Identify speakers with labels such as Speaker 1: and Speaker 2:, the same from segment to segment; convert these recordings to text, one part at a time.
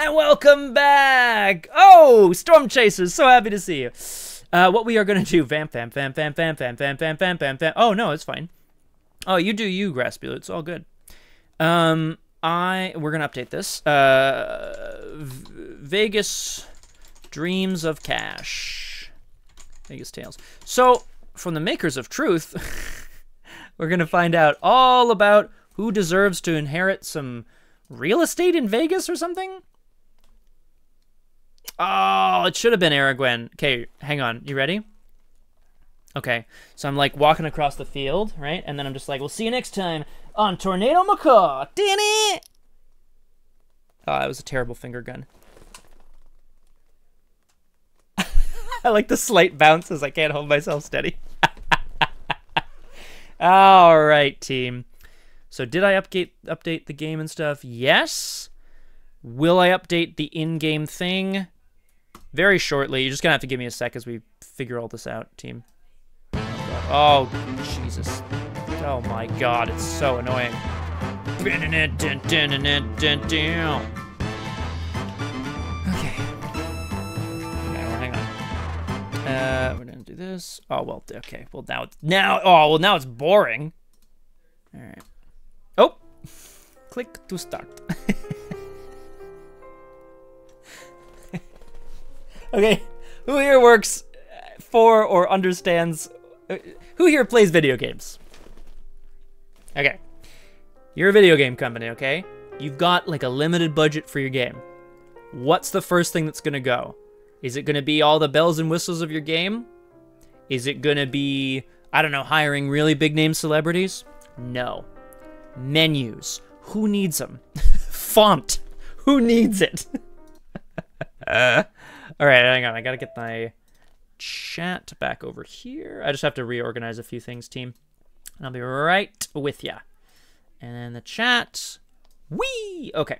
Speaker 1: And welcome back! Oh, Stormchasers, so happy to see you. What we are going to do, vamp. Oh, no, it's fine. Oh, you do you, Graspula, it's all good. We're going to update this. Vegas Dreams of Cash. Vegas Tales. So, from the makers of Truth, we're going to find out all about who deserves to inherit some real estate in Vegas or something? Oh, it should have been Aragwen. Okay, hang on. You ready? Okay, so I'm like walking across the field, right? And then I'm just like, we'll see you next time on Tornado Macaw. Damn it! Oh, that was a terrible finger gun. I like the slight bounces. I can't hold myself steady. All right, team. So did I update the game and stuff? Yes. Will I update the in-game thing? Very shortly. You're just going to have to give me a sec as we figure all this out, team. Oh, Jesus. Oh, my God. It's so annoying. Okay. Hang on. We're going to do this. Oh, well, okay. Well, now it's boring. All right. Oh. Click to start. Okay, who here works for or understands, who here plays video games? Okay, you're a video game company, okay? You've got like a limited budget for your game. What's the first thing that's gonna go? Is it gonna be all the bells and whistles of your game? Is it gonna be, I don't know, hiring really big name celebrities? No. Menus, who needs them? Font, who needs it? All right, hang on. I gotta get my chat back over here. I just have to reorganize a few things, team. And I'll be right with ya. And then the chat. Whee! Okay.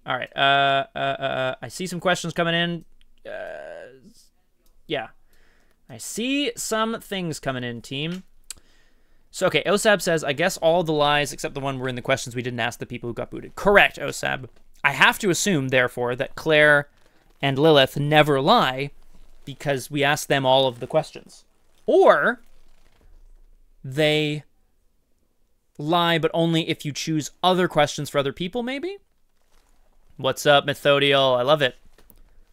Speaker 1: All right. I see some questions coming in. Yeah. I see some things coming in, team. So, okay, Osab says, I guess all the lies except the one were in the questions we didn't ask the people who got booted. Correct, Osab. I have to assume, therefore, that Claire and Lilith never lie because we ask them all of the questions. Or they lie, but only if you choose other questions for other people, maybe? What's up, Methodial? I love it.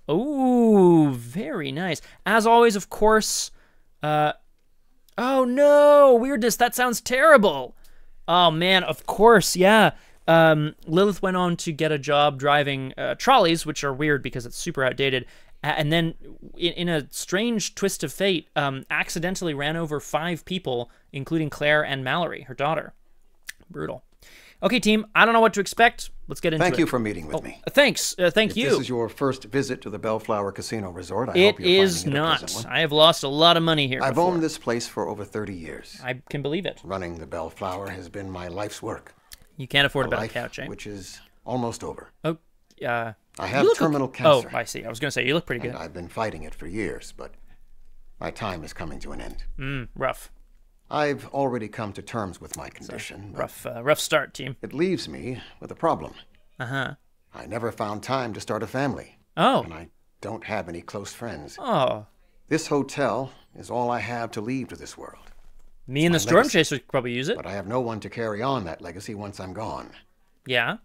Speaker 1: Ooh, very nice. As always, of course... oh, no! Weirdness, that sounds terrible! Oh, man, of course, yeah. Lilith went on to get a job driving trolleys, which are weird because it's super outdated, and then in a strange twist of fate, accidentally ran over 5 people, including Claire and Mallory, her daughter. Brutal. Okay, team, I don't know what to expect. Let's get into it.
Speaker 2: Thank you for meeting with me.
Speaker 1: Thanks. Thank you.
Speaker 2: If this is your first visit to the Bellflower Casino Resort, I hope you're finding it a pleasant one.
Speaker 1: It is not. I have lost a lot of money here
Speaker 2: I've owned this place for over 30 years.
Speaker 1: I can believe it.
Speaker 2: Running the Bellflower has been my life's work.
Speaker 1: You can't afford a better couch, eh?
Speaker 2: Which is almost over.
Speaker 1: Oh,
Speaker 2: I have terminal cancer.
Speaker 1: Oh, I see. I was going to say, you look pretty good.
Speaker 2: I've been fighting it for years, but my time is coming to an end.
Speaker 1: Rough.
Speaker 2: I've already come to terms with my condition.
Speaker 1: Rough start, team.
Speaker 2: It leaves me with a problem.
Speaker 1: Uh-huh.
Speaker 2: I never found time to start a family.
Speaker 1: Oh.
Speaker 2: And I don't have any close friends.
Speaker 1: Oh.
Speaker 2: This hotel is all I have to leave to this world.
Speaker 1: Me and the Stormchasers could probably use it.
Speaker 2: But I have no one to carry on that legacy once I'm gone.
Speaker 1: Yeah?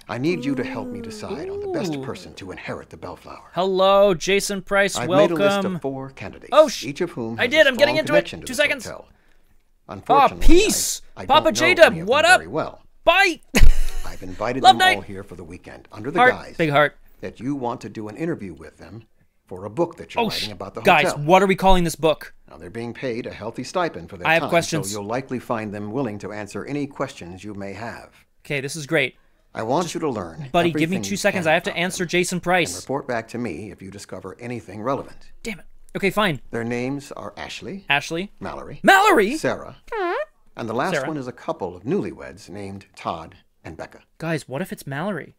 Speaker 2: I need you to help me decide on the best person to inherit the Bellflower.
Speaker 1: Hello, Jason Price, welcome.
Speaker 2: I've made a list of 4 candidates, each of whom has
Speaker 1: I'm getting into it. 2 seconds.
Speaker 2: Unfortunately,
Speaker 1: peace!
Speaker 2: I
Speaker 1: Papa J-Dub, what up?
Speaker 2: very well.
Speaker 1: Bye!
Speaker 2: I've invited them all here for the weekend, under the guise
Speaker 1: big heart.
Speaker 2: that you want to do an interview with them for a book that you're writing about the hotel.
Speaker 1: Guys, what are we calling this book?
Speaker 2: Now, they're being paid a healthy stipend for their
Speaker 1: I have
Speaker 2: time,
Speaker 1: questions.
Speaker 2: so you'll likely find them willing to answer any questions you may have.
Speaker 1: Okay, this is great.
Speaker 2: I want you to learn.
Speaker 1: Buddy, give me 2 seconds. I have to answer Jason Price.
Speaker 2: And report back to me if you discover anything relevant.
Speaker 1: Damn it. Okay, fine.
Speaker 2: Their names are Ashley.
Speaker 1: Mallory.
Speaker 2: Sarah. And the last one is a couple of newlyweds named Todd and Becca.
Speaker 1: Guys, what if it's Mallory?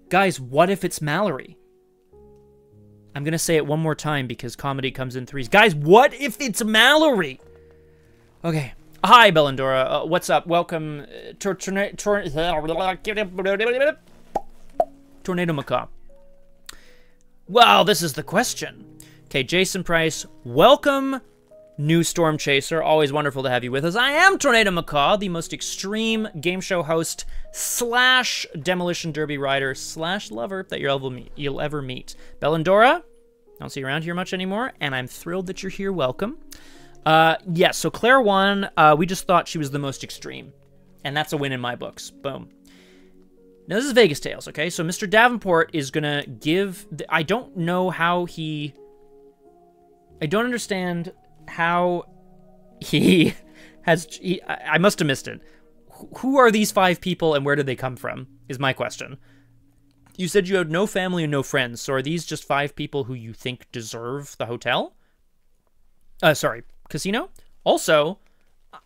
Speaker 1: Guys, what if it's Mallory? I'm going to say it one more time because comedy comes in threes. Guys, what if it's Mallory? Okay. Hi, Bellandora. What's up? Welcome to Tornado Macaw. Well, this is the question. Okay, Jason Price, welcome, new Stormchaser. Always wonderful to have you with us. I am Tornado Macaw, the most extreme game show host / demolition derby rider / lover that you'll ever meet. Bellandora, don't see you around here much anymore, and I'm thrilled that you're here. Welcome. Yes, so Claire won. We just thought she was the most extreme, and that's a win in my books. Boom. Now, this is Vegas Tales, okay? So Mr. Davenport is going to give... I don't know how he... I don't understand how he has... I must have missed it. Who are these 5 people and where did they come from, is my question. You said you had no family and no friends, so are these just 5 people who you think deserve the hotel? Sorry, casino? Also,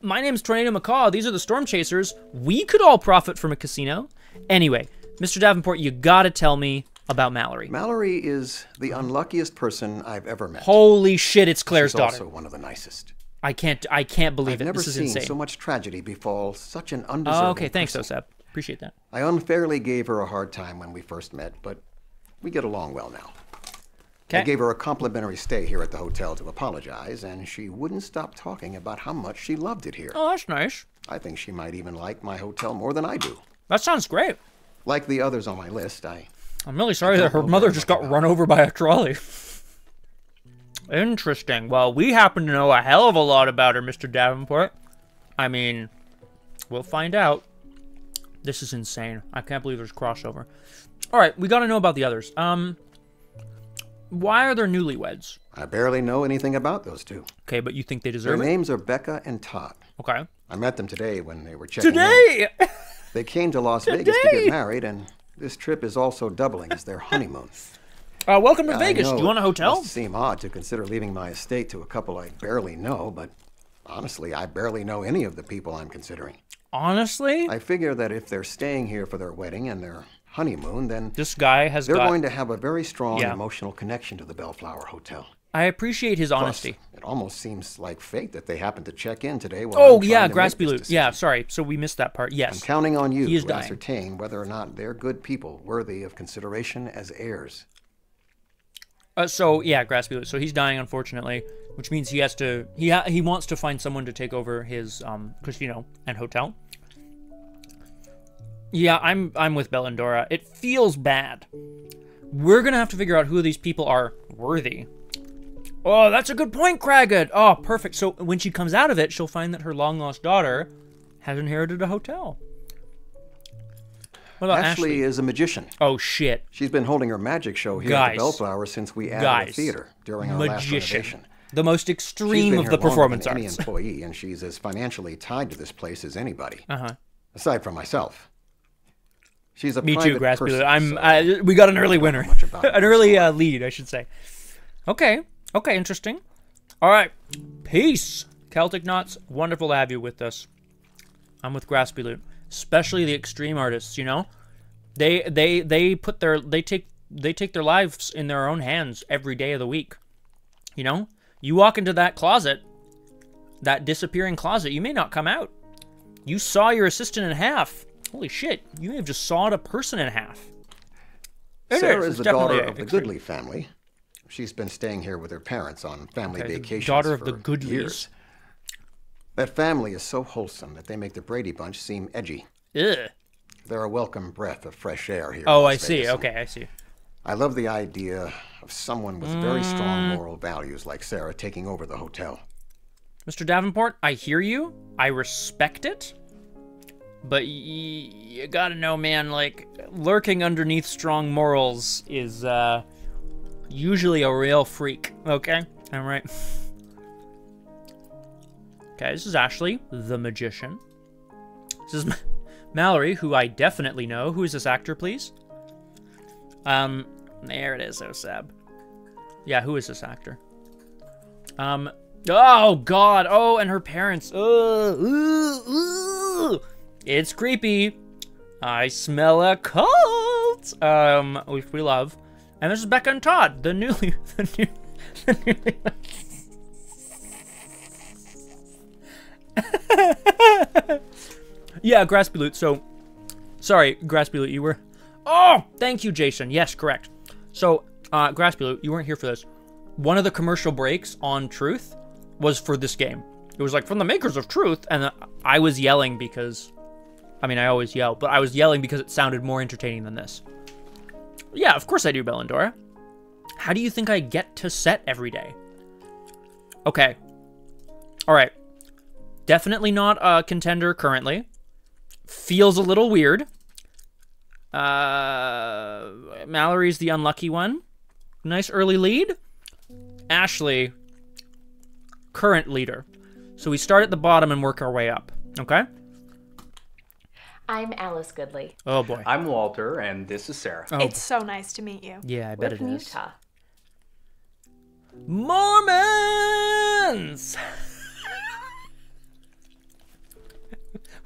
Speaker 1: my name's Tornado Macaw. These are the Stormchasers. We could all profit from a casino. Anyway, Mr. Davenport, you gotta tell me about Mallory.
Speaker 2: Mallory is the unluckiest person I've ever met.
Speaker 1: Holy shit, it's Claire's daughter.
Speaker 2: She's also one of the nicest.
Speaker 1: I can't believe it. This is insane.
Speaker 2: I've never seen so much tragedy befall such an undeserving
Speaker 1: okay, thanks,
Speaker 2: person.
Speaker 1: Osab. Appreciate that.
Speaker 2: I unfairly gave her a hard time when we first met, but we get along well now.
Speaker 1: Okay.
Speaker 2: I gave her a complimentary stay here at the hotel to apologize, and she wouldn't stop talking about how much she loved it here.
Speaker 1: Oh, that's nice.
Speaker 2: I think she might even like my hotel more than I do.
Speaker 1: That sounds great.
Speaker 2: Like the others on my list,
Speaker 1: I'm really sorry that her mother just got run over by a trolley. Interesting. Well, we happen to know a hell of a lot about her, Mr. Davenport. I mean, we'll find out. This is insane. I can't believe there's crossover. All right, we got to know about the others. Why are there newlyweds?
Speaker 2: I barely know anything about those 2.
Speaker 1: Okay, but you think they deserve
Speaker 2: Their
Speaker 1: it?
Speaker 2: names are Becca and Todd.
Speaker 1: Okay.
Speaker 2: I met them today when they were checking
Speaker 1: in.
Speaker 2: They came to Las Vegas to get married, and this trip is also doubling as their honeymoon.
Speaker 1: Welcome to Vegas. Do you want a hotel?
Speaker 2: It must seem odd to consider leaving my estate to a couple I barely know, but honestly, I barely know any of the people I'm considering.
Speaker 1: Honestly?
Speaker 2: I figure that if they're staying here for their wedding and their honeymoon, then
Speaker 1: this guy has
Speaker 2: they're going to have a very strong emotional connection to the Bellflower Hotel.
Speaker 1: I appreciate his honesty.
Speaker 2: Plus, it almost seems like fate that they happened to check in today.
Speaker 1: Oh, yeah, Graspy Loot. Yeah, sorry. So we missed that part. Yes.
Speaker 2: I'm counting on you to ascertain whether or not they're good people worthy of consideration as heirs.
Speaker 1: So, yeah, Graspy Loot. So he's dying, unfortunately, which means he has to... He wants to find someone to take over his casino and hotel. Yeah, I'm with Bellandora. It feels bad. We're going to have to figure out who of these people are worthy. Oh, that's a good point, Cragged. Oh, perfect. So when she comes out of it, she'll find that her long-lost daughter has inherited a hotel. What about Ashley?
Speaker 2: Ashley is a magician.
Speaker 1: Oh, shit.
Speaker 2: She's been holding her magic show here at the Bellflower since we added a theater during our last renovation.
Speaker 1: The most extreme of the performance arts.
Speaker 2: She's been here longer than any employee, and she's as financially tied to this place as anybody.
Speaker 1: Uh-huh.
Speaker 2: Aside from myself. She's a
Speaker 1: Me
Speaker 2: private
Speaker 1: too, Graspy.
Speaker 2: person,
Speaker 1: we got an early winner. An early lead, I should say. Okay. Okay, interesting. All right. Peace. Celtic Knots, wonderful to have you with us. I'm with Graspy Loot. Especially the extreme artists, you know? They take their lives in their own hands every day of the week. You know? You walk into that closet, that disappearing closet, you may not come out. You saw your assistant in half. Holy shit, you may have just sawed a person in half.
Speaker 2: Sarah is the daughter of the Goodley family. She's been staying here with her parents on family vacations
Speaker 1: daughter of
Speaker 2: for
Speaker 1: the Goodleys.
Speaker 2: years. That family is so wholesome that they make the Brady Bunch seem edgy.
Speaker 1: Ugh.
Speaker 2: They're a welcome breath of fresh air here.
Speaker 1: Oh, I see. Okay, I see.
Speaker 2: I love the idea of someone with very strong moral values like Sarah taking over the hotel.
Speaker 1: Mr. Davenport, I hear you. I respect it. But you gotta know, man, like, lurking underneath strong morals is, usually a real freak, okay? All right. Okay, this is Ashley, the magician. This is Mallory, who I definitely know. Who is this actor, please? There it is, Osab. Yeah, who is this actor? Oh, God. Oh, and her parents. It's creepy. I smell a cult. Which we love. And this is Becca and Todd, the newly. Yeah, Graspy Loot. So, sorry, Graspy Loot, you were Oh, thank you, Jason. Yes, correct. So, Graspy, you weren't here for this. One of the commercial breaks on Truth was for this game. It was like, from the makers of Truth, and I was yelling because... I mean, I always yell, but I was yelling because it sounded more entertaining than this. Yeah, of course I do, Bellandora. How do you think I get to set every day? Okay. All right. Definitely not a contender currently. Feels a little weird. Mallory's the unlucky one. Nice early lead. Ashley, current leader. So we start at the bottom and work our way up. Okay?
Speaker 3: I'm Alice Goodley.
Speaker 1: Oh, boy.
Speaker 4: I'm Walter, and this is Sarah.
Speaker 5: Oh. It's so nice to meet you.
Speaker 1: Yeah, I bet
Speaker 3: We're
Speaker 1: it
Speaker 3: from
Speaker 1: is.
Speaker 3: Utah.
Speaker 1: Mormons!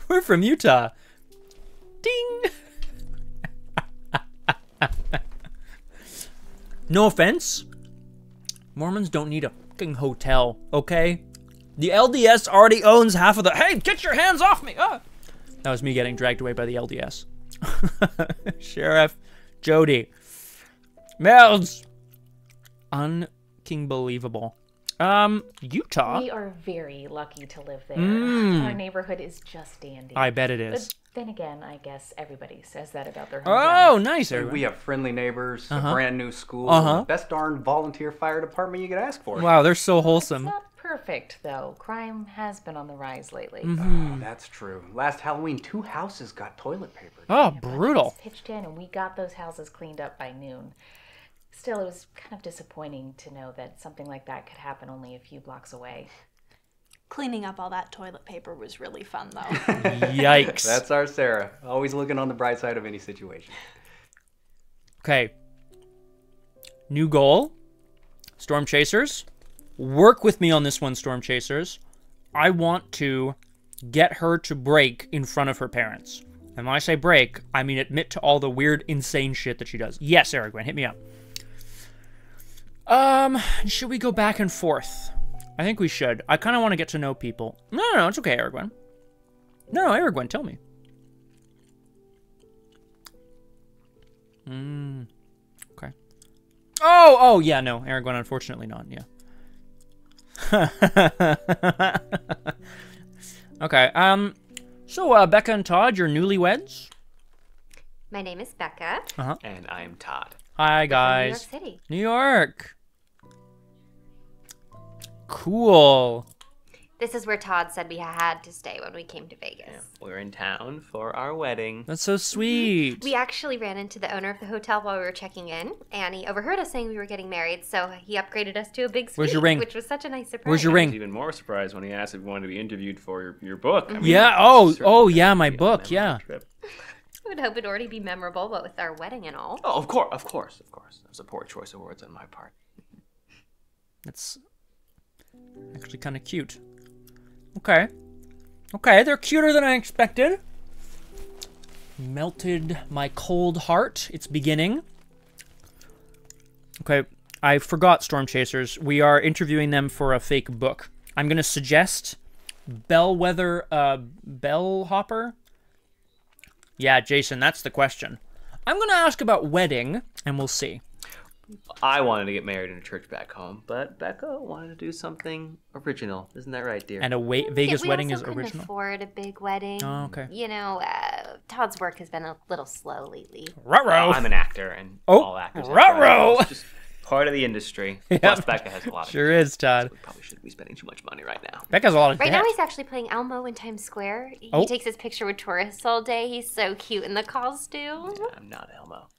Speaker 1: We're from Utah. Ding! No offense. Mormons don't need a fucking hotel, okay? The LDS already owns half of the... Hey, get your hands off me! Ah! That was me getting dragged away by the LDS. Sheriff Jody. Mel's. Unbelievable. Utah.
Speaker 3: We are very lucky to live there. Our neighborhood is just dandy.
Speaker 1: I bet it is.
Speaker 3: But then again, I guess everybody says that about their
Speaker 1: Oh,
Speaker 3: hometown.
Speaker 1: nice.
Speaker 4: We have friendly neighbors, a brand new school, the best darn volunteer fire department you could ask for.
Speaker 1: Wow, they're so
Speaker 3: It's
Speaker 1: wholesome.
Speaker 3: not perfect, though. Crime has been on the rise lately.
Speaker 4: Oh, that's true. Last Halloween, 2 houses got toilet paper.
Speaker 1: Oh, brutal.
Speaker 3: Pitched in, and we got those houses cleaned up by noon. Still, it was kind of disappointing to know that something like that could happen only a few blocks away.
Speaker 5: Cleaning up all that toilet paper was really fun, though.
Speaker 1: Yikes.
Speaker 4: That's our Sarah. Always looking on the bright side of any situation.
Speaker 1: Okay. New goal. Stormchasers. Work with me on this one, Stormchasers. I want to get her to break in front of her parents. And when I say break, I mean admit to all the weird, insane shit that she does. Yes, Aragorn, hit me up. Should we go back and forth? I think we should. I kind of want to get to know people. No, it's okay, Aragorn. No, Aragorn, tell me. Okay. Oh, yeah, no, Aragorn, unfortunately not, yeah. Okay, so, Becca and Todd, you're newlyweds?
Speaker 6: My name is Becca.
Speaker 4: And I'm Todd.
Speaker 1: Hi,
Speaker 6: From
Speaker 1: guys.
Speaker 6: New York City.
Speaker 1: New York. Cool.
Speaker 6: This is where Todd said we had to stay when we came to Vegas.
Speaker 7: We're in town for our wedding.
Speaker 1: That's so sweet.
Speaker 6: We actually ran into the owner of the hotel while we were checking in, and he overheard us saying we were getting married, so he upgraded us to a big suite,
Speaker 1: Where's your ring?
Speaker 6: which was such a nice surprise.
Speaker 1: Where's your
Speaker 7: I
Speaker 1: ring?
Speaker 7: was even more surprised when he asked if we wanted to be interviewed for your book. I mean,
Speaker 1: Yeah,
Speaker 7: it's certainly
Speaker 1: yeah,
Speaker 7: gonna
Speaker 1: my
Speaker 7: be a
Speaker 1: book,
Speaker 7: memorable
Speaker 1: yeah.
Speaker 7: trip.
Speaker 6: I would hope it'd already be memorable, what with our wedding and all.
Speaker 7: Oh, of course. That was a poor choice of words on my part.
Speaker 1: That's actually kind of cute. Okay, they're cuter than I expected. Melted my cold heart. It's beginning. Okay, I forgot Stormchasers. We are interviewing them for a fake book. I'm going to suggest Bellwether, Bellhopper? Yeah, Jason, that's the question. I'm going to ask about wedding, and we'll see.
Speaker 7: I wanted to get married in a church back home, but Becca wanted to do something original. Isn't that right, dear?
Speaker 1: And a Vegas
Speaker 6: we
Speaker 1: wedding
Speaker 6: also
Speaker 1: is
Speaker 6: couldn't
Speaker 1: original?
Speaker 6: afford a big wedding.
Speaker 1: Oh, okay.
Speaker 6: You know, Todd's work has been a little slow lately.
Speaker 1: Ruh-roh.
Speaker 7: I'm an actor, and
Speaker 1: Oh,
Speaker 7: all actors have
Speaker 1: ruh-roh.
Speaker 7: problems. Just part of the industry. Plus, Becca has a lot of
Speaker 1: Sure is, Todd.
Speaker 7: We probably shouldn't be spending too much money right now.
Speaker 1: Becca's a lot of
Speaker 6: Right
Speaker 1: debt.
Speaker 6: now he's actually playing Elmo in Times Square. He
Speaker 1: Oh.
Speaker 6: takes his picture with tourists all day. He's so cute in the costume.
Speaker 7: I'm not Elmo.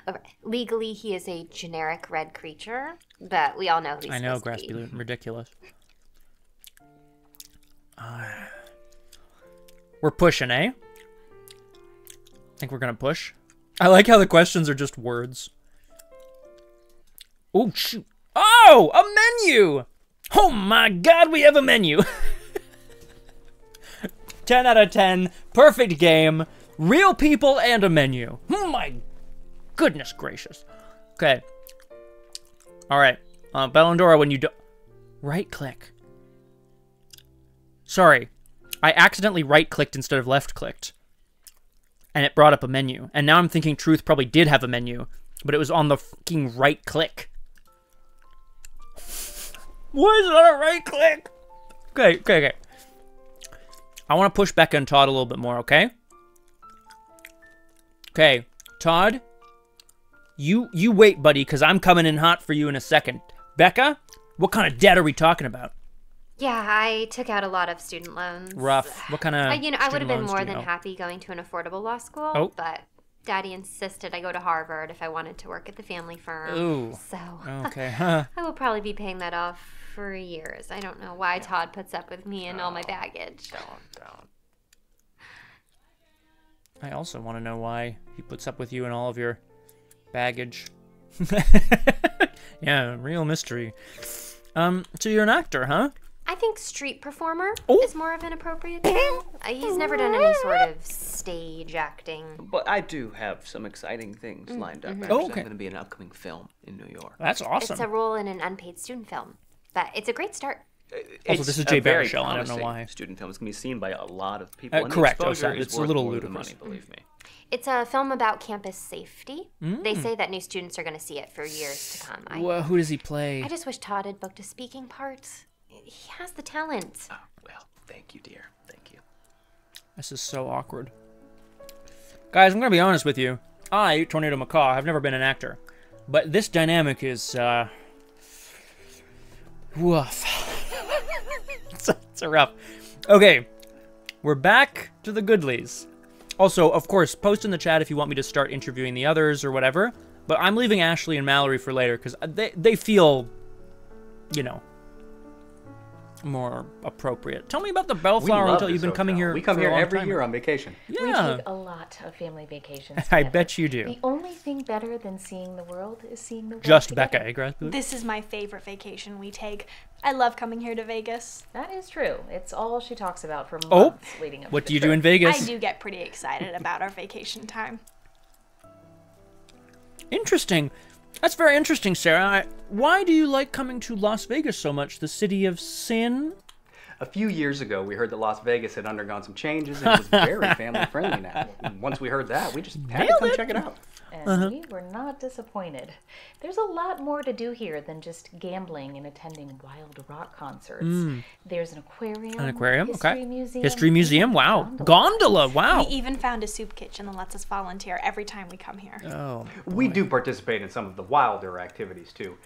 Speaker 6: Okay. Legally, he is a generic red creature, but we all know who he's
Speaker 1: I know,
Speaker 6: supposed to be.
Speaker 1: Graspy, ridiculous. We're pushing, eh? Think we're gonna push? I like how the questions are just words. Oh, shoot. Oh, a menu! Oh my god, we have a menu! 10 out of 10, perfect game, real people and a menu. Oh my goodness gracious. Okay. Alright. Bellandora, when you do... Right-click. Sorry. I accidentally right-clicked instead of left-clicked. and it brought up a menu. And now I'm thinking Truth probably did have a menu, but it was on the fucking right click. Why is it on a right click? Okay. I want to push Becca and Todd a little bit more, okay? Okay, Todd, you wait, buddy, because I'm coming in hot for you in a second. Becca, what kind of debt are we talking about?
Speaker 6: Yeah, I took out a lot of student loans.
Speaker 1: Rough. What kind of
Speaker 6: I would have been more than happy going to an affordable law school, but Daddy insisted I go to Harvard if I wanted to work at the family firm.
Speaker 1: Ooh.
Speaker 6: So
Speaker 1: Okay.
Speaker 6: I will probably be paying that off for years. I don't know why Todd puts up with me and all my baggage.
Speaker 4: Down.
Speaker 1: I also want to know why he puts up with you and all of your baggage. Yeah, real mystery. So you're an actor, huh?
Speaker 6: I think street performer
Speaker 1: Oh.
Speaker 6: is more of an appropriate term. He's never done any sort of stage acting.
Speaker 7: But I do have some exciting things lined up. Actually.
Speaker 1: Oh, okay.
Speaker 7: I'm going to be in an upcoming film in New York.
Speaker 1: That's awesome.
Speaker 6: It's a role in an unpaid student film, but it's a great start.
Speaker 1: Also, this is Jay Baruchel. I don't know why.
Speaker 7: Student film is going to be seen by a lot of people. And
Speaker 1: correct.
Speaker 7: The exposure
Speaker 1: It's
Speaker 7: is
Speaker 1: a
Speaker 7: worth
Speaker 1: little
Speaker 7: more than
Speaker 1: ludicrous.
Speaker 7: money, believe me.
Speaker 6: It's a film about campus safety. They say that new students are going to see it for years to come.
Speaker 1: Well, who does he play?
Speaker 6: I just wish Todd had booked a speaking part. He has the talent.
Speaker 7: Oh, well, thank you, dear. Thank you.
Speaker 1: This is so awkward. Guys, I'm going to be honest with you. I, Tornado Macaw, have never been an actor. But this dynamic is, woof. It's a rough. Okay, we're back to the goodlies. Also, of course, post in the chat if you want me to start interviewing the others or whatever. But I'm leaving Ashley and Mallory for later because they feel, you know, more appropriate. Tell me about the Bellflower Hotel. You've been coming here.
Speaker 4: We come
Speaker 1: for
Speaker 4: here
Speaker 1: a long
Speaker 4: every
Speaker 1: time.
Speaker 4: year on vacation.
Speaker 3: We
Speaker 1: Yeah,
Speaker 3: take a lot of family vacations
Speaker 1: I
Speaker 3: together.
Speaker 1: bet you do.
Speaker 3: The only thing better than seeing the world is seeing the world
Speaker 1: Just
Speaker 3: together.
Speaker 1: Becca, eh, Graspy?
Speaker 5: This is my favorite vacation we take. I love coming here to Vegas.
Speaker 3: That is true. It's all she talks about for
Speaker 1: Oh,
Speaker 3: months leading up
Speaker 1: what
Speaker 3: to
Speaker 1: do
Speaker 3: the
Speaker 1: you do
Speaker 3: trip.
Speaker 1: in Vegas?
Speaker 5: I do get pretty excited about our vacation time.
Speaker 1: Interesting. That's very interesting, Sarah. Why do you like coming to Las Vegas so much, the city of sin?
Speaker 4: A few years ago, we heard that Las Vegas had undergone some changes and it was very family-friendly now. And once we heard that, we just had to come check it out.
Speaker 3: And we were not disappointed. There's a lot more to do here than just gambling and attending wild rock concerts. There's an aquarium.
Speaker 1: An aquarium,
Speaker 3: history
Speaker 1: okay.
Speaker 3: Museum,
Speaker 1: History museum, wow. Gondola, wow.
Speaker 5: We even found a soup kitchen that lets us volunteer every time we come here.
Speaker 1: Oh,
Speaker 4: We do participate in some of the wilder activities, too.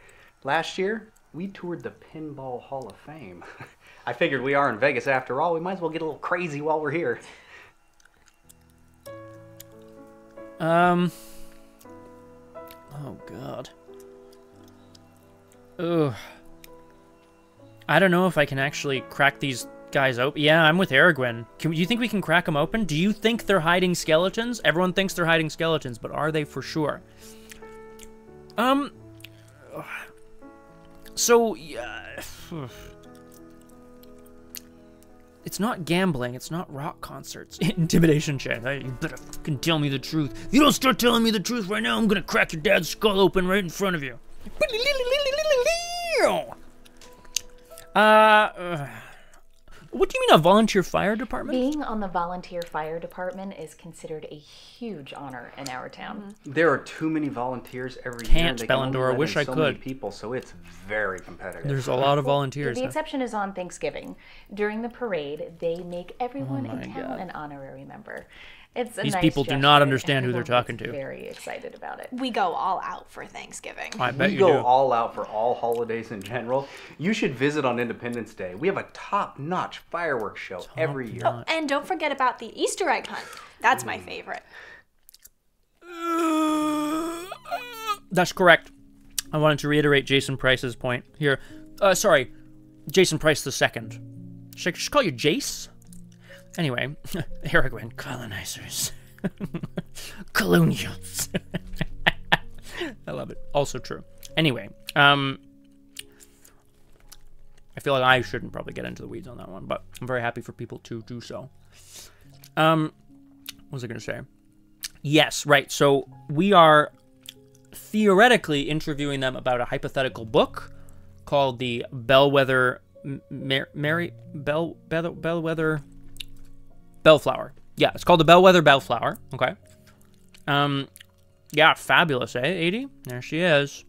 Speaker 4: Last year, we toured the Pinball Hall of Fame. I figured we are in Vegas after all. We might as well get a little crazy while we're here.
Speaker 1: Oh, God. Ugh. I don't know if I can actually crack these guys open. Yeah, I'm with Aragwen. Do you think we can crack them open? Do you think they're hiding skeletons? Everyone thinks they're hiding skeletons, but are they for sure? So, yeah. It's not gambling. It's not rock concerts. Intimidation check. Hey, you better fucking tell me the truth. If you don't start telling me the truth right now, I'm gonna crack your dad's skull open right in front of you. What do you mean a volunteer fire department?
Speaker 3: Being on the volunteer fire department is considered a huge honor in our town.
Speaker 4: There are too many volunteers every
Speaker 1: Can't,
Speaker 4: year. They can only
Speaker 1: Bellendora.
Speaker 4: let
Speaker 1: Wish
Speaker 4: in
Speaker 1: I
Speaker 4: so many
Speaker 1: could.
Speaker 4: people, so it's very competitive.
Speaker 1: There's a lot of volunteers.
Speaker 3: The
Speaker 1: huh?
Speaker 3: exception is on Thanksgiving. During the parade, they make everyone in
Speaker 1: my
Speaker 3: town
Speaker 1: God.
Speaker 3: an honorary member. It's a
Speaker 1: These
Speaker 3: nice
Speaker 1: people do
Speaker 3: gesture,
Speaker 1: not
Speaker 3: and
Speaker 1: understand who they're
Speaker 3: everyone
Speaker 1: talking
Speaker 3: gets
Speaker 1: to.
Speaker 3: Very excited about it.
Speaker 5: We go all out for Thanksgiving.
Speaker 1: I bet
Speaker 4: We
Speaker 1: you
Speaker 4: go
Speaker 1: do.
Speaker 4: all out for all holidays in general. You should visit on Independence Day. We have a top-notch fireworks show every year.
Speaker 5: And don't forget about the Easter egg hunt. That's my favorite.
Speaker 1: That's correct. I wanted to reiterate Jason Price's point here. Sorry, Jason Price the second. Should I just call you Jace? Anyway, Aragwen, colonizers. Colonials. I love it. Also true. Anyway, I feel like I shouldn't probably get into the weeds on that one, but I'm very happy for people to do so. What was I going to say? Yes, right. So we are theoretically interviewing them about a hypothetical book called the Bellwether Bellflower. Yeah, it's called the Bellwether Bellflower. Okay. Yeah, fabulous, eh, 80? There she is.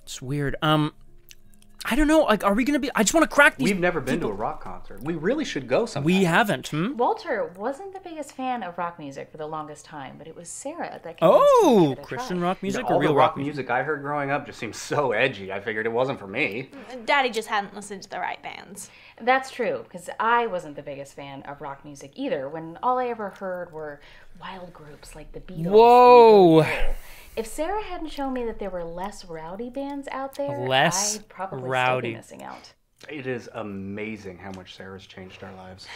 Speaker 1: It's weird. I don't know, like, are we gonna be... I just want to crack these...
Speaker 4: We've never been to a rock concert. We really should go sometime.
Speaker 1: We haven't,
Speaker 3: Walter wasn't the biggest fan of rock music for the longest time, but it was Sarah that
Speaker 1: Oh, Christian rock music or
Speaker 4: All
Speaker 1: real
Speaker 4: the
Speaker 1: rock
Speaker 4: music I heard growing up just seemed so edgy. I figured it wasn't for me.
Speaker 5: Daddy just hadn't listened to the right bands.
Speaker 3: That's true, because I wasn't the biggest fan of rock music either, when all I ever heard were wild groups like the Beatles.
Speaker 1: Whoa!
Speaker 3: If Sarah hadn't shown me that there were less rowdy bands out there, I'd probably still be missing out.
Speaker 4: It is amazing how much Sarah's changed our lives.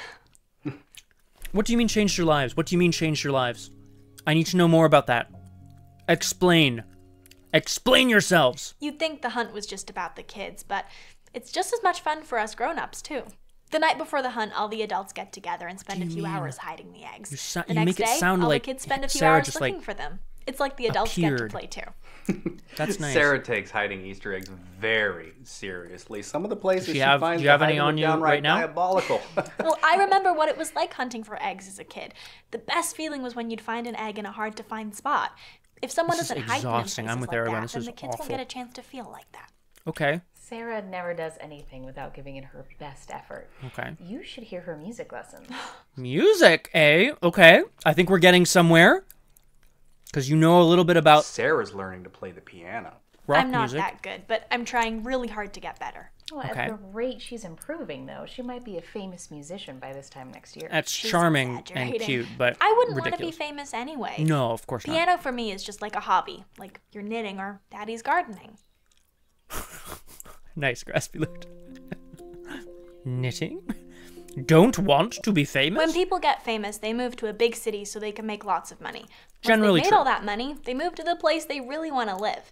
Speaker 1: What do you mean changed your lives? What do you mean changed your lives? I need to know more about that. Explain. Explain yourselves.
Speaker 5: You'd think the hunt was just about the kids, but it's just as much fun for us grown-ups, too. The night before the hunt, all the adults get together and spend a few hours hiding the eggs. The next day, all the kids spend a few hours looking for them. It's like the adults get to play too.
Speaker 1: That's nice.
Speaker 4: Sarah takes hiding Easter eggs very seriously. Some of the places she finds
Speaker 1: do you have any on you right now?
Speaker 4: Diabolical.
Speaker 5: Well, I remember what it was like hunting for eggs as a kid. The best feeling was when you'd find an egg in a hard-to-find spot. If someone doesn't hide them in places like that, then the kids won't get a chance to feel like that.
Speaker 1: Okay.
Speaker 3: Sarah never does anything without giving it her best effort.
Speaker 1: Okay.
Speaker 3: You should hear her music lessons.
Speaker 1: Music, eh? Okay. I think we're getting somewhere. Because you know a little bit about...
Speaker 4: Sarah's learning to play the piano.
Speaker 5: I'm not that good, but I'm trying really hard to get better.
Speaker 3: Well, at the rate she's improving, though, she might be a famous musician by this time next year.
Speaker 1: That's charming and cute, but
Speaker 5: I wouldn't
Speaker 1: want
Speaker 5: to be famous anyway.
Speaker 1: No, of course not.
Speaker 5: Piano for me is just like a hobby, like you're knitting or Daddy's gardening.
Speaker 1: Nice, Graspy Loot. Knitting? Don't want to be famous?
Speaker 5: When people get famous, they move to a big city so they can make lots of money.
Speaker 1: Generally
Speaker 5: Once they've made all that money, they move to the place they really want to live.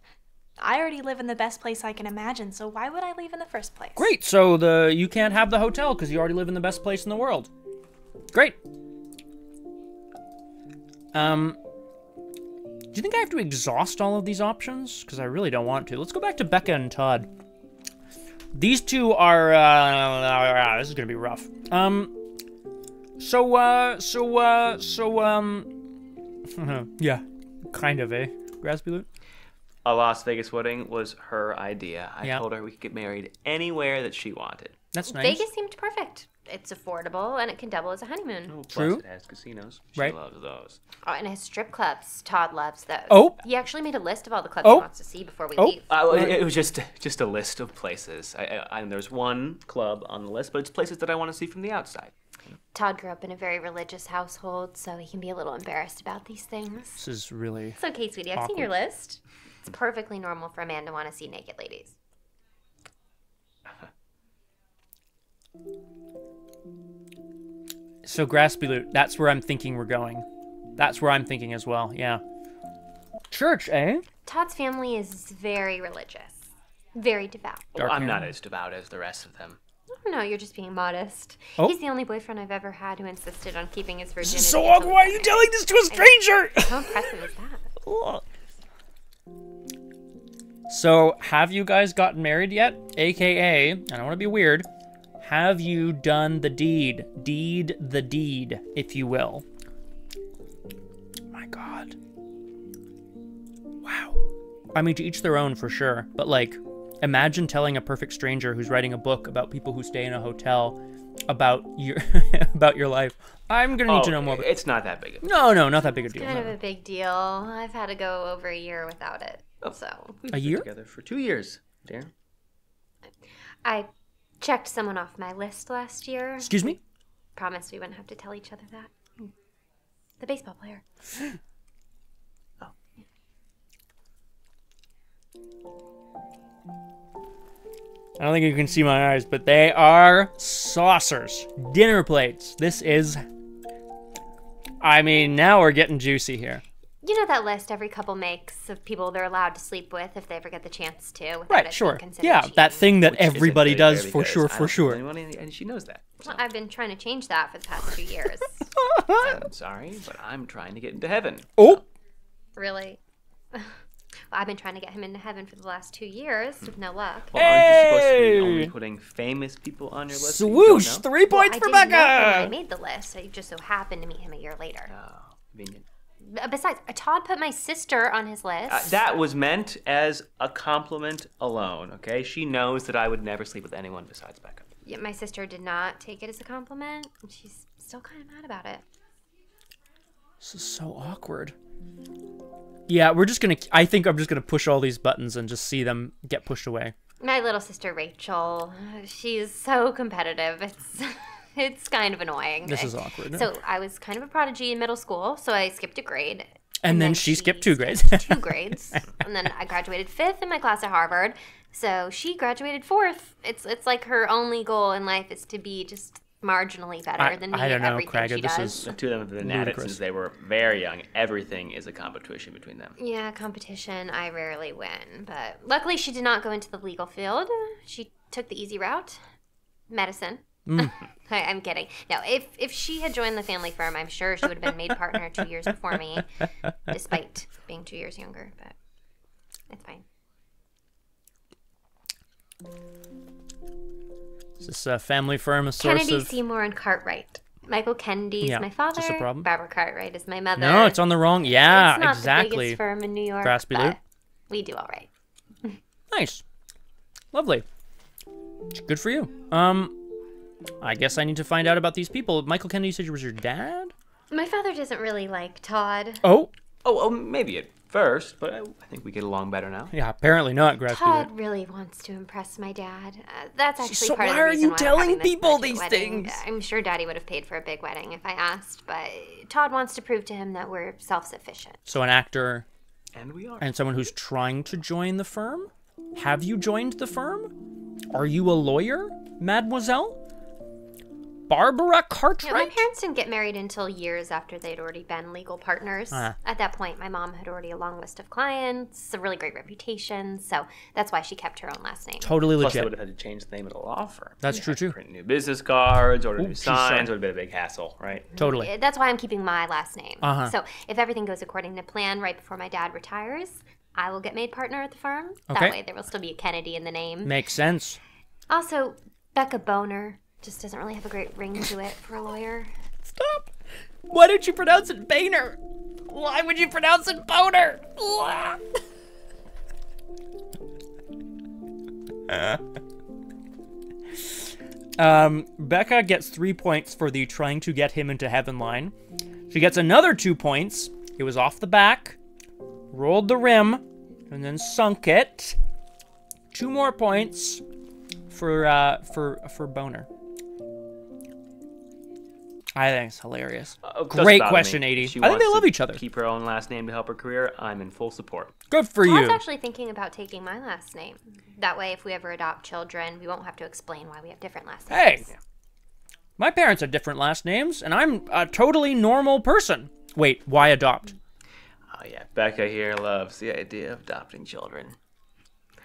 Speaker 5: I already live in the best place I can imagine, so why would I leave in the first place?
Speaker 1: Great, so you can't have the hotel because you already live in the best place in the world. Great. Do you think I have to exhaust all of these options? Because I really don't want to. Let's go back to Becca and Todd. These two are, this is gonna be rough. Yeah, kind of, eh? Graspy Loot?
Speaker 7: A Las Vegas wedding was her idea. I told her we could get married anywhere that she wanted.
Speaker 1: That's nice.
Speaker 6: Vegas seemed perfect. It's affordable, and it can double as a honeymoon.
Speaker 7: Oh,
Speaker 1: True.
Speaker 7: Plus it has casinos. She loves those.
Speaker 6: Oh, and it has strip clubs. Todd loves those.
Speaker 1: Oh.
Speaker 6: He actually made a list of all the clubs he wants to see before we leave.
Speaker 7: It was just a list of places. And there's one club on the list, but it's places that I want to see from the outside.
Speaker 6: Todd grew up in a very religious household, so he can be a little embarrassed about these things.
Speaker 1: This is really
Speaker 6: It's okay, sweetie. I've seen your list. It's perfectly normal for a man to want to see naked ladies.
Speaker 1: So Graspy Loot, that's where I'm thinking we're going. That's where I'm thinking as well, yeah. Church, eh?
Speaker 6: Todd's family is very religious. Very devout.
Speaker 7: Well, I'm not as devout as the rest of them.
Speaker 6: No, you're just being modest.
Speaker 1: Oh.
Speaker 6: He's the only boyfriend I've ever had who insisted on keeping his virginity.
Speaker 1: This is so awkward. Why are you telling this to a stranger?
Speaker 6: How impressive is that?
Speaker 1: So, have you guys gotten married yet? AKA, I don't want to be weird, have you done the deed? Deed the deed, if you will. My God. Wow. I mean, to each their own for sure, but like, imagine telling a perfect stranger who's writing a book about people who stay in a hotel about your about your life. I'm gonna need to know more.
Speaker 7: It's not that big.
Speaker 1: No, not that big a deal.
Speaker 6: Kind of a big deal. I've had to go over a year without it. So
Speaker 1: a year?
Speaker 7: Together for 2 years, dear.
Speaker 6: I checked someone off my list last year.
Speaker 1: Excuse me?
Speaker 6: Promised we wouldn't have to tell each other that. The baseball player.
Speaker 1: I don't think you can see my eyes, but they are saucers. Dinner plates. This is... I mean, now we're getting juicy here.
Speaker 6: You know that list every couple makes of people they're allowed to sleep with if they ever get the chance to?
Speaker 1: Right, sure. Yeah, that thing that everybody does, for sure.
Speaker 7: And she knows that.
Speaker 6: Well, I've been trying to change that for the past 2 years.
Speaker 7: I'm sorry, but I'm trying to get into heaven.
Speaker 1: Oh!
Speaker 6: Really? I've been trying to get him into heaven for the last 2 years with no luck.
Speaker 7: Well, aren't you supposed to be only putting famous people on your list?
Speaker 1: Swoosh! 3 points for Becca!
Speaker 6: I made the list. I just so happened to meet him a year later.
Speaker 7: Oh, convenient.
Speaker 6: Besides, Todd put my sister on his list.
Speaker 7: That was meant as a compliment alone, okay? She knows that I would never sleep with anyone besides Becca.
Speaker 6: Yeah, my sister did not take it as a compliment, and she's still kind of mad about it.
Speaker 1: This is so awkward. Yeah, I think I'm just gonna push all these buttons and just see them get pushed away.
Speaker 6: My little sister Rachel, she's so competitive. It's kind of annoying.
Speaker 1: This is awkward.
Speaker 6: So I was kind of a prodigy in middle school, so I skipped a grade.
Speaker 1: And then she skipped 2 grades.
Speaker 6: 2 grades. And then I graduated 5th in my class at Harvard. So she graduated 4th. It's like her only goal in life is to be just marginally better than me at everything she does.
Speaker 7: The 2 of them have been at it since they were very young. Everything is a competition between them.
Speaker 6: Yeah, competition. I rarely win. But luckily she did not go into the legal field. She took the easy route. Medicine. I'm kidding. No, if she had joined the family firm, I'm sure she would have been made partner 2 years before me, despite being 2 years younger, but it's fine.
Speaker 1: Is this a family firm a source
Speaker 6: Kennedy,
Speaker 1: of...
Speaker 6: Seymour, and Cartwright. Michael Kennedy is my father.
Speaker 1: Is this a problem?
Speaker 6: Barbara Cartwright is my mother.
Speaker 1: No, it's on the wrong... Yeah,
Speaker 6: it's not
Speaker 1: exactly.
Speaker 6: the biggest firm in New York,
Speaker 1: Graspy
Speaker 6: but
Speaker 1: Loop.
Speaker 6: we do all right.
Speaker 1: Nice. Lovely. Good for you. I guess I need to find out about these people. Michael Kennedy said he was your dad?
Speaker 6: My father doesn't really like Todd.
Speaker 1: Oh,
Speaker 7: maybe at first, but I think we get along better now.
Speaker 1: yeah, apparently not, Graspy.
Speaker 6: Todd really wants to impress my dad. That's actually
Speaker 1: So
Speaker 6: part of
Speaker 1: why
Speaker 6: the
Speaker 1: are
Speaker 6: reason
Speaker 1: you
Speaker 6: why
Speaker 1: telling
Speaker 6: we're having this
Speaker 1: people
Speaker 6: budget
Speaker 1: these
Speaker 6: wedding.
Speaker 1: things?
Speaker 6: I'm sure Daddy would have paid for a big wedding if I asked, but Todd wants to prove to him that we're self-sufficient.
Speaker 1: So an actor
Speaker 7: And we are.
Speaker 1: and someone who's trying to join the firm? Have you joined the firm? Are you a lawyer, mademoiselle? Barbara Cartwright?
Speaker 6: My parents didn't get married until years after they'd already been legal partners. At that point, my mom had already a long list of clients, a really great reputation, so that's why she kept her own last name.
Speaker 1: Totally
Speaker 7: Plus, they
Speaker 1: legit.
Speaker 7: would have had to change the name of the law firm.
Speaker 1: That's true, too.
Speaker 7: Print new business cards, order new
Speaker 1: she's
Speaker 7: signs,
Speaker 1: right.
Speaker 7: would have been a big hassle, right?
Speaker 1: Totally.
Speaker 6: That's why I'm keeping my last name.
Speaker 1: Uh-huh.
Speaker 6: So if everything goes according to plan right before my dad retires, I will get made partner at the firm.
Speaker 1: Okay.
Speaker 6: That way there will still be a Kennedy in the name.
Speaker 1: Makes sense.
Speaker 6: Also, Becca Boner just doesn't really have a great ring to it for a lawyer.
Speaker 1: Stop. Why don't you pronounce it Boehner? Why would you pronounce it Boner? Becca gets 3 points for the trying to get him into heaven line. She gets another 2 points. It was off the back, rolled the rim, and then sunk it. 2 more points for Boner. I think it's hilarious. Great question, 80. I think they love each other.
Speaker 7: Keep her own last name to help her career. I'm in full support.
Speaker 1: Good for
Speaker 6: I was
Speaker 1: you.
Speaker 6: actually thinking about taking my last name. That way, if we ever adopt children, we won't have to explain why we have different last names.
Speaker 1: Hey, my parents have different last names, and I'm a totally normal person. Wait, why adopt?
Speaker 7: Oh, yeah. Becca here loves the idea of adopting children.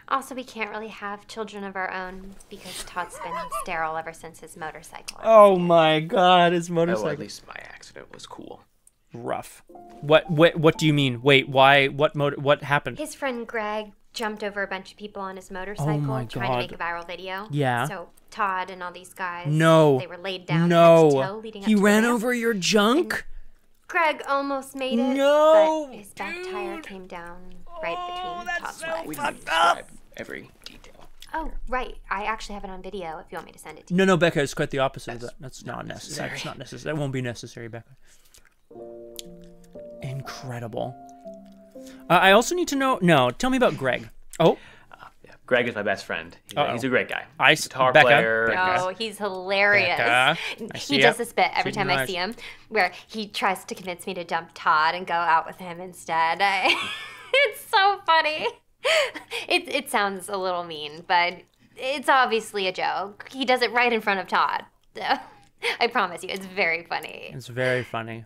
Speaker 6: Also, we can't really have children of our own because Todd's been sterile ever since his motorcycle.
Speaker 1: Oh my God, his
Speaker 7: Oh,
Speaker 1: motorcycle.
Speaker 7: at least my accident was cool.
Speaker 1: Rough. What do you mean? Wait, why? What happened?
Speaker 6: His friend Greg jumped over a bunch of people on his motorcycle trying to make a viral video.
Speaker 1: Yeah.
Speaker 6: So Todd and all these guys,
Speaker 1: No.
Speaker 6: they were laid down head to
Speaker 1: No.
Speaker 6: toe leading up
Speaker 1: He
Speaker 6: to the
Speaker 1: ran
Speaker 6: ramp.
Speaker 1: over your junk?
Speaker 6: Greg almost made it,
Speaker 1: No,
Speaker 6: but his back tire came down right between Todd's legs.
Speaker 7: We didn't describe every detail.
Speaker 6: Oh, right. I actually have it on video if you want me to send it to you.
Speaker 1: No, Becca, it's quite the opposite of that. That's not necessary. It's not necessary. That won't be necessary, Becca. Incredible. I also need to know... No, tell me about Greg. Oh.
Speaker 7: Yeah. Greg is my best friend. He's a great guy.
Speaker 1: Guitar
Speaker 7: player.
Speaker 6: Oh, he's hilarious.
Speaker 1: Becca.
Speaker 6: He does this bit every time I see him where he tries to convince me to dump Todd and go out with him instead. It's so funny. It sounds a little mean, but it's obviously a joke. He does it right in front of Todd. I promise you, it's very funny.
Speaker 1: It's very funny.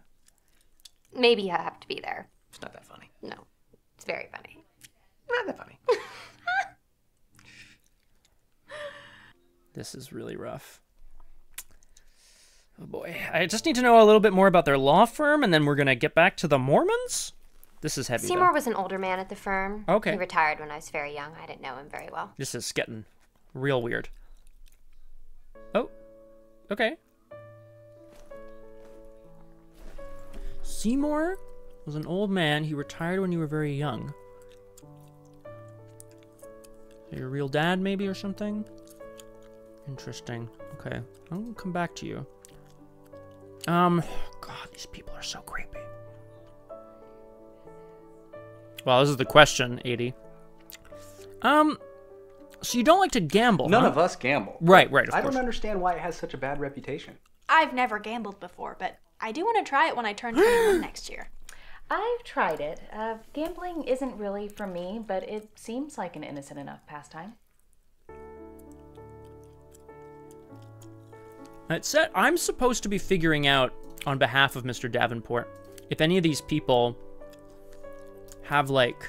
Speaker 6: Maybe you have to be there.
Speaker 7: It's not that funny.
Speaker 6: No, it's very funny.
Speaker 7: Not that funny.
Speaker 1: This is really rough. Oh boy. I just need to know a little bit more about their law firm, and then we're going to get back to the Mormons? This is heavy,
Speaker 6: Seymour
Speaker 1: though.
Speaker 6: was an older man at the firm.
Speaker 1: Okay.
Speaker 6: He retired when I was very young. I didn't know him very well.
Speaker 1: This is getting real weird. Oh. Okay. Seymour was an old man. He retired when you were very young. Your real dad, maybe, or something? Interesting. Okay. I'm gonna come back to you. God, these people are so creepy. Well, this is the question, 80. So you don't like to gamble,
Speaker 4: None
Speaker 1: huh?
Speaker 4: of us gamble.
Speaker 1: Right, of
Speaker 4: I
Speaker 1: course.
Speaker 4: don't understand why it has such a bad reputation.
Speaker 5: I've never gambled before, but I do want to try it when I turn 21 next year.
Speaker 3: I've tried it. Gambling isn't really for me, but it seems like an innocent enough pastime.
Speaker 1: It said I'm supposed to be figuring out, on behalf of Mr. Davenport, if any of these people have, like...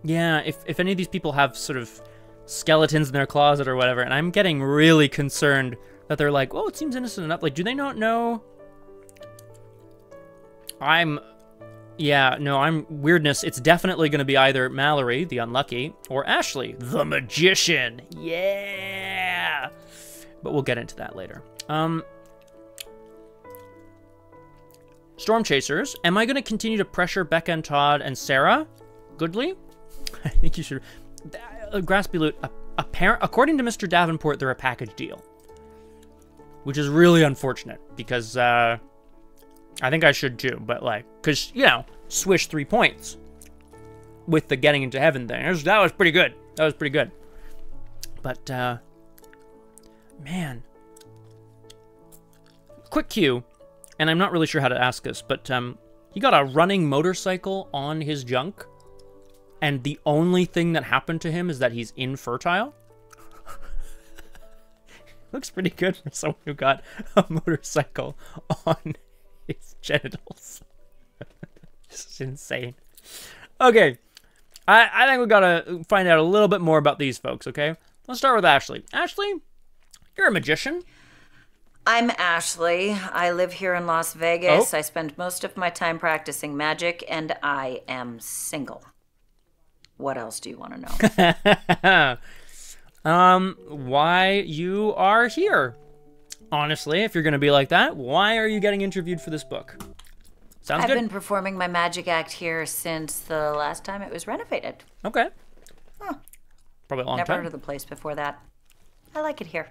Speaker 1: Yeah, if any of these people have sort of skeletons in their closet or whatever, and I'm getting really concerned that they're like, well, it seems innocent enough. Like, do they not know? I'm weirdness. It's definitely going to be either Mallory, the unlucky, or Ashley, the magician. Yeah! But we'll get into that later. Stormchasers, am I going to continue to pressure Becca and Todd and Sarah Goodley? I think you should. Graspy Loot, according to Mr. Davenport, they're a package deal. Which is really unfortunate, because I think I should too, but like, because, you know, swish 3 points with the getting into heaven thing. That was pretty good. That was pretty good. But, man. Quick cue, and I'm not really sure how to ask this, but he got a running motorcycle on his junk, and the only thing that happened to him is that he's infertile. Looks pretty good for someone who got a motorcycle on his genitals. This is insane. Okay. I think we gotta find out a little bit more about these folks, okay? Let's start with Ashley. Ashley, you're a magician.
Speaker 8: I'm Ashley. I live here in Las Vegas.
Speaker 1: Oh.
Speaker 8: I spend most of my time practicing magic, and I am single. What else do you want to know?
Speaker 1: Why you are here. Honestly, if you're going to be like that, why are you getting interviewed for this book? Sounds
Speaker 8: I've
Speaker 1: good.
Speaker 8: been performing my magic act here since the last time it was renovated.
Speaker 1: Okay.
Speaker 8: Huh.
Speaker 1: Probably a long
Speaker 8: Never
Speaker 1: time.
Speaker 8: heard of the place before that. I like it here.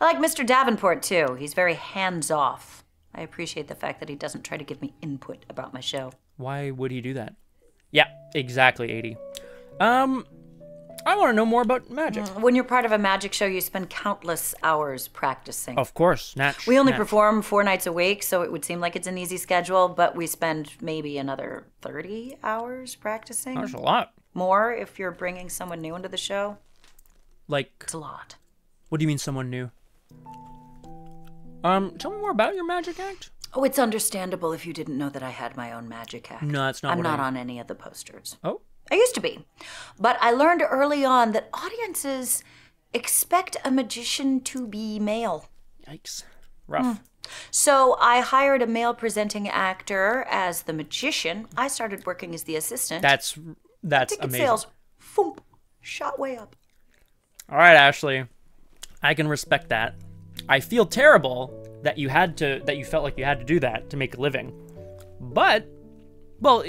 Speaker 8: I like Mr. Davenport, too. He's very hands-off. I appreciate the fact that he doesn't try to give me input about my show.
Speaker 1: Why would he do that? Yeah, exactly, 80. I want to know more about magic.
Speaker 8: When you're part of a magic show, you spend countless hours practicing.
Speaker 1: Of course,
Speaker 8: We only perform 4 nights a week, so it would seem like it's an easy schedule, but we spend maybe another 30 hours practicing.
Speaker 1: That's a lot.
Speaker 8: More if you're bringing someone new into the show.
Speaker 1: Like,
Speaker 8: It's a lot.
Speaker 1: what do you mean someone new? Tell me more about your magic act.
Speaker 8: Oh, it's understandable if you didn't know that I had my own magic act.
Speaker 1: No, that's not
Speaker 8: I'm
Speaker 1: what
Speaker 8: not
Speaker 1: I-
Speaker 8: on any of the posters.
Speaker 1: Oh,
Speaker 8: I used to be. But I learned early on that audiences expect a magician to be male.
Speaker 1: yikes. Rough.
Speaker 8: So I hired a male presenting actor as the magician. I started working as the assistant.
Speaker 1: That's
Speaker 8: Ticket
Speaker 1: amazing.
Speaker 8: sales, foomp, shot way up.
Speaker 1: All right, Ashley. I can respect that. I feel terrible that you felt like you had to do that to make a living. But, well,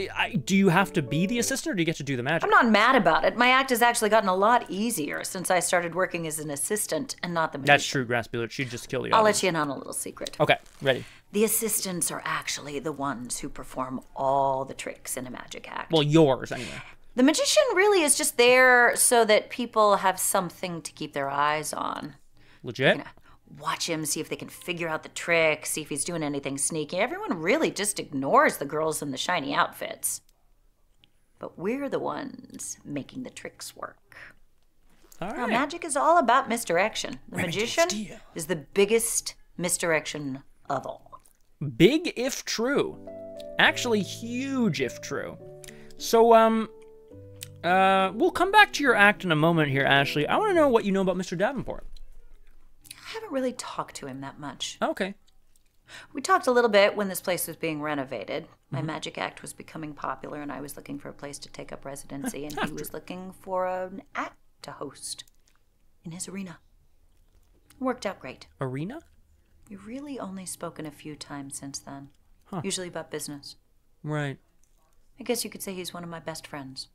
Speaker 1: do you have to be the assistant or do you get to do the magic?
Speaker 8: I'm not mad about it. My act has actually gotten a lot easier since I started working as an assistant and not the magician.
Speaker 1: That's true, Graspy. She'd just kill you.
Speaker 8: I'll let you in on a little secret.
Speaker 1: Okay, ready.
Speaker 8: The assistants are actually the ones who perform all the tricks in a magic act.
Speaker 1: Well, yours, anyway.
Speaker 8: The magician really is just there so that people have something to keep their eyes on.
Speaker 1: Legit?
Speaker 8: Watch him, see if they can figure out the trick, see if he's doing anything sneaky. Everyone really just ignores the girls in the shiny outfits. But we're the ones making the tricks work.
Speaker 1: All
Speaker 8: Now,
Speaker 1: right.
Speaker 8: magic is all about misdirection. The
Speaker 1: Remington
Speaker 8: magician
Speaker 1: Steele.
Speaker 8: is the biggest misdirection of all.
Speaker 1: Big if true. Actually, huge if true. So, we'll come back to your act in a moment here, Ashley. I want to know what you know about Mr. Davenport.
Speaker 8: I haven't really talked to him that much.
Speaker 1: Okay.
Speaker 8: We talked a little bit when this place was being renovated. My magic act was becoming popular, and I was looking for a place to take up residency, and he was looking for an act to host in his arena. It worked out great.
Speaker 1: Arena?
Speaker 8: We've really only spoken a few times since then. Usually about business.
Speaker 1: Right.
Speaker 8: I guess you could say he's one of my best friends.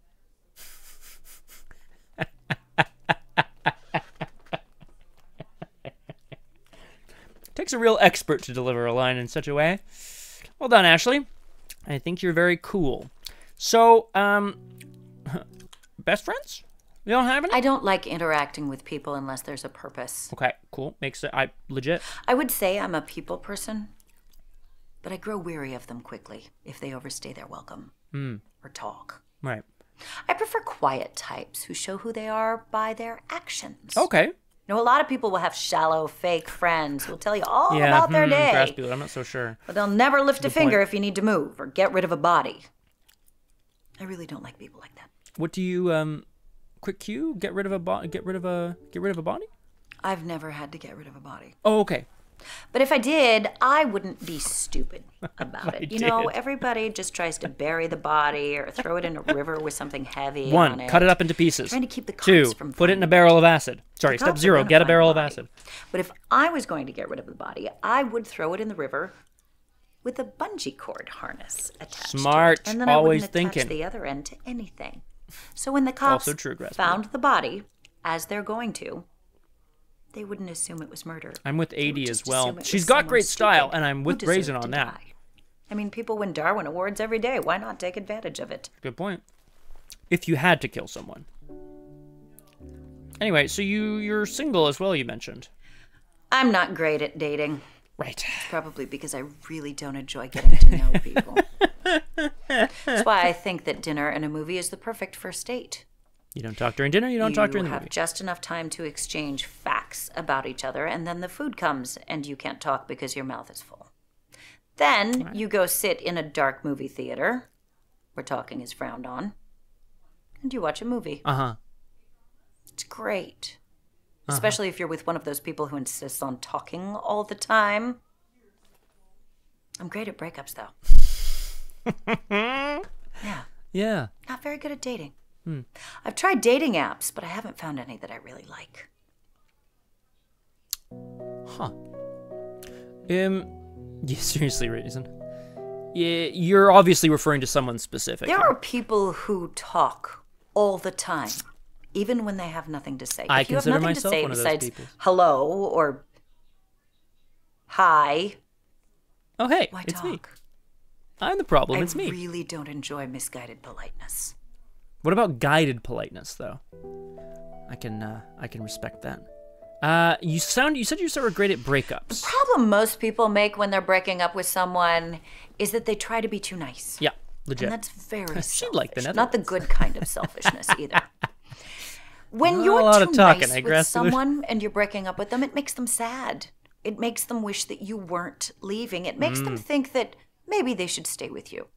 Speaker 1: Takes a real expert to deliver a line in such a way. Well done, Ashley. I think you're very cool. So, best friends? You don't have any?
Speaker 8: I don't like interacting with people unless there's a purpose.
Speaker 1: Okay, cool. Makes it, legit.
Speaker 8: I would say I'm a people person, but I grow weary of them quickly if they overstay their welcome or talk.
Speaker 1: Right.
Speaker 8: I prefer quiet types who show who they are by their actions.
Speaker 1: Okay.
Speaker 8: You know, a lot of people will have shallow, fake friends who will tell you all about their day.
Speaker 1: Graspy, I'm not so sure.
Speaker 8: But they'll never lift a finger if you need to move or get rid of a body. I really don't like people like that.
Speaker 1: What do you, quick cue? Get rid of a body?
Speaker 8: I've never had to get rid of a body.
Speaker 1: Oh, okay.
Speaker 8: But if I did, I wouldn't be stupid about it. You know, everybody just tries to bury the body or throw it in a river with something heavy on it.
Speaker 1: 1, cut it up into pieces.
Speaker 8: Trying to keep the cops
Speaker 1: 2,
Speaker 8: from
Speaker 1: put it in a barrel of acid. Sorry, step 0, get a barrel of acid.
Speaker 8: But if I was going to get rid of the body, I would throw it in the river with a bungee cord harness attached.
Speaker 1: Smart.
Speaker 8: To it. And then
Speaker 1: Always
Speaker 8: I wouldn't
Speaker 1: thinking.
Speaker 8: attach the other end to anything. So when the cops found the body, as they're going to, they wouldn't assume it was murder.
Speaker 1: I'm with 80 as well. She's got great style, and I'm with Brazen on that.
Speaker 8: Die. I mean, people win Darwin Awards every day. Why not take advantage of it?
Speaker 1: Good point. If you had to kill someone. Anyway, so you're single as well, you mentioned.
Speaker 8: I'm not great at dating.
Speaker 1: Right.
Speaker 8: It's probably because I really don't enjoy getting to know people. That's why I think that dinner and a movie is the perfect first date.
Speaker 1: You don't talk during dinner, you don't talk during the movie.
Speaker 8: You have just enough time to exchange facts about each other, and then the food comes, and you can't talk because your mouth is full. Then you go sit in a dark movie theater, where talking is frowned on, and you watch a movie. It's great. Especially if you're with one of those people who insists on talking all the time. I'm great at breakups, though. Yeah. Not very good at dating. I've tried dating apps, but I haven't found any that I really like.
Speaker 1: Yeah, seriously, Reason. Yeah, you're obviously referring to someone specific.
Speaker 8: There are people who talk all the time, even when they have nothing to say.
Speaker 1: I
Speaker 8: if you have
Speaker 1: consider
Speaker 8: nothing
Speaker 1: myself
Speaker 8: to say
Speaker 1: one of those
Speaker 8: besides
Speaker 1: people.
Speaker 8: hello or hi,
Speaker 1: oh, hey,
Speaker 8: why
Speaker 1: it's
Speaker 8: talk?
Speaker 1: me. I'm the problem, it's me.
Speaker 8: I really don't enjoy misguided politeness.
Speaker 1: What about guided politeness, though? I can respect that. You said you were great at breakups.
Speaker 8: The problem most people make when they're breaking up with someone is that they try to be too nice.
Speaker 1: Yeah, legit.
Speaker 8: And that's very selfish.
Speaker 1: She'd like the
Speaker 8: Not the good kind of selfishness either. When
Speaker 1: Not
Speaker 8: you're
Speaker 1: a lot
Speaker 8: too
Speaker 1: of talking,
Speaker 8: nice
Speaker 1: I
Speaker 8: with
Speaker 1: guess.
Speaker 8: someone and you're breaking up with them, it makes them sad. It makes them wish that you weren't leaving. It makes them think that maybe they should stay with you.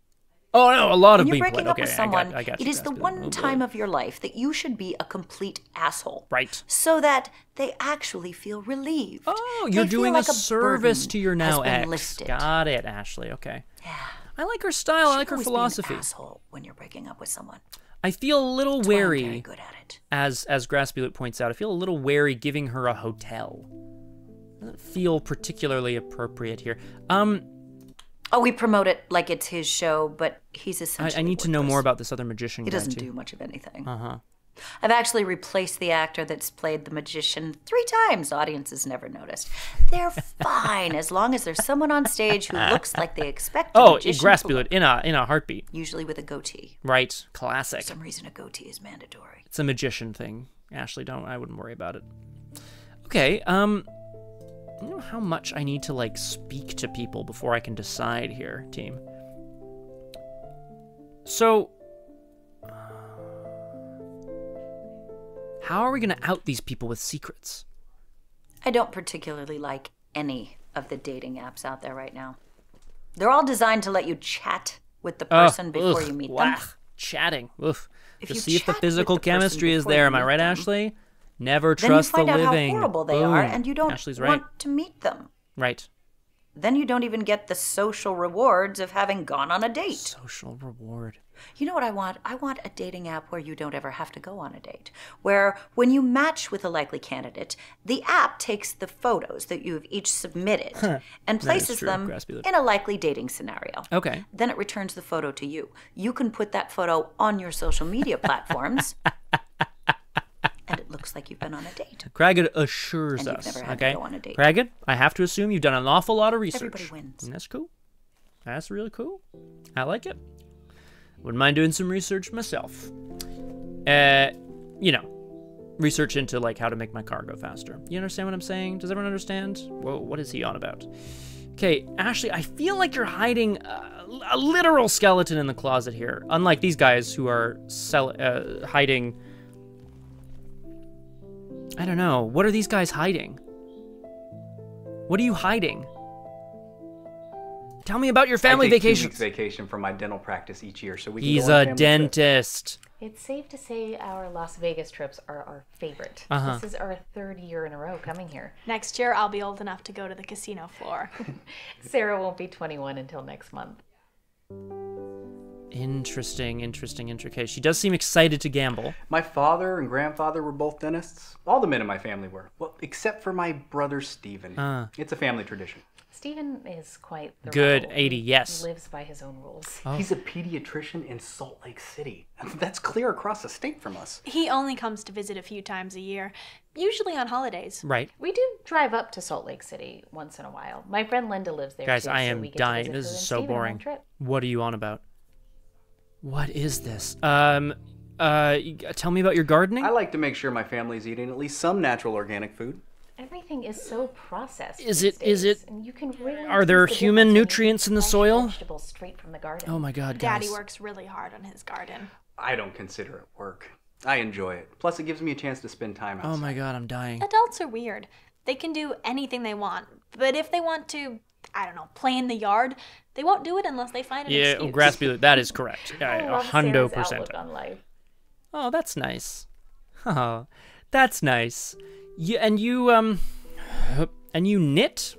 Speaker 1: Oh no, a lot of
Speaker 8: When you're
Speaker 1: people.
Speaker 8: breaking up with someone,
Speaker 1: I got
Speaker 8: it
Speaker 1: you,
Speaker 8: is the
Speaker 1: Graspy.
Speaker 8: one
Speaker 1: Oh,
Speaker 8: time
Speaker 1: boy.
Speaker 8: of your life that you should be a complete asshole.
Speaker 1: Right.
Speaker 8: So that they actually feel relieved.
Speaker 1: Oh,
Speaker 8: They
Speaker 1: you're
Speaker 8: feel
Speaker 1: doing
Speaker 8: like
Speaker 1: a service
Speaker 8: burden
Speaker 1: to your now
Speaker 8: has been
Speaker 1: ex.
Speaker 8: lifted.
Speaker 1: Got it, Ashley. Okay.
Speaker 8: Yeah.
Speaker 1: I like her style. I like her
Speaker 8: Always be
Speaker 1: philosophy.
Speaker 8: an asshole when you're breaking up with someone.
Speaker 1: I feel a little
Speaker 8: That's why I'm
Speaker 1: wary.
Speaker 8: very good at it.
Speaker 1: As Graspy points out, I feel a little wary giving her a hotel. Doesn't feel particularly appropriate here.
Speaker 8: Oh, we promote it like it's his show, but he's essentially
Speaker 1: I need to know more about this other magician
Speaker 8: He
Speaker 1: guy,
Speaker 8: doesn't
Speaker 1: too.
Speaker 8: do much of anything.
Speaker 1: Uh-huh.
Speaker 8: I've actually replaced the actor that's played the magician 3 times. Audiences never noticed. They're fine as long as there's someone on stage who looks like they expect a
Speaker 1: Oh,
Speaker 8: magician
Speaker 1: Graspy
Speaker 8: to look.
Speaker 1: in a heartbeat.
Speaker 8: Usually with a goatee.
Speaker 1: Right. Classic.
Speaker 8: For some reason, a goatee is mandatory.
Speaker 1: It's a magician thing. Ashley, I wouldn't worry about it. Okay, I don't know how much I need to, like, speak to people before I can decide here, team. So, how are we going to out these people with secrets?
Speaker 8: I don't particularly like any of the dating apps out there right now. They're all designed to let you chat with the person before you meet them.
Speaker 1: Chatting. Oof.
Speaker 8: If
Speaker 1: To
Speaker 8: you
Speaker 1: see if the
Speaker 8: chat with
Speaker 1: physical
Speaker 8: the person
Speaker 1: chemistry is
Speaker 8: before
Speaker 1: there.
Speaker 8: you
Speaker 1: Am I
Speaker 8: meet
Speaker 1: right,
Speaker 8: them,
Speaker 1: Ashley? Never
Speaker 8: Then you
Speaker 1: trust the
Speaker 8: find out
Speaker 1: living.
Speaker 8: how horrible they
Speaker 1: Boom.
Speaker 8: are, and you don't
Speaker 1: Ashley's
Speaker 8: want
Speaker 1: right.
Speaker 8: to meet them.
Speaker 1: Right.
Speaker 8: then you don't even get the social rewards of having gone on a date.
Speaker 1: Social reward.
Speaker 8: You know what I want? I want a dating app where you don't ever have to go on a date. Where when you match with a likely candidate, the app takes the photos that you've each submitted and places them in a likely dating scenario.
Speaker 1: Okay.
Speaker 8: Then it returns the photo to you. You can put that photo on your social media platforms. And it looks like you've been on a date.
Speaker 1: Cragged assures
Speaker 8: and
Speaker 1: us.
Speaker 8: You've never had
Speaker 1: okay.
Speaker 8: to go on a date.
Speaker 1: Cragged, I have to assume you've done an awful lot of research.
Speaker 8: Everybody wins.
Speaker 1: And that's cool. That's really cool. I like it. Wouldn't mind doing some research myself. You know, research into like how to make my car go faster. You understand what I'm saying? Does everyone understand? Whoa, what is he on about? Okay, Ashley, I feel like you're hiding a literal skeleton in the closet here. Unlike these guys who are hiding. I don't know. What are these guys hiding? What are you hiding? Tell me about your family vacation.
Speaker 4: 2 weeks vacation from my dental practice each year, so we can
Speaker 1: He's
Speaker 4: go on
Speaker 1: a
Speaker 4: family
Speaker 1: dentist.
Speaker 3: It's safe to say our Las Vegas trips are our favorite. This is our 3rd year in a row coming here.
Speaker 5: Next year, I'll be old enough to go to the casino floor.
Speaker 3: Sarah won't be 21 until next month.
Speaker 1: Interesting. Okay, she does seem excited to gamble.
Speaker 4: My father and grandfather were both dentists. All the men in my family were. Well, except for my brother Stephen. It's a family tradition.
Speaker 3: Stephen is quite the
Speaker 1: good
Speaker 3: rebel.
Speaker 1: 80, yes.
Speaker 3: He lives by his own rules.
Speaker 1: Oh.
Speaker 4: He's a pediatrician in Salt Lake City. That's clear across the state from us.
Speaker 5: He only comes to visit a few times a year, usually on holidays.
Speaker 1: Right.
Speaker 3: We do drive up to Salt Lake City once in a while. My friend Linda lives there
Speaker 1: Guys,
Speaker 3: too,
Speaker 1: I
Speaker 3: so
Speaker 1: am
Speaker 3: we get to
Speaker 1: dying.
Speaker 3: visit
Speaker 1: This
Speaker 3: her
Speaker 1: is
Speaker 3: and
Speaker 1: so
Speaker 3: Stephen on
Speaker 1: boring.
Speaker 3: a trip.
Speaker 1: What are you on about? What is this? Tell me about your gardening.
Speaker 4: I like to make sure my family's eating at least some natural organic food.
Speaker 3: Everything is so processed.
Speaker 1: Is
Speaker 3: these
Speaker 1: it-
Speaker 3: days,
Speaker 1: is it-
Speaker 3: and you can really
Speaker 1: Are there
Speaker 3: taste the
Speaker 1: human
Speaker 3: difference in
Speaker 1: nutrients in the
Speaker 3: fresh
Speaker 1: soil?
Speaker 3: Vegetables straight from the garden.
Speaker 1: Oh my God, guys.
Speaker 5: Daddy works really hard on his garden.
Speaker 4: I don't consider it work. I enjoy it. Plus, it gives me a chance to spend time outside.
Speaker 1: Oh my God, I'm dying.
Speaker 5: Adults are weird. They can do anything they want, but if they want to, I don't know, play in the yard, they won't do it unless they find an
Speaker 1: Yeah,
Speaker 5: excuse.
Speaker 1: Graspy, that is correct.
Speaker 3: I love
Speaker 1: 100%.
Speaker 3: Sarah's outlook on life.
Speaker 1: Oh, that's nice. Oh, that's nice. And you knit?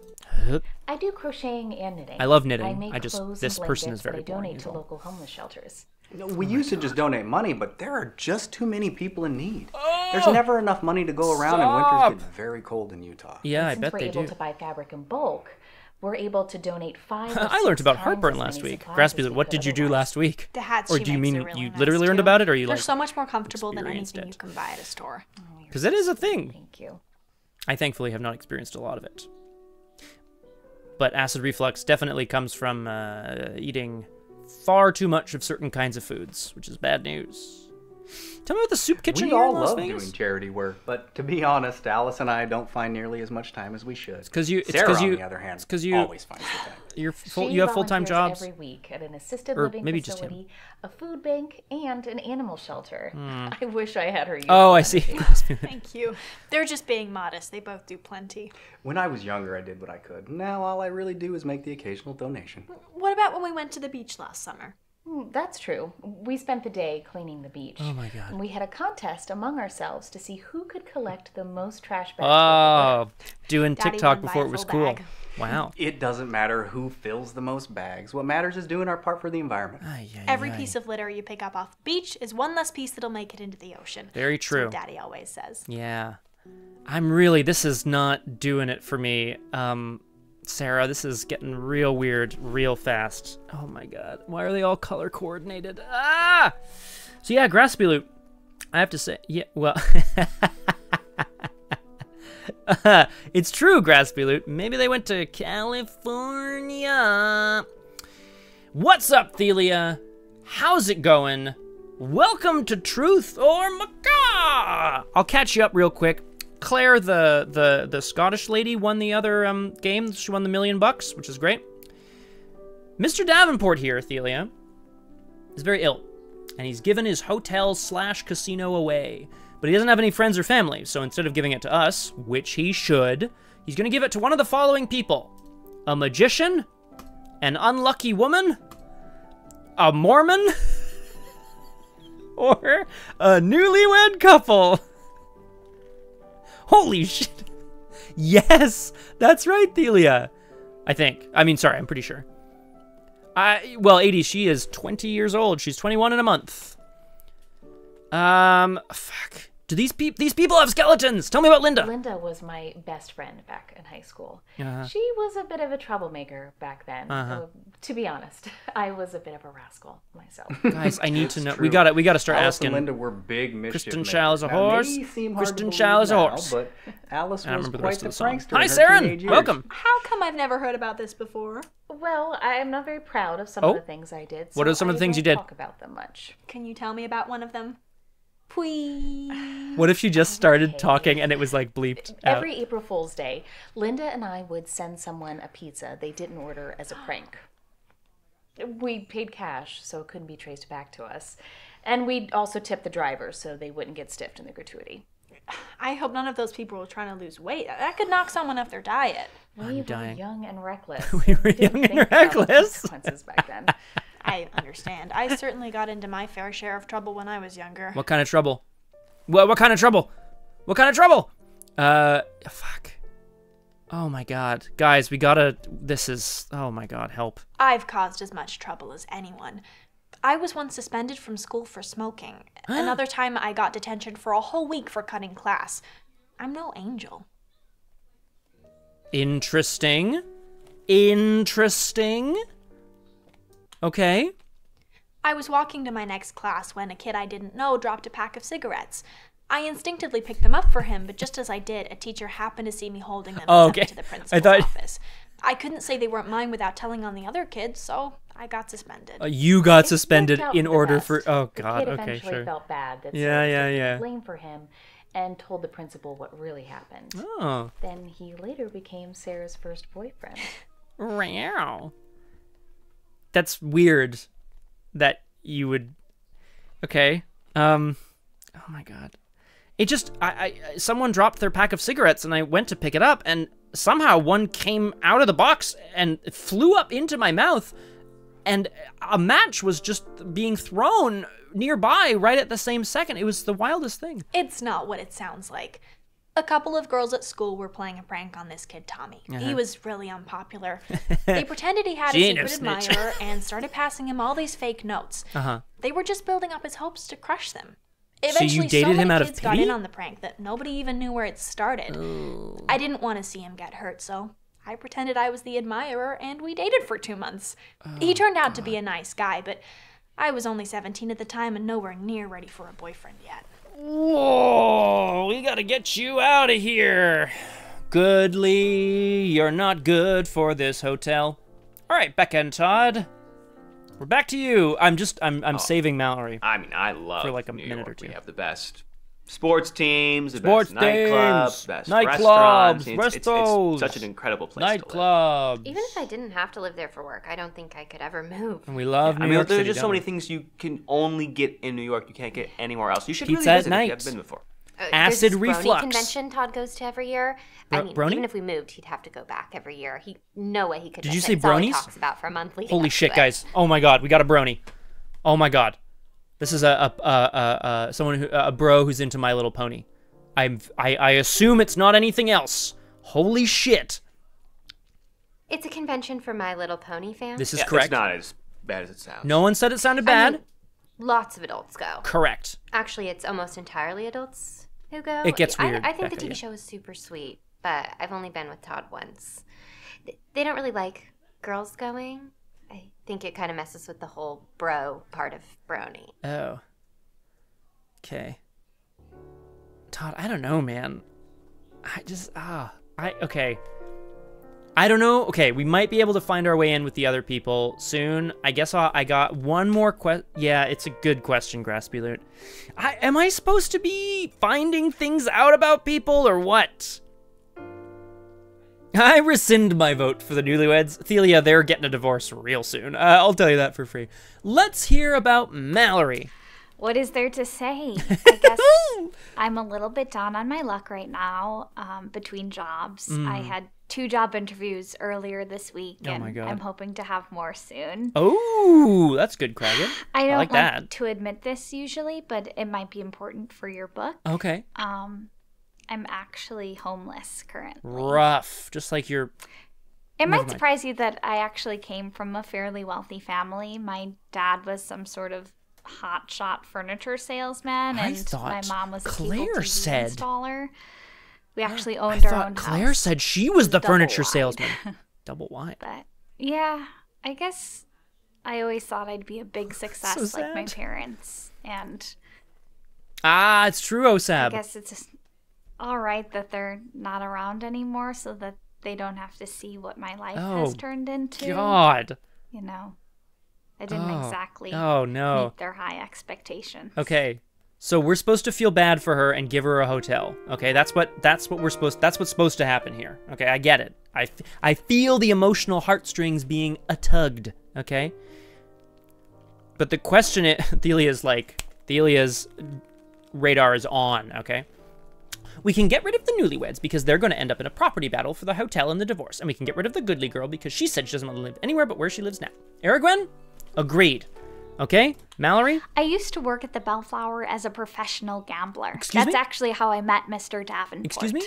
Speaker 3: I do crocheting and knitting.
Speaker 1: I love knitting.
Speaker 3: I make
Speaker 1: this
Speaker 3: clothes and
Speaker 1: person is
Speaker 3: blankets that
Speaker 1: very
Speaker 3: I donate
Speaker 1: boring,
Speaker 3: to
Speaker 1: is all.
Speaker 3: local homeless shelters.
Speaker 4: We used to just donate money, but there are just too many people in need. There's never enough money to go around, and winters get very cold in Utah.
Speaker 1: Yeah, I
Speaker 3: Since
Speaker 1: bet
Speaker 3: we're
Speaker 1: they
Speaker 3: able
Speaker 1: do.
Speaker 3: to buy fabric in bulk, we're able to donate 5 or
Speaker 1: I learned
Speaker 3: 6
Speaker 1: about
Speaker 3: times
Speaker 1: heartburn
Speaker 3: as
Speaker 1: last
Speaker 3: many
Speaker 1: week.
Speaker 3: supplies as
Speaker 1: Graspy,
Speaker 3: we
Speaker 1: what
Speaker 3: could
Speaker 1: did you do
Speaker 3: otherwise.
Speaker 1: last week?
Speaker 5: The hats
Speaker 1: Or
Speaker 5: she
Speaker 1: do you
Speaker 5: makes
Speaker 1: mean
Speaker 5: are really
Speaker 1: you
Speaker 5: nice,
Speaker 1: literally learned
Speaker 5: too.
Speaker 1: about it, or you
Speaker 5: They're
Speaker 1: like
Speaker 5: so much more comfortable than
Speaker 1: experienced
Speaker 5: anything you
Speaker 1: it?
Speaker 5: can buy at a store.
Speaker 1: Because it is a thing.
Speaker 3: Thank you.
Speaker 1: I thankfully have not experienced a lot of it. But acid reflux definitely comes from eating far too much of certain kinds of foods, which is bad news. Tell me about the soup kitchen
Speaker 4: We
Speaker 1: here
Speaker 4: all
Speaker 1: in Las
Speaker 4: love
Speaker 1: Vegas.
Speaker 4: doing charity work, but to be honest, Alice and I don't find nearly as much time as we should.
Speaker 1: It's because you.
Speaker 4: Sarah, on the other hand, always finds the time.
Speaker 1: You have full-time
Speaker 3: volunteers
Speaker 1: jobs.
Speaker 3: every week at an assisted
Speaker 1: Or
Speaker 3: living
Speaker 1: maybe just him.
Speaker 3: facility, a food bank, and an animal shelter. I wish I had her.
Speaker 1: Oh, I see.
Speaker 5: Thank you. They're just being modest. They both do plenty.
Speaker 4: When I was younger, I did what I could. Now all I really do is make the occasional donation.
Speaker 5: What about when we went to the beach last summer?
Speaker 3: That's true. We spent the day cleaning the beach.
Speaker 1: Oh my God.
Speaker 3: And we had a contest among ourselves to see who could collect the most trash bags.
Speaker 1: Oh, doing
Speaker 5: Daddy
Speaker 1: TikTok
Speaker 5: won by
Speaker 1: before
Speaker 5: a
Speaker 1: it was
Speaker 5: full
Speaker 1: cool.
Speaker 5: bag.
Speaker 1: Wow.
Speaker 4: It doesn't matter who fills the most bags. What matters is doing our part for the environment.
Speaker 5: Every piece of litter you pick up off the beach is one less piece that'll make it into the ocean.
Speaker 1: Very
Speaker 5: That's
Speaker 1: true.
Speaker 5: what Daddy always says.
Speaker 1: Yeah. This is not doing it for me. Sarah, this is getting real weird real fast. Oh my God. Why are they all color coordinated? Ah! So yeah, Graspy Loot. I have to say, yeah, well. It's true, Graspy Loot. Maybe they went to California. What's up, Thelia? How's it going? Welcome to Truth or Macaw! I'll catch you up real quick. Claire, the Scottish lady, won the other game. She won the $1 million, which is great. Mr. Davenport here, Thelia, is very ill, and he's given his hotel/casino away. But he doesn't have any friends or family, so instead of giving it to us, which he should, he's going to give it to one of the following people. A magician, an unlucky woman, a Mormon, or a newlywed couple. Holy shit. Yes, that's right, Thelia. I think. I mean, sorry, I'm pretty sure. Well, 80, she is 20 years old. She's 21 in a month. Fuck. Do these people have skeletons? Tell me about Linda.
Speaker 3: Linda was my best friend back in high school.
Speaker 1: Uh-huh.
Speaker 3: She was a bit of a troublemaker back then. To be honest, I was a bit of a rascal myself.
Speaker 1: Guys, I need to know. We gotta start
Speaker 4: Alice
Speaker 1: asking.
Speaker 4: and Linda were big mischief
Speaker 1: Kristen
Speaker 4: makers.
Speaker 1: Schall's a
Speaker 4: Now,
Speaker 1: horse.
Speaker 4: may seem hard
Speaker 1: Kristen
Speaker 4: to
Speaker 1: Schall's a
Speaker 4: believe
Speaker 1: horse.
Speaker 4: now, but Alice
Speaker 1: I
Speaker 4: was
Speaker 1: remember the
Speaker 4: quite
Speaker 1: rest
Speaker 4: the
Speaker 1: of the song.
Speaker 4: prankster.
Speaker 1: Hi,
Speaker 4: in her
Speaker 1: Saren.
Speaker 4: teenage years.
Speaker 1: Welcome.
Speaker 5: How come I've never heard about this before?
Speaker 3: Well, I am not very proud of some of the things I did.
Speaker 1: What are some of the things you did?
Speaker 3: Talk about them much.
Speaker 5: Can you tell me about one of them? Please.
Speaker 1: What if she just started talking and it was like bleeped out?
Speaker 3: Every April Fool's Day, Linda and I would send someone a pizza they didn't order as a prank. We paid cash, so it couldn't be traced back to us. And we'd also tip the drivers so they wouldn't get stiffed in the gratuity.
Speaker 5: I hope none of those people were trying to lose weight. That could knock someone off their diet.
Speaker 3: We were young and reckless.
Speaker 1: We were young and reckless.
Speaker 3: Consequences back then.
Speaker 5: I understand. I certainly got into my fair share of trouble when I was younger.
Speaker 1: What kind of trouble? What kind of trouble? What kind of trouble? Fuck. Oh my god. Guys, we gotta... This is... Oh my god, help.
Speaker 5: I've caused as much trouble as anyone. I was once suspended from school for smoking. Another time I got detention for a whole week for cutting class. I'm no angel.
Speaker 1: Interesting. Interesting. Okay.
Speaker 5: I was walking to my next class when a kid I didn't know dropped a pack of cigarettes. I instinctively picked them up for him, but just as I did, a teacher happened to see me holding them and sent me to the principal's office. I couldn't say they weren't mine without telling on the other kids, so I got suspended.
Speaker 1: You got suspended in order for... Oh
Speaker 3: The
Speaker 1: god,
Speaker 3: kid
Speaker 1: okay,
Speaker 3: eventually
Speaker 1: sure.
Speaker 3: felt bad that
Speaker 1: Yeah.
Speaker 3: blame for him and told the principal what really happened.
Speaker 1: Oh.
Speaker 3: Then he later became Sarah's first boyfriend.
Speaker 1: Wow. That's weird that you would... Okay. Oh my god. It just... someone dropped their pack of cigarettes and I went to pick it up and somehow one came out of the box and flew up into my mouth and a match was just being thrown nearby right at the same second. It was the wildest thing.
Speaker 5: It's not what it sounds like. A couple of girls at school were playing a prank on this kid, Tommy. He was really unpopular. They pretended he had a secret admirer and started passing him all these fake notes. They were just building up his hopes to crush them. Eventually,
Speaker 1: so you dated him out of
Speaker 5: kids
Speaker 1: pity?
Speaker 5: got in on the prank that nobody even knew where it started.
Speaker 1: Ooh.
Speaker 5: I didn't want to see him get hurt, so I pretended I was the admirer, and we dated for 2 months. He turned out to be a nice guy, but I was only 17 at the time and nowhere near ready for a boyfriend yet.
Speaker 1: Whoa, we gotta get you out of here. Goodly, you're not good for this hotel. All right, Becca and Todd, we're back to you. I'm saving Mallory.
Speaker 7: I mean, I love
Speaker 1: for like a
Speaker 7: New
Speaker 1: minute
Speaker 7: York.
Speaker 1: or two.
Speaker 7: We have the best sports teams, the
Speaker 1: Sports
Speaker 7: best nightclubs,
Speaker 1: teams,
Speaker 7: best
Speaker 1: nightclubs,
Speaker 7: restaurants. It's
Speaker 1: restos,
Speaker 7: such an incredible place to live.
Speaker 1: Nightclubs.
Speaker 6: Even if I didn't have to live there for work, I don't think I could ever move.
Speaker 1: And we love New
Speaker 7: I mean,
Speaker 1: York
Speaker 7: there's
Speaker 1: City,
Speaker 7: just so
Speaker 1: don't
Speaker 7: many
Speaker 1: we?
Speaker 7: things you can only get in New York. You can't get anywhere else. You should
Speaker 1: Pizza
Speaker 7: really
Speaker 1: at
Speaker 7: visit
Speaker 1: night.
Speaker 7: if you haven't been before.
Speaker 1: Acid
Speaker 6: There's this
Speaker 1: reflux.
Speaker 6: Brony convention Todd goes to every year. I mean,
Speaker 1: Brony?
Speaker 6: even if we moved, he'd have to go back every year. No way he could.
Speaker 1: Did you
Speaker 6: miss
Speaker 1: say
Speaker 6: it. It's all he
Speaker 1: bronies?
Speaker 6: talks about for a month leading
Speaker 1: Holy
Speaker 6: up
Speaker 1: shit,
Speaker 6: to it.
Speaker 1: guys! Oh my god, we got a brony. Oh my god, this is a bro who's into My Little Pony. I assume it's not anything else. Holy shit!
Speaker 6: It's a convention for My Little Pony fans.
Speaker 1: This is
Speaker 7: Yeah,
Speaker 1: correct.
Speaker 7: It's not as bad as it sounds.
Speaker 1: No one said it sounded bad.
Speaker 6: Lots of adults go.
Speaker 1: Correct.
Speaker 6: Actually, it's almost entirely adults who go.
Speaker 1: It gets weird,
Speaker 6: I think
Speaker 1: Becca,
Speaker 6: the TV
Speaker 1: yeah.
Speaker 6: show is super sweet, but I've only been with Todd once. They don't really like girls going. I think it kind of messes with the whole bro part of brony.
Speaker 1: Oh. Okay. Todd, I don't know, man. Okay. I don't know. Okay, we might be able to find our way in with the other people soon. I guess I got one more question. Yeah, it's a good question, Graspy Loot. Am I supposed to be finding things out about people or what? I rescind my vote for the newlyweds. Thelia, they're getting a divorce real soon. I'll tell you that for free. Let's hear about Mallory.
Speaker 9: What is there to say? I guess I'm a little bit down on my luck right now between jobs. I had 2 job interviews earlier this week, and
Speaker 1: my God.
Speaker 9: I'm hoping to have more soon.
Speaker 1: Oh, that's good, Kragan.
Speaker 9: I don't
Speaker 1: like
Speaker 9: like
Speaker 1: that.
Speaker 9: to admit this usually, but it might be important for your book.
Speaker 1: Okay.
Speaker 9: I'm actually homeless currently.
Speaker 1: Rough. Just like your
Speaker 9: It might surprise you that I actually came from a fairly wealthy family. My dad was some sort of hotshot furniture salesman, and my mom was a cable TV installer. We actually owned our own house.
Speaker 1: Claire said she was the furniture salesman. Double wide.
Speaker 9: But yeah, I guess I always thought I'd be a big success like my parents. And
Speaker 1: it's true, Osab.
Speaker 9: I guess it's just all right that they're not around anymore so that they don't have to see what my life has turned into.
Speaker 1: God.
Speaker 9: You know, I didn't exactly meet their high expectations.
Speaker 1: Okay. So we're supposed to feel bad for her and give her a hotel. Okay, that's what's supposed to happen here. Okay, I get it. I feel the emotional heartstrings being tugged. Okay, but the question is, Thelia's radar is on. Okay, we can get rid of the newlyweds because they're going to end up in a property battle for the hotel and the divorce, and we can get rid of the goodly girl because she said she doesn't want to live anywhere but where she lives now. Aragwen, agreed. Okay, Mallory?
Speaker 9: I used to work at the Bellflower as a professional gambler. That's actually how I met Mr. Davenport.
Speaker 1: Excuse me?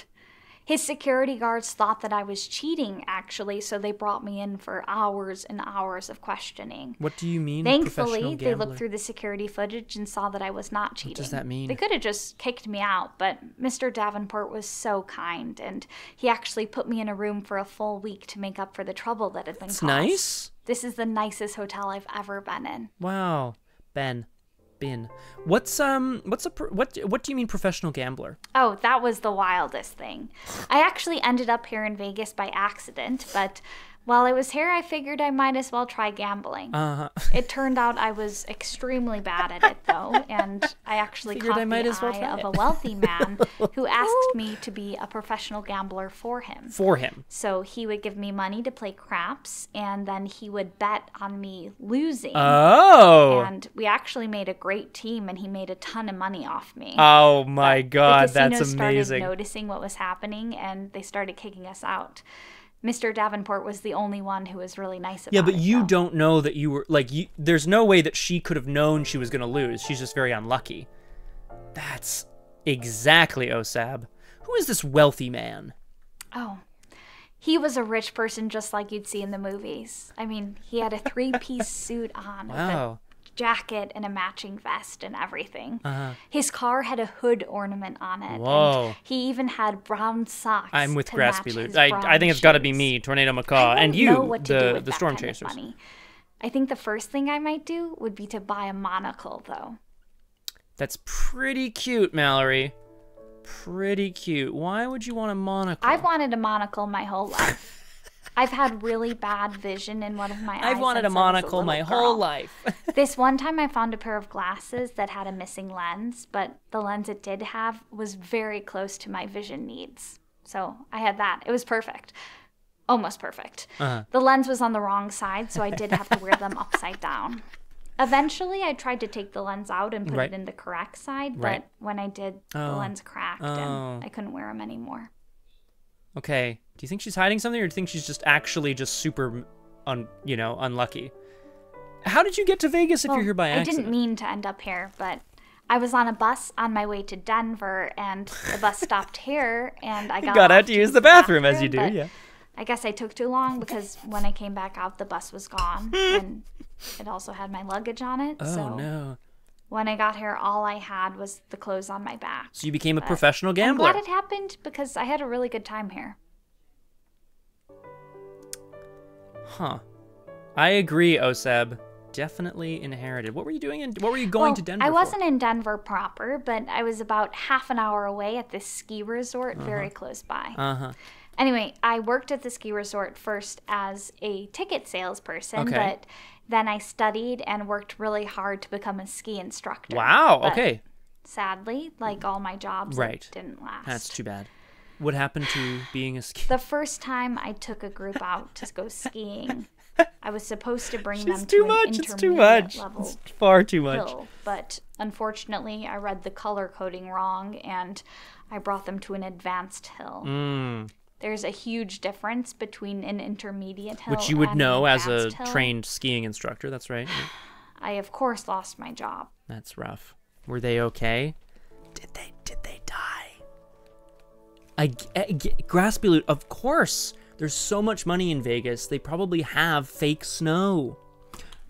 Speaker 9: His security guards thought that I was cheating, actually, so they brought me in for hours and hours of questioning.
Speaker 1: What do you mean,
Speaker 9: Thankfully, they looked through the security footage and saw that I was not cheating.
Speaker 1: What does that mean?
Speaker 9: They could have just kicked me out, but Mr. Davenport was so kind, and he actually put me in a room for a full week to make up for the trouble that had been caused.
Speaker 1: Nice.
Speaker 9: This is the nicest hotel I've ever been in.
Speaker 1: Wow. What do you mean professional gambler?
Speaker 9: Oh, that was the wildest thing. I actually ended up here in Vegas by accident, but while I was here, I figured I might as well try gambling. It turned out I was extremely bad at it, though, and I actually caught the eye of a wealthy man who asked me to be a professional gambler for him. So he would give me money to play craps, and then he would bet on me losing.
Speaker 1: Oh!
Speaker 9: And we actually made a great team, and he made a ton of money off me.
Speaker 1: Oh my God, that's amazing.
Speaker 9: The casino started noticing what was happening, and they started kicking us out. Mr. Davenport was the only one who was really nice about it.
Speaker 1: Yeah, but you don't know that you were, there's no way that she could have known she was going to lose. She's just very unlucky. That's exactly Osab. Who is this wealthy man?
Speaker 9: Oh, he was a rich person just like you'd see in the movies. I mean, he had a 3-piece suit on.
Speaker 1: Wow.
Speaker 9: Jacket and a matching vest and everything. His car had a hood ornament on it.
Speaker 1: Whoa.
Speaker 9: And he even had brown socks.
Speaker 1: I'm with Graspy Loot. I think it's got to be me, Tornado Macaw, and you, the Stormchasers.
Speaker 9: Kind of I think the first thing I might do would be to buy a monocle, though.
Speaker 1: That's pretty cute, Mallory. Pretty cute. Why would you want a monocle?
Speaker 9: I've wanted a monocle my whole life. I've had really bad vision in one of my eyes.
Speaker 1: I've wanted a monocle my whole life.
Speaker 9: This one time I found a pair of glasses that had a missing lens, but the lens it did have was very close to my vision needs. So I had that. It was perfect. Almost perfect. The lens was on the wrong side, so I did have to wear them upside down. Eventually, I tried to take the lens out and put it in the correct side, but when I did, the lens cracked and I couldn't wear them anymore.
Speaker 1: Okay. Do you think she's hiding something, or do you think she's just actually super, unlucky? How did you get to Vegas if you're here by accident?
Speaker 9: I didn't mean to end up here, but I was on a bus on my way to Denver, and the bus stopped here, and I got
Speaker 1: out to use the bathroom, as you do, yeah.
Speaker 9: I guess I took too long because when I came back out, the bus was gone, and it also had my luggage on it.
Speaker 1: Oh, no.
Speaker 9: When I got here, all I had was the clothes on my back.
Speaker 1: So you became a professional gambler.
Speaker 9: I'm glad it happened because I had a really good time here.
Speaker 1: Huh. I agree, Oseb. Definitely inherited. What were you doing? What were you going to Denver
Speaker 9: I
Speaker 1: for?
Speaker 9: wasn't in Denver proper, but I was about half an hour away at this ski resort very close by. Anyway, I worked at the ski resort first as a ticket salesperson, but then I studied and worked really hard to become a ski instructor.
Speaker 1: Wow,
Speaker 9: but
Speaker 1: okay.
Speaker 9: Sadly, like all my jobs, it didn't last.
Speaker 1: That's too bad. What happened to being a ski?
Speaker 9: The first time I took a group out to go skiing, I was supposed to bring them
Speaker 1: to
Speaker 9: an intermediate level
Speaker 1: It's far too much.
Speaker 9: hill, but unfortunately, I read the color coding wrong, and I brought them to an advanced hill. There's a huge difference between an intermediate hill,
Speaker 1: which you would know as a
Speaker 9: hill.
Speaker 1: Trained skiing instructor. That's right.
Speaker 9: I of course lost my job.
Speaker 1: That's rough. Were they okay? Did they die? Graspy Loot, of course. There's so much money in Vegas, they probably have fake snow.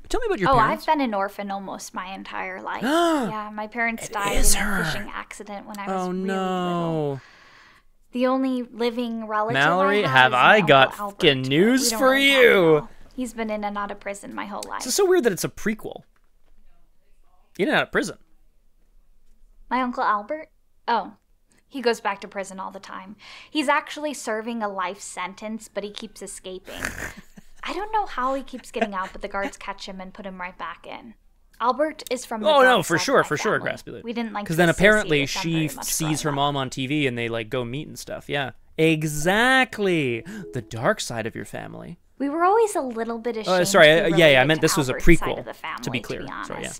Speaker 1: Tell me about your parents.
Speaker 9: I've been an orphan almost my entire life. Yeah, my parents died in a fishing accident when I was really little. The only living relative
Speaker 1: Mallory,
Speaker 9: have
Speaker 1: I
Speaker 9: is
Speaker 1: got
Speaker 9: Uncle
Speaker 1: fucking
Speaker 9: Albert,
Speaker 1: news for you.
Speaker 9: He's been in and out of prison my whole life.
Speaker 1: It's so weird that it's a prequel. In and out of prison.
Speaker 9: My Uncle Albert? Oh, he goes back to prison all the time. He's actually serving a life sentence, but he keeps escaping. I don't know how he keeps getting out, but the guards catch him and put him right back in. Albert is from the
Speaker 1: for sure, Graspy.
Speaker 9: We didn't like
Speaker 1: because then apparently she sees her mom on TV and they like go meet and stuff. Yeah, exactly. The dark side of your family.
Speaker 9: We were always a little bit ashamed.
Speaker 1: I meant this was a prequel.
Speaker 9: Family,
Speaker 1: to be clear,
Speaker 9: to be honest.
Speaker 1: Sorry, yeah.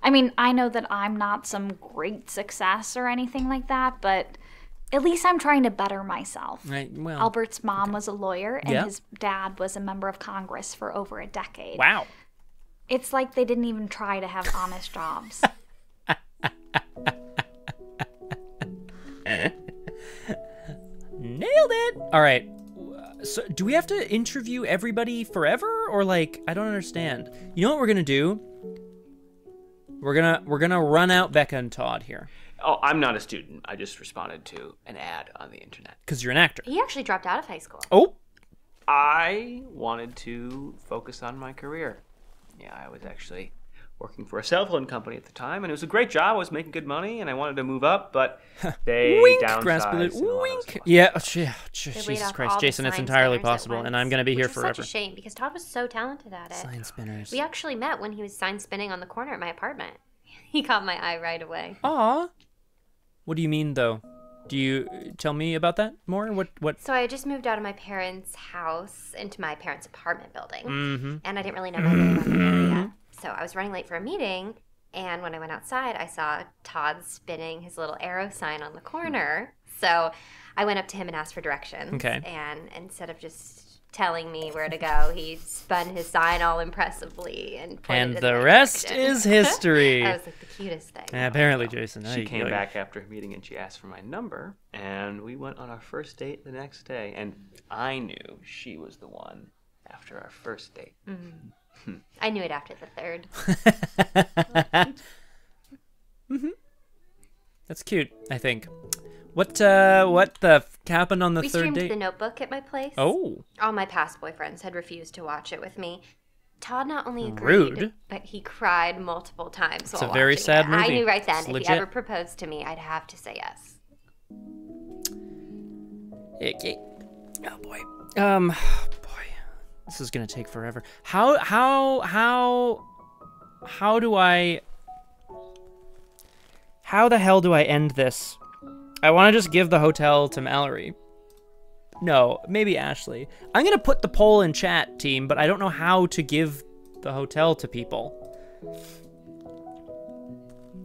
Speaker 9: I mean, I know that I'm not some great success or anything like that, but at least I'm trying to better myself.
Speaker 1: Right. Well,
Speaker 9: Albert's mom was a lawyer, and his dad was a member of Congress for over a decade.
Speaker 1: Wow.
Speaker 9: It's like they didn't even try to have honest jobs.
Speaker 1: Nailed it. All right. So, do we have to interview everybody forever, or like I don't understand? You know what we're gonna do? We're gonna run out Becca and Todd here.
Speaker 7: Oh, I'm not a student. I just responded to an ad on the internet.
Speaker 1: Because you're an actor.
Speaker 6: He actually dropped out of high school.
Speaker 1: Oh.
Speaker 7: I wanted to focus on my career. Yeah, I was actually working for a cell phone company at the time, and it was a great job. I was making good money, and I wanted to move up, but they downsized.
Speaker 1: Wink. Yeah, Jesus Christ, Jason, it's entirely possible, and I'm going to be here forever.
Speaker 6: Such a shame, because Todd was so talented at it.
Speaker 1: Sign spinners.
Speaker 6: We actually met when he was sign spinning on the corner at my apartment. He caught my eye right away.
Speaker 1: Aw. What do you mean, though? Do you tell me about that more? What?
Speaker 6: So I just moved out of my parents' house into my parents' apartment building,
Speaker 1: mm-hmm.
Speaker 6: and I didn't really know my way around the area. So I was running late for a meeting, and when I went outside, I saw Todd spinning his little arrow sign on the corner. So I went up to him and asked for directions.
Speaker 1: Okay.
Speaker 6: And instead of just telling me where to go, he spun his sign all impressively and pointed in
Speaker 1: the rest
Speaker 6: direction.
Speaker 1: is history.
Speaker 6: That was like the cutest thing.
Speaker 1: Yeah, apparently, Jason.
Speaker 7: She came back after a meeting and she asked for my number, and we went on our first date the next day. And I knew she was the one after our first date.
Speaker 6: Mm-hmm. I knew it after the third.
Speaker 1: Mm-hmm. That's cute, I think. What the happened on the third date?
Speaker 6: We streamed The Notebook at my place.
Speaker 1: Oh.
Speaker 6: All my past boyfriends had refused to watch it with me. Todd not only agreed, but he cried multiple times while watching it.
Speaker 1: It's a very sad movie.
Speaker 6: I knew right then,
Speaker 1: if
Speaker 6: he ever proposed to me, I'd have to say yes.
Speaker 1: Okay. Oh boy. Boy. This is gonna take forever. How the hell do I end this? I want to just give the hotel to Mallory. No, maybe Ashley. I'm going to put the poll in chat, team, but I don't know how to give the hotel to people.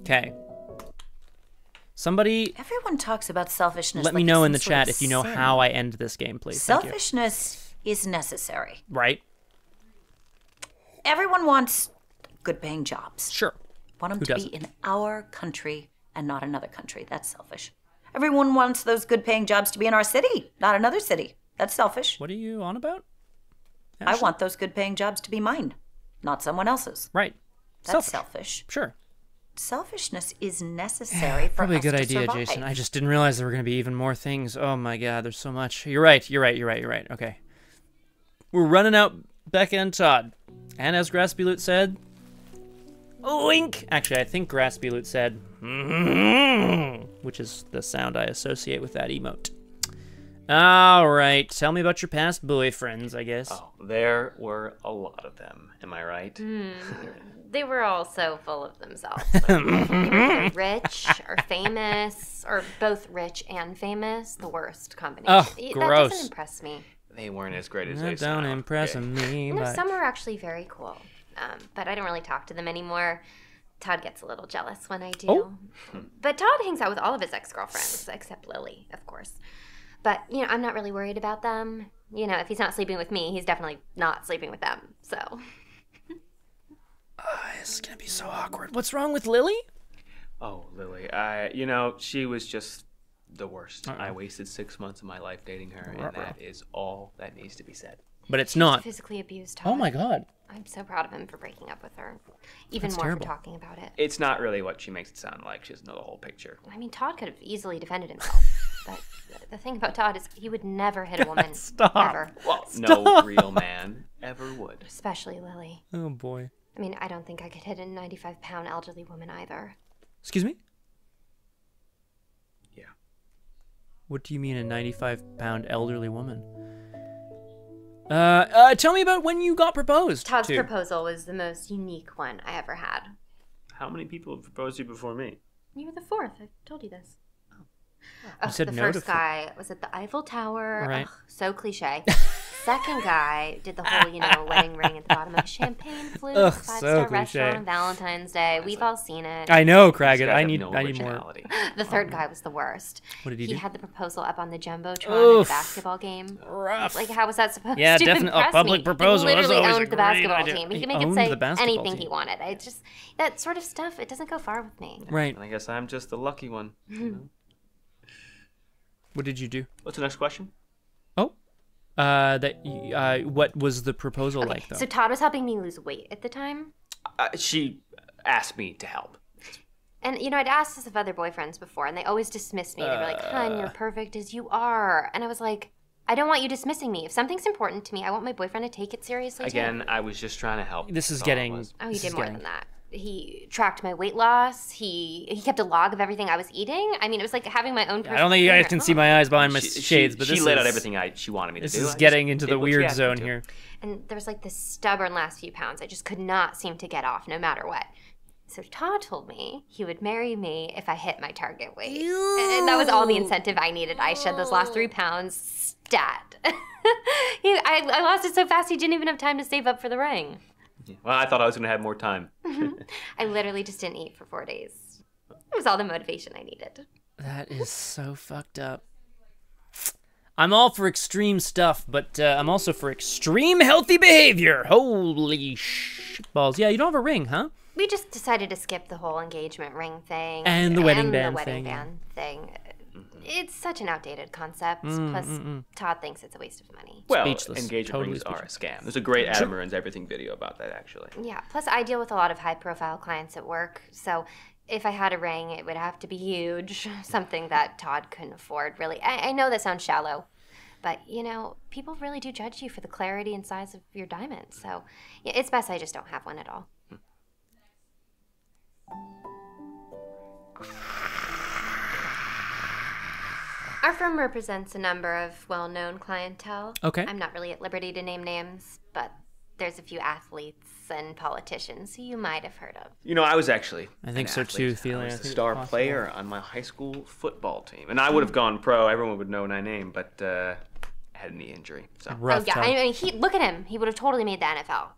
Speaker 1: Okay. Somebody...
Speaker 8: Everyone talks about selfishness.
Speaker 1: Let me know in the chat if you know how I end this game, please.
Speaker 8: Selfishness is necessary.
Speaker 1: Right.
Speaker 8: Everyone wants good-paying jobs.
Speaker 1: Sure.
Speaker 8: Want them to be in our country and not another country. That's selfish. Everyone wants those good-paying jobs to be in our city, not another city. That's selfish.
Speaker 1: What are you on about?
Speaker 8: Ashley? I want those good-paying jobs to be mine, not someone else's.
Speaker 1: Right.
Speaker 8: That's selfish.
Speaker 1: Sure.
Speaker 8: Selfishness is necessary for
Speaker 1: probably
Speaker 8: us
Speaker 1: a good
Speaker 8: to
Speaker 1: idea,
Speaker 8: survive.
Speaker 1: Jason. I just didn't realize there were going to be even more things. Oh my God, there's so much. You're right. Okay. We're running out Becca and Todd. And as Graspy Loot said... Wink! Actually, I think Graspy Loot said... which is the sound I associate with that emote. All right. Tell me about your past boyfriends, I guess.
Speaker 7: Oh, there were a lot of them. Am I right?
Speaker 6: They were all so full of themselves. Like, rich or famous, or both rich and famous. The worst combination.
Speaker 1: Oh, gross.
Speaker 6: That doesn't impress me.
Speaker 7: They weren't as great as
Speaker 1: they sound. Don't impress me.
Speaker 6: No, some were actually very cool. But I don't really talk to them anymore. Todd gets a little jealous when I do.
Speaker 1: Oh.
Speaker 6: But Todd hangs out with all of his ex-girlfriends, except Lily, of course. But, I'm not really worried about them. If he's not sleeping with me, he's definitely not sleeping with them, so.
Speaker 1: This is going to be so awkward. What's wrong with Lily?
Speaker 7: Oh, Lily. She was just the worst. I wasted 6 months of my life dating her, and that is all that needs to be said.
Speaker 1: But it's not.
Speaker 6: Physically abused Todd.
Speaker 1: Oh my God.
Speaker 6: I'm so proud of him for breaking up with her. Even
Speaker 1: That's
Speaker 6: more
Speaker 1: terrible.
Speaker 6: for talking about it.
Speaker 7: It's not really what she makes it sound like. She doesn't know the whole picture.
Speaker 6: I mean, Todd could have easily defended himself. But the thing about Todd is he would never hit a woman.
Speaker 1: Stop.
Speaker 6: Ever.
Speaker 7: Well, no real man ever would.
Speaker 6: Especially Lily.
Speaker 1: Oh boy.
Speaker 6: I mean, I don't think I could hit a 95-pound elderly woman either.
Speaker 1: Excuse me?
Speaker 7: Yeah.
Speaker 1: What do you mean a 95-pound elderly woman? Tell me about when you got proposed
Speaker 6: Todd's
Speaker 1: to.
Speaker 6: proposal was the most unique one I ever had.
Speaker 7: How many people have proposed to you before me?
Speaker 6: You were the fourth. I told you this.
Speaker 1: You said
Speaker 6: the
Speaker 1: no to
Speaker 6: first guy was at the Eiffel Tower.
Speaker 1: Right.
Speaker 6: Ugh, so cliche. Second guy did the whole, wedding ring at the bottom of a champagne flute,
Speaker 1: Ugh,
Speaker 6: five-star
Speaker 1: so cliche.
Speaker 6: restaurant on Valentine's Day. We've all seen it.
Speaker 1: I know,
Speaker 7: These
Speaker 1: Craig.
Speaker 7: guys
Speaker 1: I
Speaker 7: have
Speaker 1: need
Speaker 7: no
Speaker 1: more.
Speaker 7: originality.
Speaker 6: The third guy was the worst.
Speaker 1: What did he
Speaker 6: He
Speaker 1: do?
Speaker 6: had the proposal up on the Jumbotron
Speaker 1: Oof.
Speaker 6: at a basketball game.
Speaker 1: Rough.
Speaker 6: Like, how was that supposed
Speaker 1: Yeah,
Speaker 6: to
Speaker 1: definitely. A
Speaker 6: impress
Speaker 1: public
Speaker 6: me?
Speaker 1: proposal
Speaker 6: He
Speaker 1: is
Speaker 6: literally
Speaker 1: always a
Speaker 6: owned the
Speaker 1: great
Speaker 6: basketball
Speaker 1: idea.
Speaker 6: team. He
Speaker 1: He
Speaker 6: could make it
Speaker 1: owned
Speaker 6: say
Speaker 1: the basketball
Speaker 6: anything
Speaker 1: team.
Speaker 6: he wanted. I just, that sort of stuff, it doesn't go far with me.
Speaker 1: Right.
Speaker 7: And I guess I'm just the lucky one. You know?
Speaker 1: What did you do?
Speaker 7: What's the next question?
Speaker 1: Oh. What was the proposal like, though?
Speaker 6: So Todd was helping me lose weight at the time.
Speaker 7: She asked me to help.
Speaker 6: And, I'd asked this of other boyfriends before, and they always dismissed me. They were like, "Hun, you're perfect as you are." And I was like, I don't want you dismissing me. If something's important to me, I want my boyfriend to take it seriously,
Speaker 7: Again, I was just trying to help.
Speaker 1: This is
Speaker 7: That's all it
Speaker 1: getting...
Speaker 7: was.
Speaker 6: Oh, he
Speaker 1: this
Speaker 6: did
Speaker 1: is
Speaker 6: more
Speaker 1: getting-
Speaker 6: than that. He tracked my weight loss. He kept a log of everything I was eating. I mean, it was like having my own.
Speaker 1: I don't think you guys can see my eyes behind my shades, but
Speaker 7: she
Speaker 1: this
Speaker 7: laid
Speaker 1: is...
Speaker 7: out everything she wanted me to
Speaker 1: This
Speaker 7: do.
Speaker 1: is
Speaker 7: I just
Speaker 1: getting into
Speaker 7: did
Speaker 1: the
Speaker 7: what she
Speaker 1: weird
Speaker 7: asked me
Speaker 1: zone
Speaker 7: to.
Speaker 1: here.
Speaker 6: And there was like this stubborn last few pounds. I just could not seem to get off, no matter what. So Todd told me he would marry me if I hit my target weight. And that was all the incentive I needed. I shed those last 3 pounds stat. I lost it so fast he didn't even have time to save up for the ring.
Speaker 7: Yeah. Well, I thought I was going to have more time.
Speaker 6: I literally just didn't eat for 4 days. It was all the motivation I needed.
Speaker 1: That is so fucked up. I'm all for extreme stuff, but I'm also for extreme healthy behavior. Holy balls. Yeah, you don't have a ring, huh?
Speaker 6: We just decided to skip the whole engagement ring thing.
Speaker 1: And the wedding
Speaker 6: and
Speaker 1: band
Speaker 6: the wedding
Speaker 1: thing.
Speaker 6: band thing. It's such an outdated concept. Plus, Todd thinks it's a waste of money.
Speaker 7: Well,
Speaker 1: Speechless.
Speaker 7: engagement
Speaker 1: Totally
Speaker 7: rings are a
Speaker 1: speechless.
Speaker 7: scam. There's a great Adam Ruins Everything video about that, actually.
Speaker 6: Yeah, plus I deal with a lot of high-profile clients at work, so if I had a ring, it would have to be huge, something that Todd couldn't afford, really. I know that sounds shallow, but, people really do judge you for the clarity and size of your diamonds, so it's best I just don't have one at all. Our firm represents a number of well-known clientele.
Speaker 1: Okay.
Speaker 6: I'm not really at liberty to name names, but there's a few athletes and politicians who you might have heard of.
Speaker 7: I was actually
Speaker 1: I think
Speaker 7: an
Speaker 1: so too,
Speaker 7: athlete.
Speaker 1: Thielen.
Speaker 7: I
Speaker 1: I
Speaker 7: was
Speaker 1: think
Speaker 7: the
Speaker 1: it's
Speaker 7: star
Speaker 1: possible.
Speaker 7: player on my high school football team. And I would have gone pro. Everyone would know my name, but I had a knee injury. So
Speaker 1: Rough
Speaker 6: Oh, yeah.
Speaker 1: time.
Speaker 6: I mean, look at him. He would have totally made the NFL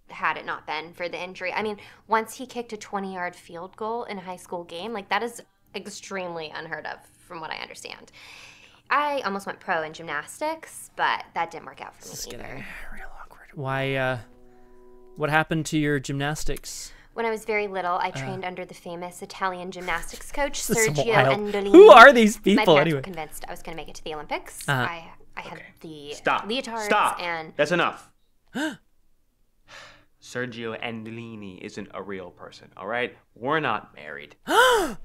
Speaker 6: had it not been for the injury. I mean, once he kicked a 20-yard field goal in a high school game, that is extremely unheard of from what I understand. I almost went pro in gymnastics, but that didn't work out for me either.
Speaker 1: Real awkward. Why, what happened to your gymnastics?
Speaker 6: When I was very little, I trained under the famous Italian gymnastics coach,
Speaker 1: This is
Speaker 6: Sergio
Speaker 1: wild.
Speaker 6: Endolini.
Speaker 1: Who are these
Speaker 6: My
Speaker 1: people,
Speaker 6: parents
Speaker 1: anyway?
Speaker 6: were convinced I was going to make it to the Olympics.
Speaker 1: Uh-huh.
Speaker 6: I had the
Speaker 7: Stop.
Speaker 6: leotards
Speaker 7: Stop.
Speaker 6: and...
Speaker 7: That's enough. Sergio Endolini isn't a real person, all right? We're not married. The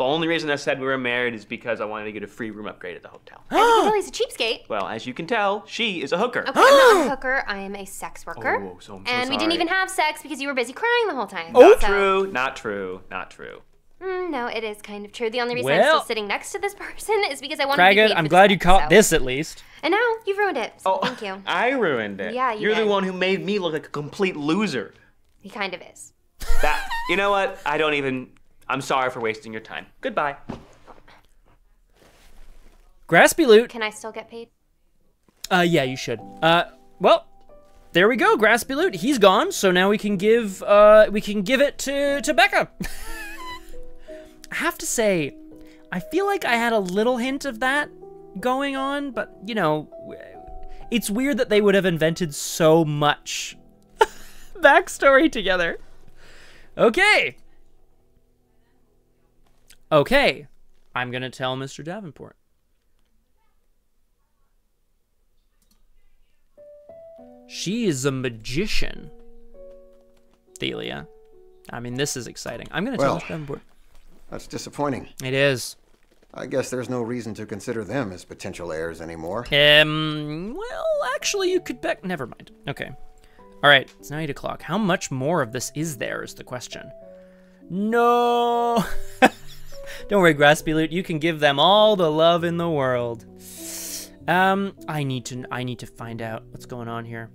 Speaker 7: only reason I said we were married is because I wanted to get a free room upgrade at the hotel.
Speaker 6: As you can tell, he's a cheapskate.
Speaker 7: Well, as you can tell, she is a hooker.
Speaker 6: Okay, I'm not a hooker. I am a sex worker.
Speaker 7: Oh, so I'm so
Speaker 6: and we
Speaker 7: sorry.
Speaker 6: didn't even have sex because you were busy crying the whole time.
Speaker 7: Not
Speaker 6: So-
Speaker 7: true, not true, not true.
Speaker 6: No, it is kind of true. The only reason I'm
Speaker 1: Well-
Speaker 6: still sitting next to this person is because I wanted to be
Speaker 1: Craig,
Speaker 6: paid
Speaker 1: I'm
Speaker 6: for
Speaker 1: glad
Speaker 6: the
Speaker 1: you
Speaker 6: sex,
Speaker 1: caught
Speaker 6: so-
Speaker 1: this at least.
Speaker 6: And now you've ruined it. So thank you.
Speaker 7: I ruined it.
Speaker 6: Yeah, you
Speaker 7: You're the
Speaker 6: did.
Speaker 7: one who made me look like a complete loser.
Speaker 6: He kind of is.
Speaker 7: You know what? I'm sorry for wasting your time. Goodbye.
Speaker 1: Graspy loot.
Speaker 6: Can I still get paid?
Speaker 1: Yeah, you should. Well, there we go. Graspy loot. He's gone, so now we can give it to Becca. I have to say, I feel like I had a little hint of that going on, but it's weird that they would have invented so much backstory together. Okay. I'm going to tell Mr. Davenport. She is a magician, Thelia. I mean, this is exciting. I'm going to tell Mr. Davenport.
Speaker 2: That's disappointing.
Speaker 1: It is.
Speaker 2: I guess there's no reason to consider them as potential heirs anymore.
Speaker 1: Well, actually, you could bet. Never mind. Okay. All right, it's now 8 o'clock. How much more of this is there is the question. No! Don't worry, Graspy Loot. You can give them all the love in the world. I need to find out what's going on here.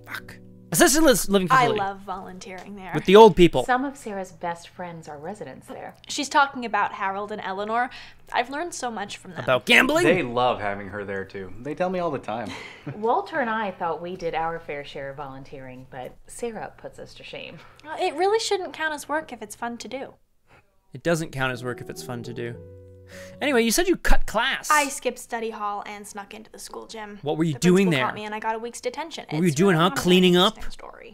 Speaker 1: Fuck. Assisted living facility.
Speaker 5: I love volunteering there.
Speaker 1: With the old people.
Speaker 3: Some of Sarah's best friends are residents there.
Speaker 5: She's talking about Harold and Eleanor. I've learned so much from them.
Speaker 1: About gambling?
Speaker 4: They love having her there, too. They tell me all the time.
Speaker 3: Walter and I thought we did our fair share of volunteering, but Sarah puts us to shame.
Speaker 5: It really shouldn't count as work if it's fun to do.
Speaker 1: It doesn't count as work if it's fun to do. Anyway, you said you cut class.
Speaker 5: I skipped study hall and snuck into the school gym.
Speaker 1: What were you doing there?
Speaker 5: The principal caught me and I got a week's detention.
Speaker 1: What were you doing, huh? Cleaning up?
Speaker 5: Story.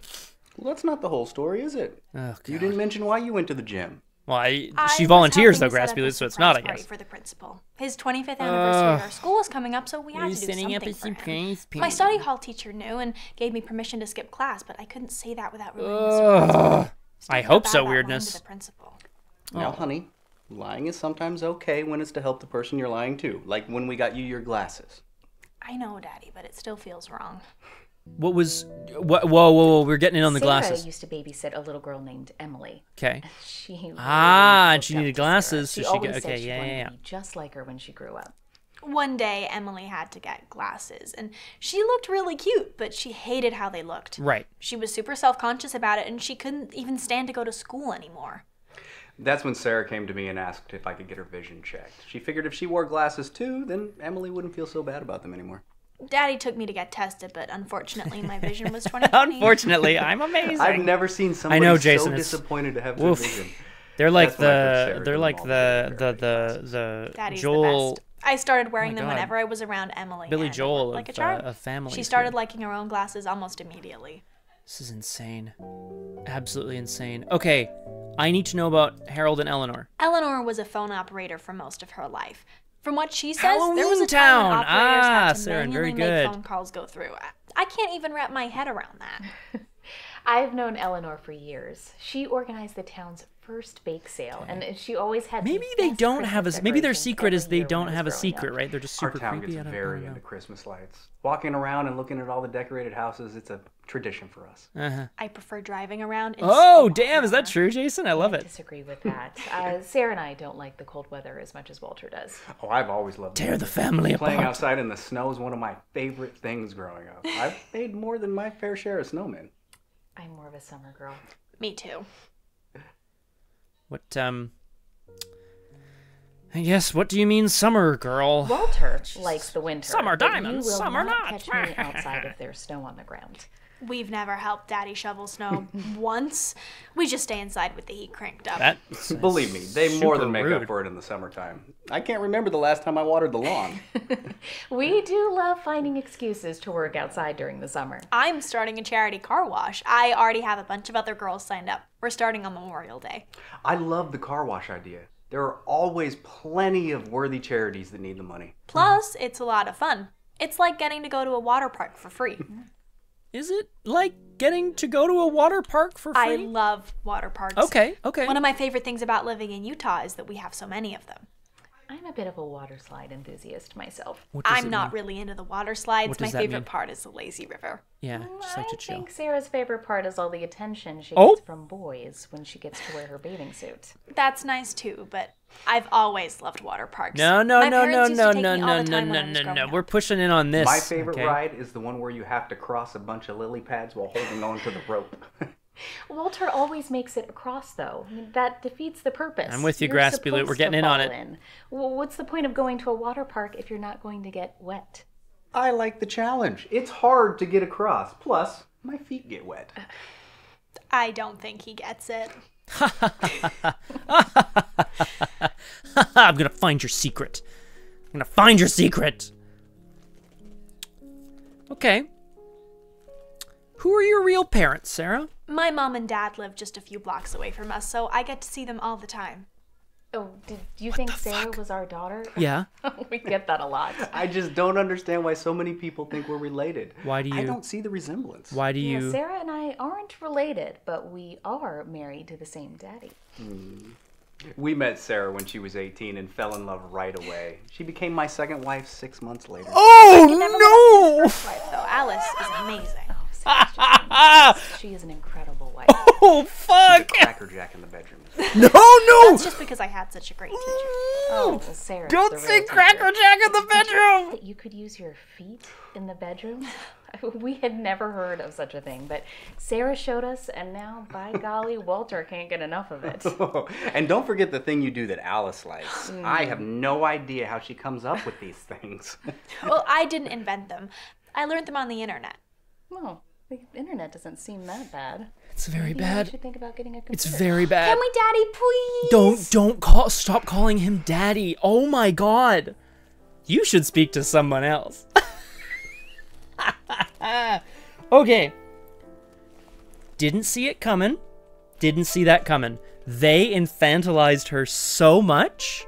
Speaker 4: Well, that's not the whole story, is it?
Speaker 1: Oh, God.
Speaker 4: You didn't mention why you went to the gym.
Speaker 1: Well, she volunteers, though, Graspy, so it's not, I guess.
Speaker 5: For the principal. His 25th anniversary of our school was coming up, so we had to do something for him. My study hall teacher knew and gave me permission to skip class, but I couldn't say that without ruining the surprise.
Speaker 1: I hope so, weirdness.
Speaker 5: The principal.
Speaker 4: Now, honey, lying is sometimes okay when it's to help the person you're lying to, like when we got you your glasses.
Speaker 5: I know, Daddy, but it still feels wrong.
Speaker 1: Whoa, we're getting in on the glasses.
Speaker 3: Sarah used to babysit a little girl named Emily.
Speaker 1: Okay.
Speaker 3: And
Speaker 1: she needed glasses, so
Speaker 3: she
Speaker 1: she
Speaker 3: always
Speaker 1: got,
Speaker 3: said she wanted
Speaker 1: yeah.
Speaker 3: to be just like her when she grew up.
Speaker 5: One day, Emily had to get glasses, and she looked really cute, but she hated how they looked.
Speaker 1: Right.
Speaker 5: She was super self-conscious about it, and she couldn't even stand to go to school anymore.
Speaker 4: That's when Sarah came to me and asked if I could get her vision checked. She figured if she wore glasses too, then Emily wouldn't feel so bad about them anymore.
Speaker 5: Daddy took me to get tested, but unfortunately my vision was 20/20.
Speaker 1: Unfortunately, I'm amazing.
Speaker 4: I've never seen somebody so disappointed to have good vision.
Speaker 1: They're like the
Speaker 5: Daddy's
Speaker 1: Joel.
Speaker 5: The best. I started wearing them whenever I was around Emily.
Speaker 1: Billy Joel
Speaker 5: like a
Speaker 1: of
Speaker 5: charm.
Speaker 1: Family.
Speaker 5: She started liking her own glasses almost immediately.
Speaker 1: This is insane. Absolutely insane. Okay, I need to know about Harold and Eleanor.
Speaker 5: Eleanor was a phone operator for most of her life. From what she says,
Speaker 1: Halloween
Speaker 5: there was a time when
Speaker 1: Town.
Speaker 5: operators had to
Speaker 1: Sarah,
Speaker 5: manually
Speaker 1: very good.
Speaker 5: make phone calls go through. I can't even wrap my head around that.
Speaker 3: I've known Eleanor for years. She organized the town's first bake sale, and she always had.
Speaker 1: Maybe
Speaker 3: the
Speaker 1: they
Speaker 3: best
Speaker 1: don't have a.
Speaker 3: Christmas
Speaker 1: Maybe their
Speaker 3: decorations
Speaker 1: secret is
Speaker 3: every
Speaker 1: they
Speaker 3: year
Speaker 1: don't
Speaker 3: when I
Speaker 1: have a
Speaker 3: was growing
Speaker 1: secret,
Speaker 3: up.
Speaker 1: right? They're just
Speaker 4: Our
Speaker 1: super
Speaker 4: town
Speaker 1: creepy.
Speaker 4: gets
Speaker 1: I
Speaker 4: very
Speaker 1: don't
Speaker 4: into
Speaker 1: know.
Speaker 4: Christmas lights. Walking around and looking at all the decorated houses, it's a tradition for us.
Speaker 5: I prefer driving around.
Speaker 1: Oh, damn! Is that true, Jason? I love
Speaker 3: I
Speaker 1: it.
Speaker 3: disagree with that. Sarah and I don't like the cold weather as much as Walter does.
Speaker 4: Oh, I've always loved
Speaker 1: Tear the family
Speaker 4: Playing
Speaker 1: apart.
Speaker 4: outside in the snow is one of my favorite things growing up. I've made more than my fair share of snowmen.
Speaker 3: I'm more of a summer girl.
Speaker 5: Me too.
Speaker 1: What I guess. What do you mean, summer girl?
Speaker 3: Walter likes the winter.
Speaker 1: Summer
Speaker 3: but
Speaker 1: diamonds,
Speaker 3: you will
Speaker 1: summer
Speaker 3: not
Speaker 1: nuts.
Speaker 3: catch me outside if there's snow on the ground.
Speaker 5: We've never helped Daddy shovel snow once. We just stay inside with the heat cranked up.
Speaker 1: That's
Speaker 4: Believe me, they more than make
Speaker 1: rude.
Speaker 4: up for it in the summertime. I can't remember the last time I watered the lawn.
Speaker 3: We do love finding excuses to work outside during the summer.
Speaker 5: I'm starting a charity car wash. I already have a bunch of other girls signed up. We're starting on Memorial Day.
Speaker 4: I love the car wash idea. There are always plenty of worthy charities that need the money.
Speaker 5: Plus, it's a lot of fun. It's like getting to go to a water park for free.
Speaker 1: Is it like getting to go to a water park for free?
Speaker 5: I love water parks.
Speaker 1: Okay.
Speaker 5: One of my favorite things about living in Utah is that we have so many of them.
Speaker 3: I'm a bit of a water slide enthusiast myself.
Speaker 5: I'm not really into the water slides.
Speaker 1: What
Speaker 5: My
Speaker 1: does that
Speaker 5: favorite
Speaker 1: mean?
Speaker 5: part is the lazy river.
Speaker 1: Yeah, just like to
Speaker 3: I
Speaker 1: chill.
Speaker 3: think Sarah's favorite part is all the attention she
Speaker 1: Oh.
Speaker 3: gets from boys when she gets to wear her bathing suit.
Speaker 5: That's nice too, but I've always loved water parks.
Speaker 1: No.
Speaker 5: My parents used to take me all the time when I was growing up.
Speaker 1: We're pushing in on this.
Speaker 4: My favorite
Speaker 1: okay?
Speaker 4: ride is the one where you have to cross a bunch of lily pads while holding on to the rope.
Speaker 3: Walter always makes it across, though. I mean, that defeats the purpose.
Speaker 1: I'm with you,
Speaker 3: You're
Speaker 1: Graspy Loot. We're
Speaker 3: supposed
Speaker 1: getting
Speaker 3: to
Speaker 1: in on
Speaker 3: fall
Speaker 1: it.
Speaker 3: in. Well, what's the point of going to a water park if you're not going to get wet?
Speaker 4: I like the challenge. It's hard to get across. Plus, my feet get wet.
Speaker 5: I don't think he gets it.
Speaker 1: I'm gonna find your secret. I'm gonna find your secret. Okay. Who are your real parents, Sarah?
Speaker 5: My mom and dad live just a few blocks away from us, so I get to see them all the time.
Speaker 3: Oh, did you think Sarah was our daughter?
Speaker 1: Yeah.
Speaker 3: We get that a lot.
Speaker 4: I just don't understand why so many people think we're related.
Speaker 1: Why do you?
Speaker 4: I don't see the resemblance.
Speaker 1: Why do you?
Speaker 3: Yeah, Sarah and I aren't related, but we are married to the same daddy.
Speaker 4: We met Sarah when she was 18 and fell in love right away. She became my second wife 6 months later.
Speaker 1: Oh no!
Speaker 5: First wife, though. Alice is amazing.
Speaker 3: She is an incredible wife.
Speaker 1: Oh fuck!
Speaker 4: Cracker Jack in the bedroom.
Speaker 1: No!
Speaker 5: That's just because I had such a great teacher.
Speaker 3: Oh, well, Sarah.
Speaker 1: Don't say Cracker Jack in the bedroom!
Speaker 3: That you could use your feet in the bedroom? We had never heard of such a thing, but Sarah showed us, and now, by golly, Walter can't get enough of it.
Speaker 4: And don't forget the thing you do that Alice likes. I have no idea how she comes up with these things.
Speaker 5: Well, I didn't invent them. I learned them on the internet.
Speaker 3: Well, the internet doesn't seem that bad.
Speaker 1: It's very
Speaker 3: Maybe
Speaker 1: bad.
Speaker 3: We should think about getting a computer.
Speaker 1: It's very bad.
Speaker 5: Can we, Daddy, please?
Speaker 1: Stop calling him Daddy. Oh my God. You should speak to someone else. Okay. Didn't see it coming. Didn't see that coming. They infantilized her so much.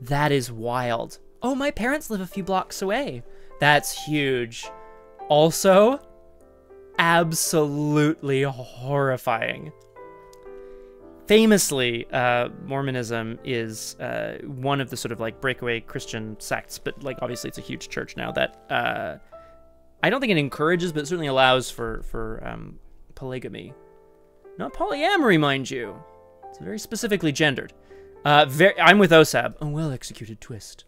Speaker 1: That is wild. Oh, my parents live a few blocks away. That's huge. Also, absolutely horrifying. Famously, Mormonism is one of the sort of like breakaway Christian sects, but like obviously it's a huge church now that I don't think it encourages, but it certainly allows for polygamy. Not polyamory, mind you. It's very specifically gendered. I'm with Osab. A well-executed twist.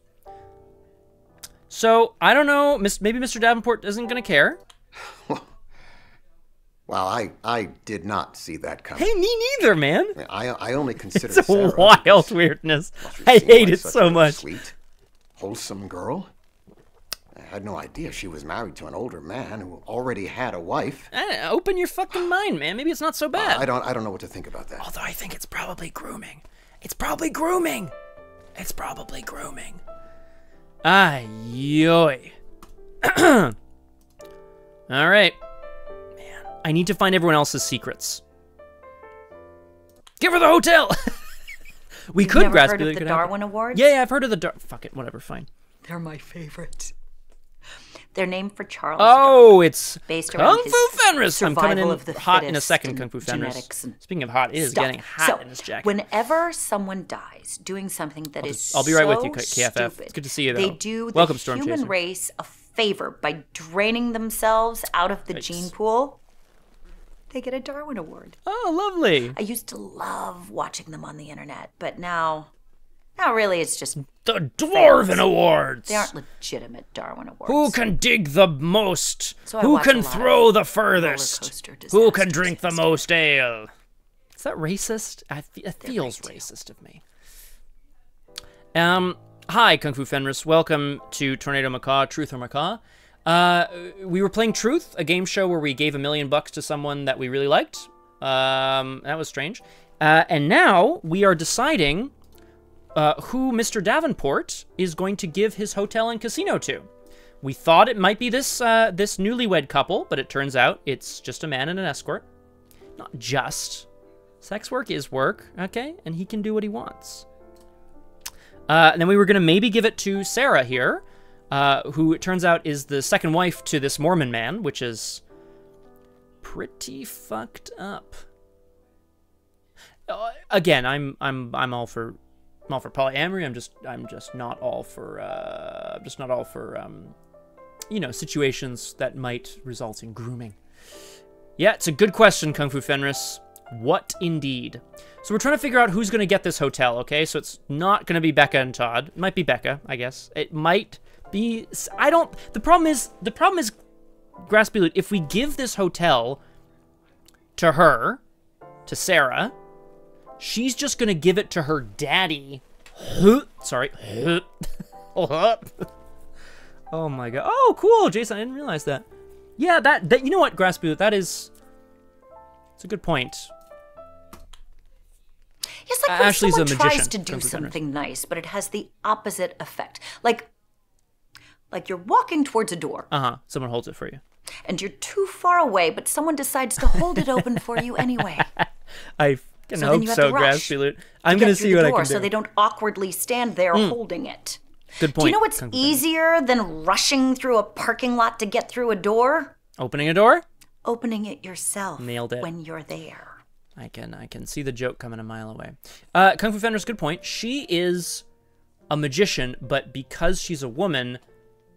Speaker 1: So, I don't know. Maybe Mr. Davenport isn't going to care.
Speaker 2: Well, I did not see that coming.
Speaker 1: Hey, me neither, man.
Speaker 2: I only consider
Speaker 1: It's a
Speaker 2: Sarah
Speaker 1: wild weirdness. I hate it so much.
Speaker 2: Sweet, wholesome girl. I had no idea she was married to an older man who already had a wife.
Speaker 1: Open your fucking mind, man. Maybe it's not so bad.
Speaker 2: I don't know what to think about that.
Speaker 1: Although I think it's probably grooming. It's probably grooming. It's probably grooming. Ay, yoy. All right. Man, I need to find everyone else's secrets. Give her the hotel.
Speaker 8: You've
Speaker 1: could
Speaker 8: never
Speaker 1: grasp
Speaker 8: heard of the Darwin Awards?
Speaker 1: Yeah, I've heard of the fuck it, whatever, fine.
Speaker 8: They're my favorite. They're named for Charles
Speaker 1: Oh,
Speaker 8: Darwin,
Speaker 1: it's
Speaker 8: based
Speaker 1: Kung
Speaker 8: around
Speaker 1: Fu Fenris. I'm coming in
Speaker 8: of the
Speaker 1: hot in a
Speaker 8: fittest
Speaker 1: second,
Speaker 8: and
Speaker 1: Kung Fu Fenris.
Speaker 8: genetics and
Speaker 1: Speaking of hot, it is
Speaker 8: stuff.
Speaker 1: getting hot in this jacket.
Speaker 8: Whenever someone dies doing something that
Speaker 1: I'll be right with you,
Speaker 8: so
Speaker 1: KFF.
Speaker 8: stupid,
Speaker 1: It's good to see you, though.
Speaker 8: They do the
Speaker 1: Welcome,
Speaker 8: human
Speaker 1: Stormchaser.
Speaker 8: race a favor by draining themselves out of the gene pool. They get a Darwin Award.
Speaker 1: Oh, lovely.
Speaker 8: I used to love watching them on the internet, but now really it's just
Speaker 1: the Dwarven Awards.
Speaker 8: They aren't legitimate Darwin Awards.
Speaker 1: Who can dig the most?
Speaker 8: So
Speaker 1: Who can throw the furthest? Who can drink the most ale? Is that racist? It feels racist of me. Hi, Kung Fu Fenris. Welcome to Tornado Macaw, Truth or Macaw. We were playing Truth, a game show where we gave $1 million to someone that we really liked. That was strange. And now we are deciding who Mr. Davenport is going to give his hotel and casino to. We thought it might be this newlywed couple, but it turns out it's just a man and an escort. Not just. Sex work is work, okay? And he can do what he wants. And then we were going to maybe give it to Sarah here, who it turns out is the second wife to this Mormon man, which is pretty fucked up. Again, I'm all for polyamory. I'm just not all for you know, situations that might result in grooming. Yeah, it's a good question, Kung Fu Fenris. What indeed? So we're trying to figure out who's going to get this hotel, okay? So it's not going to be Becca and Todd. It might be Becca, I guess. It might be... The problem is, Graspy, if we give this hotel to her, to Sarah, she's just going to give it to her daddy. Sorry. Oh my god. Oh, cool, Jason. I didn't realize that. Yeah, that you know what, Graspy, that is... It's a good point.
Speaker 8: Yes, like when
Speaker 1: Ashley's
Speaker 8: someone
Speaker 1: a magician.
Speaker 8: tries to do something nice, but it has the opposite effect. Like you're walking towards a door.
Speaker 1: Someone holds it for you.
Speaker 8: And you're too far away, but someone decides to hold it open for you anyway.
Speaker 1: I Can hope
Speaker 8: then you have
Speaker 1: so,
Speaker 8: to rush
Speaker 1: Graspy Loot. I'm going to see what I can do.
Speaker 8: So they don't awkwardly stand there holding it.
Speaker 1: Good point.
Speaker 8: Do you know what's easier than rushing through a parking lot to get through a door?
Speaker 1: Opening a door?
Speaker 8: Opening it yourself.
Speaker 1: Nailed it.
Speaker 8: When you're there.
Speaker 1: I can see the joke coming a mile away. Kung Fu Fenris, good point. She is a magician, but because she's a woman,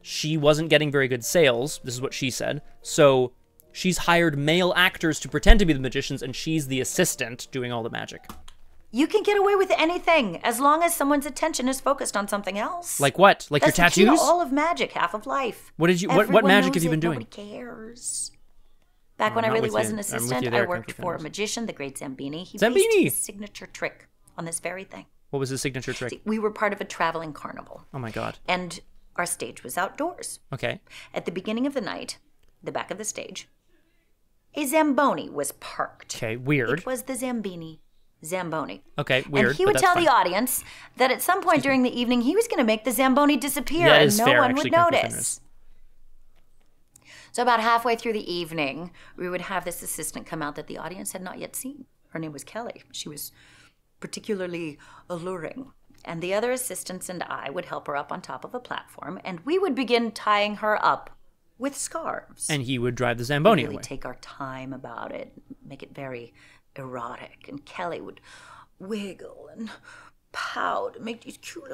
Speaker 1: she wasn't getting very good sales. This is what she said. So she's hired male actors to pretend to be the magicians, and she's the assistant doing all the magic.
Speaker 8: You can get away with anything as long as someone's attention is focused on something else.
Speaker 1: Like what? Like
Speaker 8: That's
Speaker 1: your tattoos?
Speaker 8: The key to all of magic, half of life.
Speaker 1: What did you? What magic have you been doing?
Speaker 8: Nobody cares. Back when I really was an assistant, I worked for a magician, the great Zambini. He based his signature trick on this very thing.
Speaker 1: What was his signature trick?
Speaker 8: See, we were part of a traveling carnival.
Speaker 1: Oh my god.
Speaker 8: And our stage was outdoors.
Speaker 1: Okay.
Speaker 8: At the beginning of the night, the back of the stage, a Zamboni was parked.
Speaker 1: Okay, weird.
Speaker 8: It was the Zamboni.
Speaker 1: Okay, weird.
Speaker 8: And he would tell the audience that at some point during the evening, he was going to make the Zamboni disappear and no one would notice. So about halfway through the evening, we would have this assistant come out that the audience had not yet seen. Her name was Kelly. She was particularly alluring. And the other assistants and I would help her up on top of a platform, and we would begin tying her up with scarves.
Speaker 1: And he would drive the Zamboni
Speaker 8: away.
Speaker 1: We'd
Speaker 8: take our time about it, make it very erotic. And Kelly would wiggle and pout and make these cute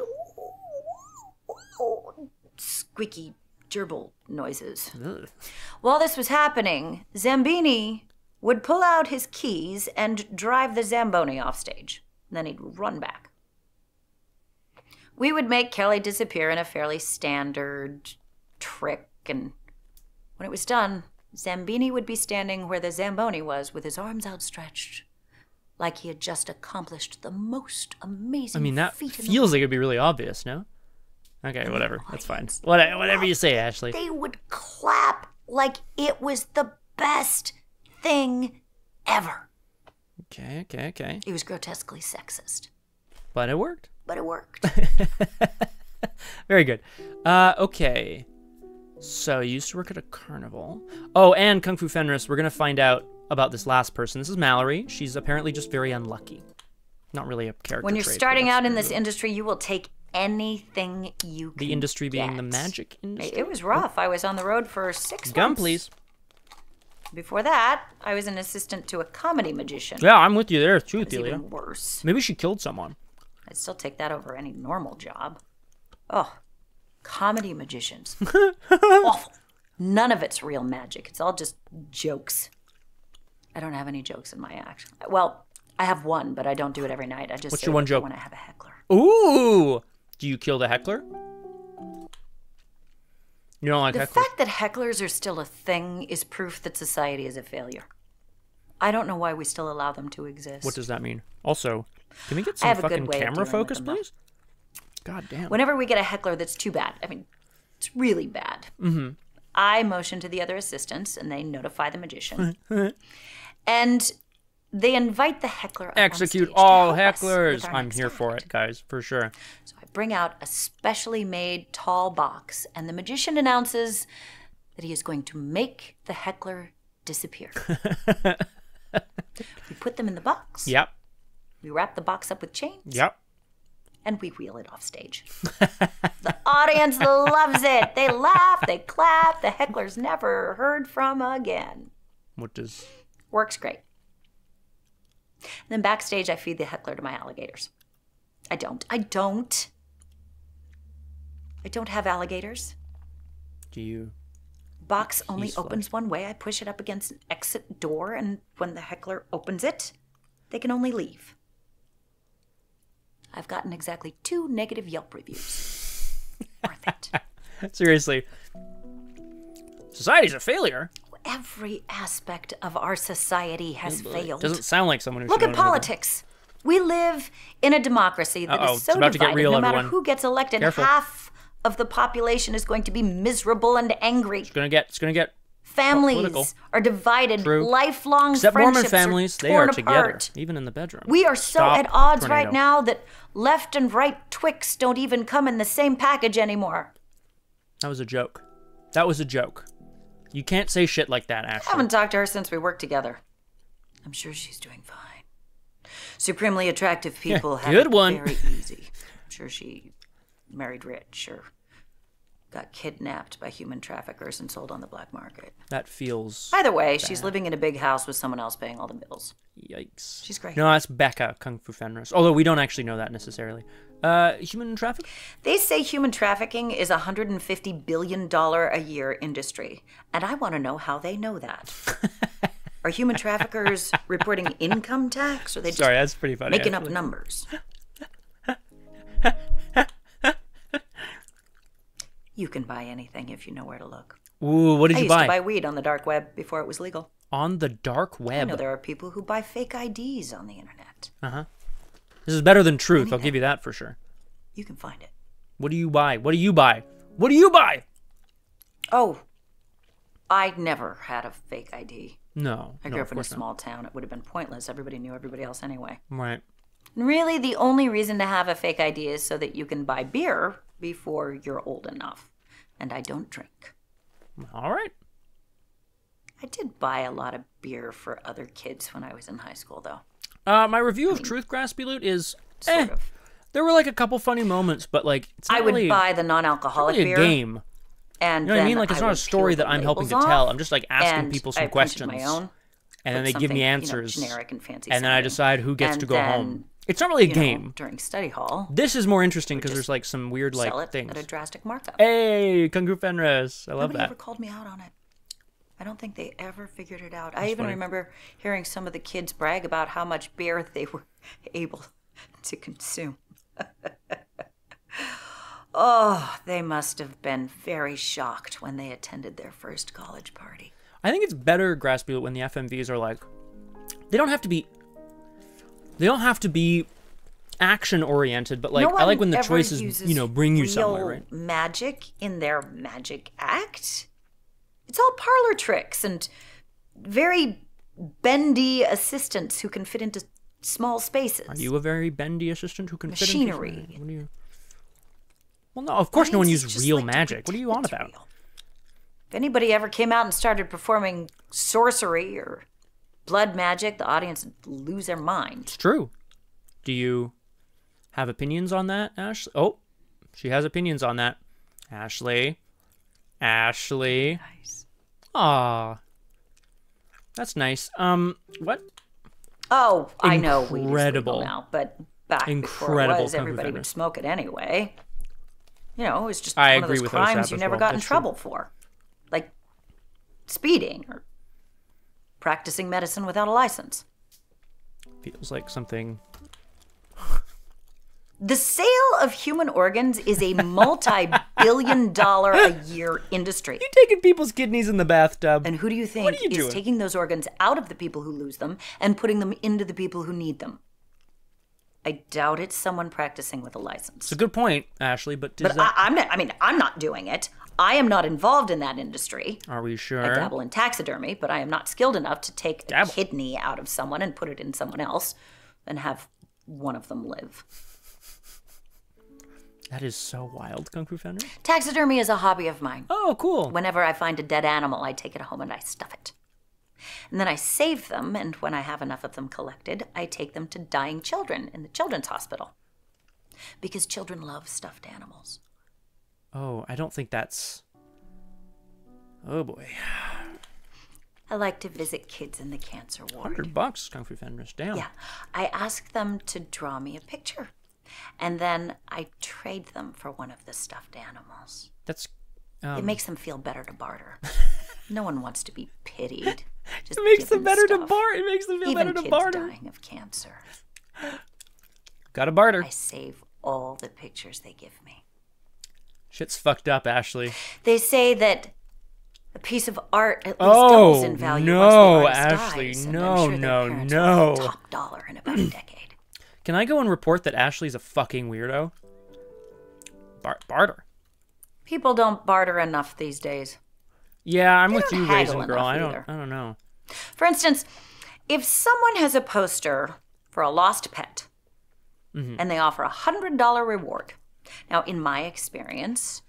Speaker 8: little squeaky gerbil noises.
Speaker 1: Ugh.
Speaker 8: While this was happening, Zambini would pull out his keys and drive the Zamboni off stage. Then he'd run back. We would make Kelly disappear in a fairly standard trick, and when it was done, Zambini would be standing where the Zamboni was with his arms outstretched, like he had just accomplished the most amazing feat.
Speaker 1: I mean, that feels like it'd be really obvious, no? Okay, whatever. That's fine. Whatever you say, Ashley.
Speaker 8: They would clap like it was the best thing ever.
Speaker 1: Okay.
Speaker 8: It was grotesquely sexist.
Speaker 1: But it worked. Very good. Okay. So you used to work at a carnival. Oh, and Kung Fu Fenris, we're going to find out about this last person. This is Mallory. She's apparently just very unlucky. Not really a character
Speaker 8: When you're
Speaker 1: trait,
Speaker 8: starting out in this industry, you will take anything you can
Speaker 1: The industry being
Speaker 8: get.
Speaker 1: the magic industry?
Speaker 8: It was rough. I was on the road for 6 months.
Speaker 1: Gum, please.
Speaker 8: Before that, I was an assistant to a comedy magician.
Speaker 1: Yeah, I'm with you there too,
Speaker 8: It was
Speaker 1: Thelia.
Speaker 8: even worse.
Speaker 1: Maybe she killed someone.
Speaker 8: I'd still take that over any normal job. Oh, comedy magicians. Awful. None of it's real magic. It's all just jokes. I don't have any jokes in my act. Well, I have one, but I don't do it every night. I just
Speaker 1: What's
Speaker 8: say
Speaker 1: your one
Speaker 8: it
Speaker 1: joke?
Speaker 8: when I have a heckler.
Speaker 1: Ooh! Do you kill the heckler? You don't like
Speaker 8: The
Speaker 1: hecklers?
Speaker 8: fact that hecklers are still a thing is proof that society is a failure. I don't know why we still allow them to exist.
Speaker 1: What does that mean? Also, can we get
Speaker 8: I
Speaker 1: some
Speaker 8: have a good
Speaker 1: fucking
Speaker 8: way of
Speaker 1: camera
Speaker 8: dealing with
Speaker 1: focus,
Speaker 8: them, though.
Speaker 1: please? God damn.
Speaker 8: Whenever we get a heckler that's too bad, I mean, it's really bad.
Speaker 1: Mm-hmm.
Speaker 8: I motion to the other assistants, and they notify the magician. And they invite the heckler up
Speaker 1: Execute
Speaker 8: on stage
Speaker 1: all
Speaker 8: to help us with
Speaker 1: hecklers.
Speaker 8: our
Speaker 1: I'm
Speaker 8: next
Speaker 1: here for
Speaker 8: act.
Speaker 1: it, guys, for sure.
Speaker 8: So I bring out a specially made tall box, and the magician announces that he is going to make the heckler disappear. We put them in the box.
Speaker 1: Yep.
Speaker 8: We wrap the box up with chains.
Speaker 1: Yep.
Speaker 8: And we wheel it off stage. The audience loves it. They laugh, they clap. The heckler's never heard from again.
Speaker 1: What does...
Speaker 8: Works great. Then backstage, I feed the heckler to my alligators. I don't have alligators.
Speaker 1: Do you...
Speaker 8: Box only opens one way. I push it up against an exit door, and when the heckler opens it, they can only leave. I've gotten exactly 2 negative Yelp reviews. Worth it.
Speaker 1: Seriously. Society's a failure.
Speaker 8: Every aspect of our society has failed.
Speaker 1: Doesn't sound like someone who
Speaker 8: Look
Speaker 1: should
Speaker 8: at
Speaker 1: own anything.
Speaker 8: politics. We live in a democracy that is so
Speaker 1: It's about to get
Speaker 8: divided.
Speaker 1: real,
Speaker 8: No matter
Speaker 1: everyone.
Speaker 8: who gets elected,
Speaker 1: Careful.
Speaker 8: half of the population is going to be miserable and angry.
Speaker 1: It's gonna get political.
Speaker 8: Families are divided.
Speaker 1: True.
Speaker 8: Lifelong
Speaker 1: Except
Speaker 8: friendships
Speaker 1: Mormon families,
Speaker 8: are
Speaker 1: they are
Speaker 8: torn
Speaker 1: together,
Speaker 8: apart.
Speaker 1: even in the bedroom.
Speaker 8: We are so
Speaker 1: Stop,
Speaker 8: at odds
Speaker 1: Tornado.
Speaker 8: right now that left and right Twix don't even come in the same package anymore.
Speaker 1: That was a joke. That was a joke. You can't say shit like that,
Speaker 8: I
Speaker 1: Ashley.
Speaker 8: haven't talked to her since we worked together. I'm sure she's doing fine. Supremely attractive people have
Speaker 1: good
Speaker 8: it
Speaker 1: one.
Speaker 8: very easy. I'm sure she married rich or got kidnapped by human traffickers and sold on the black market.
Speaker 1: That feels
Speaker 8: Either way,
Speaker 1: bad.
Speaker 8: She's living in a big house with someone else paying all the bills.
Speaker 1: Yikes.
Speaker 8: She's great.
Speaker 1: No, that's Becca, Kung Fu Fenris. Although we don't actually know that necessarily. Human traffic?
Speaker 8: They say human trafficking is a $150 billion a year industry. And I want to know how they know that. Are human traffickers reporting income tax? Or are they just
Speaker 1: that's pretty funny,
Speaker 8: making
Speaker 1: actually.
Speaker 8: up numbers? You can buy anything if you know where to look.
Speaker 1: Ooh, what did
Speaker 8: I
Speaker 1: you
Speaker 8: used
Speaker 1: buy?
Speaker 8: to buy weed on the dark web before it was legal.
Speaker 1: On the dark web?
Speaker 8: I know there are people who buy fake IDs on the internet.
Speaker 1: Uh-huh. This is better than truth, I'll give you that for sure.
Speaker 8: You can find it.
Speaker 1: What do you buy? What do you buy? What do you buy?
Speaker 8: Oh, I never had a fake ID.
Speaker 1: No.
Speaker 8: I grew up in a small town. It would have been pointless. Everybody knew everybody else anyway.
Speaker 1: Right.
Speaker 8: And really, the only reason to have a fake ID is so that you can buy beer before you're old enough. And I don't drink.
Speaker 1: All right.
Speaker 8: I did buy a lot of beer for other kids when I was in high school, though.
Speaker 1: My review of Truth Graspy Loot is
Speaker 8: Sort of.
Speaker 1: There were like a couple funny moments, but like it's not
Speaker 8: I would
Speaker 1: really,
Speaker 8: buy the non-alcoholic
Speaker 1: really a
Speaker 8: beer.
Speaker 1: game.
Speaker 8: And
Speaker 1: you know what I mean? Like it's not a
Speaker 8: would
Speaker 1: story
Speaker 8: peel
Speaker 1: that
Speaker 8: the
Speaker 1: I'm helping to
Speaker 8: labels
Speaker 1: tell.
Speaker 8: off,
Speaker 1: I'm just like asking
Speaker 8: and
Speaker 1: people
Speaker 8: I
Speaker 1: some
Speaker 8: printed
Speaker 1: questions,
Speaker 8: my own,
Speaker 1: and then
Speaker 8: put
Speaker 1: they give me
Speaker 8: something,
Speaker 1: answers,
Speaker 8: generic and fancy
Speaker 1: and then I
Speaker 8: sounding.
Speaker 1: decide who gets
Speaker 8: And
Speaker 1: to go
Speaker 8: then,
Speaker 1: home. It's not really a game.
Speaker 8: During study hall,
Speaker 1: This is more interesting because
Speaker 8: just
Speaker 1: there's like some weird like
Speaker 8: sell it
Speaker 1: things.
Speaker 8: at a drastic markup.
Speaker 1: Hey, Kung Fu Fenris, I love
Speaker 8: Nobody
Speaker 1: that.
Speaker 8: ever called me out on it. I don't think they ever figured it out. I
Speaker 1: That's
Speaker 8: even
Speaker 1: funny.
Speaker 8: remember hearing some of the kids brag about how much beer they were able to consume. Oh, they must have been very shocked when they attended their first college party.
Speaker 1: I think it's better, Graspy Loot, when the FMVs are like, they don't have to be action oriented, but like
Speaker 8: No
Speaker 1: I like
Speaker 8: one
Speaker 1: when the
Speaker 8: ever
Speaker 1: choices,
Speaker 8: uses
Speaker 1: bring you
Speaker 8: real
Speaker 1: somewhere, right?
Speaker 8: magic in their magic act. It's all parlor tricks and very bendy assistants who can fit into small spaces.
Speaker 1: Are you a very bendy assistant who can
Speaker 8: Machinery.
Speaker 1: fit into? What do you? Well, no, of course no one
Speaker 8: Audiences
Speaker 1: used
Speaker 8: just
Speaker 1: real
Speaker 8: like to
Speaker 1: magic. What are you on
Speaker 8: pretend
Speaker 1: about?
Speaker 8: it's real. If anybody ever came out and started performing sorcery or blood magic, the audience would lose their mind.
Speaker 1: It's true. Do you have opinions on that, Ashley? Oh, she has opinions on that. Ashley.
Speaker 8: Nice.
Speaker 1: Aw. That's nice. What?
Speaker 8: Oh, I know weed is
Speaker 1: Incredible.
Speaker 8: legal now, but back before it
Speaker 1: Incredible
Speaker 8: was,
Speaker 1: Kung Fu
Speaker 8: everybody would
Speaker 1: Fenris.
Speaker 8: smoke it anyway. You know, it was just
Speaker 1: I
Speaker 8: one of
Speaker 1: agree
Speaker 8: those
Speaker 1: with those
Speaker 8: crimes
Speaker 1: stats
Speaker 8: you
Speaker 1: as
Speaker 8: never
Speaker 1: well.
Speaker 8: got in
Speaker 1: That's true.
Speaker 8: trouble for. Like speeding or practicing medicine without a license.
Speaker 1: Feels like something.
Speaker 8: The sale of human organs is a multi-billion-dollar a year industry.
Speaker 1: You taking people's kidneys in the bathtub.
Speaker 8: And who do you think
Speaker 1: What are you
Speaker 8: is
Speaker 1: doing?
Speaker 8: taking those organs out of the people who lose them and putting them into the people who need them? I doubt it's someone practicing with a license.
Speaker 1: It's a good point, Ashley, but,
Speaker 8: But I'm not doing it. I am not involved in that industry.
Speaker 1: Are we sure?
Speaker 8: I dabble in taxidermy, but I am not skilled enough to take
Speaker 1: Dabble.
Speaker 8: a kidney out of someone and put it in someone else and have one of them live.
Speaker 1: That is so wild, Kung Fu Fenris.
Speaker 8: Taxidermy is a hobby of mine.
Speaker 1: Oh, cool.
Speaker 8: Whenever I find a dead animal, I take it home and I stuff it. And then I save them, and when I have enough of them collected, I take them to dying children in the children's hospital. Because children love stuffed animals.
Speaker 1: Oh, I don't think that's... Oh, boy.
Speaker 8: I like to visit kids in the cancer ward.
Speaker 1: $100, Kung Fu Fenris. Damn.
Speaker 8: Yeah. I ask them to draw me a picture. And then I trade them for one of the stuffed animals.
Speaker 1: That's...
Speaker 8: It makes them feel better to barter. No one wants to be pitied. Just
Speaker 1: It makes them
Speaker 8: given
Speaker 1: better to
Speaker 8: stuff.
Speaker 1: barter. It makes them feel
Speaker 8: Even
Speaker 1: better to
Speaker 8: kids
Speaker 1: barter.
Speaker 8: dying of cancer.
Speaker 1: Gotta barter.
Speaker 8: I save all the pictures they give me.
Speaker 1: Shit's fucked up, Ashley.
Speaker 8: They say that a piece of art at least
Speaker 1: Oh,
Speaker 8: doubles in value
Speaker 1: no,
Speaker 8: once the artist
Speaker 1: Ashley,
Speaker 8: dies, and
Speaker 1: no,
Speaker 8: I'm sure their
Speaker 1: no,
Speaker 8: parents
Speaker 1: no.
Speaker 8: will have top dollar in about a decade.
Speaker 1: Can I go and report that Ashley's a fucking weirdo? Barter.
Speaker 8: People don't barter enough these days.
Speaker 1: Yeah, I'm
Speaker 8: They
Speaker 1: with
Speaker 8: don't
Speaker 1: you,
Speaker 8: haggle
Speaker 1: Raisin Girl.
Speaker 8: enough
Speaker 1: I
Speaker 8: either.
Speaker 1: don't know.
Speaker 8: For instance, if someone has a poster for a lost pet and they offer a $100 reward, now in my experience,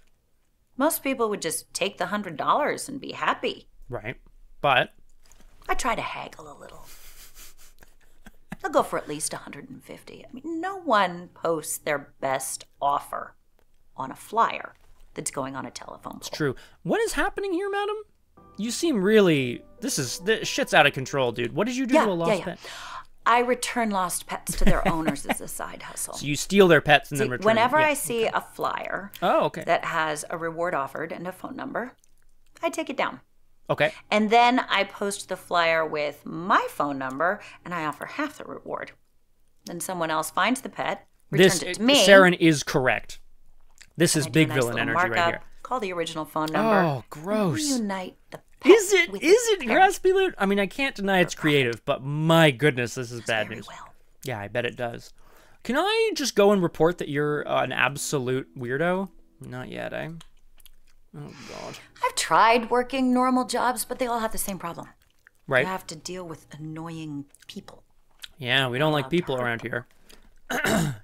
Speaker 8: most people would just take the $100 and be happy.
Speaker 1: Right. But
Speaker 8: I try to haggle a little. They'll go for at least 150. I mean, no one posts their best offer on a flyer that's going on a telephone pole.
Speaker 1: It's true. What is happening here, madam? You seem really... This shit's out of control, dude. What did you do to a lost pet?
Speaker 8: I return lost pets to their owners as a side hustle.
Speaker 1: So you steal their pets and then return them.
Speaker 8: Whenever I see a flyer
Speaker 1: okay.
Speaker 8: that has a reward offered and a phone number, I take it down.
Speaker 1: Okay.
Speaker 8: And then I post the flyer with my phone number and I offer half the reward. Then someone else finds the pet, returns it to me.
Speaker 1: Saren is correct. This is big villain energy right here.
Speaker 8: Call the original phone number.
Speaker 1: Oh, gross.
Speaker 8: Reunite the pet.
Speaker 1: Is it graspy loot? I mean, I can't deny it's creative, but my goodness, this is bad news.
Speaker 8: Well.
Speaker 1: Yeah, I bet it does. Can I just go and report that you're an absolute weirdo? Not yet, eh? Oh, God.
Speaker 8: I've tried working normal jobs, but they all have the same problem.
Speaker 1: Right.
Speaker 8: You have to deal with annoying people.
Speaker 1: Yeah, we don't like people around here.
Speaker 8: I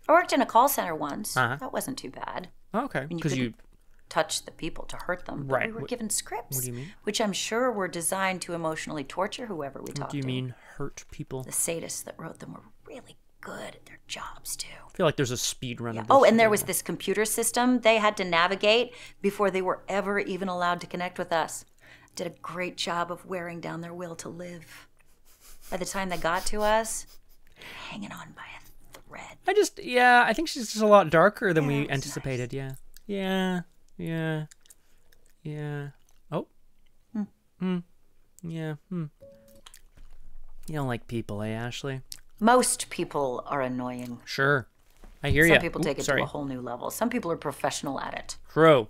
Speaker 8: worked in a call center once. That wasn't too bad.
Speaker 1: Okay, because you
Speaker 8: touch the people to hurt them. But
Speaker 1: right.
Speaker 8: We were given scripts.
Speaker 1: What do you mean?
Speaker 8: Which I'm sure were designed to emotionally torture whoever we talked to.
Speaker 1: What do you mean, hurt people?
Speaker 8: The sadists that wrote them were really good at their jobs, too.
Speaker 1: I feel like there's a speed run of this.
Speaker 8: Oh, and there was this computer system they had to navigate before they were ever even allowed to connect with us. Did a great job of wearing down their will to live. By the time they got to us, hanging on by a thread.
Speaker 1: I think she's just a lot darker than we anticipated. Nice. Yeah. Oh. Yeah. You don't like people, eh, Ashley?
Speaker 8: Most people are annoying.
Speaker 1: Sure. I hear you.
Speaker 8: Some people take it to a whole new level. Some people are professional at it.
Speaker 1: True.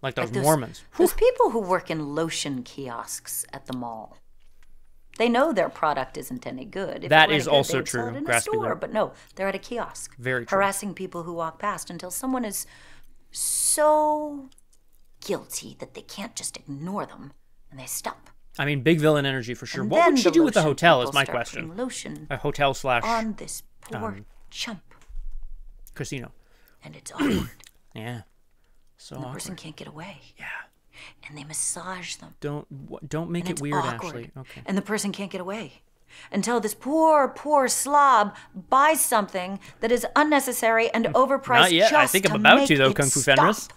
Speaker 1: Like those Mormons.
Speaker 8: Those people who work in lotion kiosks at the mall. They know their product isn't any good.
Speaker 1: That is also true.
Speaker 8: Sell it in a store, but no, they're at a kiosk.
Speaker 1: Very true.
Speaker 8: Harassing people who walk past until someone is so guilty that they can't just ignore them, and they stop.
Speaker 1: I mean, big villain energy for sure.
Speaker 8: And
Speaker 1: what would she do with the
Speaker 8: lotion
Speaker 1: hotel is
Speaker 8: people
Speaker 1: my
Speaker 8: start
Speaker 1: question.
Speaker 8: putting lotion
Speaker 1: A hotel /
Speaker 8: on this poor chump.
Speaker 1: casino.
Speaker 8: And it's awkward.
Speaker 1: Yeah. So
Speaker 8: And the
Speaker 1: awkward.
Speaker 8: person can't get away.
Speaker 1: Yeah.
Speaker 8: And they massage them.
Speaker 1: Don't make it weird,
Speaker 8: awkward.
Speaker 1: Ashley. Okay.
Speaker 8: And the person can't get away until this poor slob buys something that is unnecessary and overpriced.
Speaker 1: Not yet.
Speaker 8: Just
Speaker 1: I think I'm
Speaker 8: to
Speaker 1: about
Speaker 8: make
Speaker 1: to, though,
Speaker 8: it
Speaker 1: Kung Fu
Speaker 8: stop.
Speaker 1: Fenris.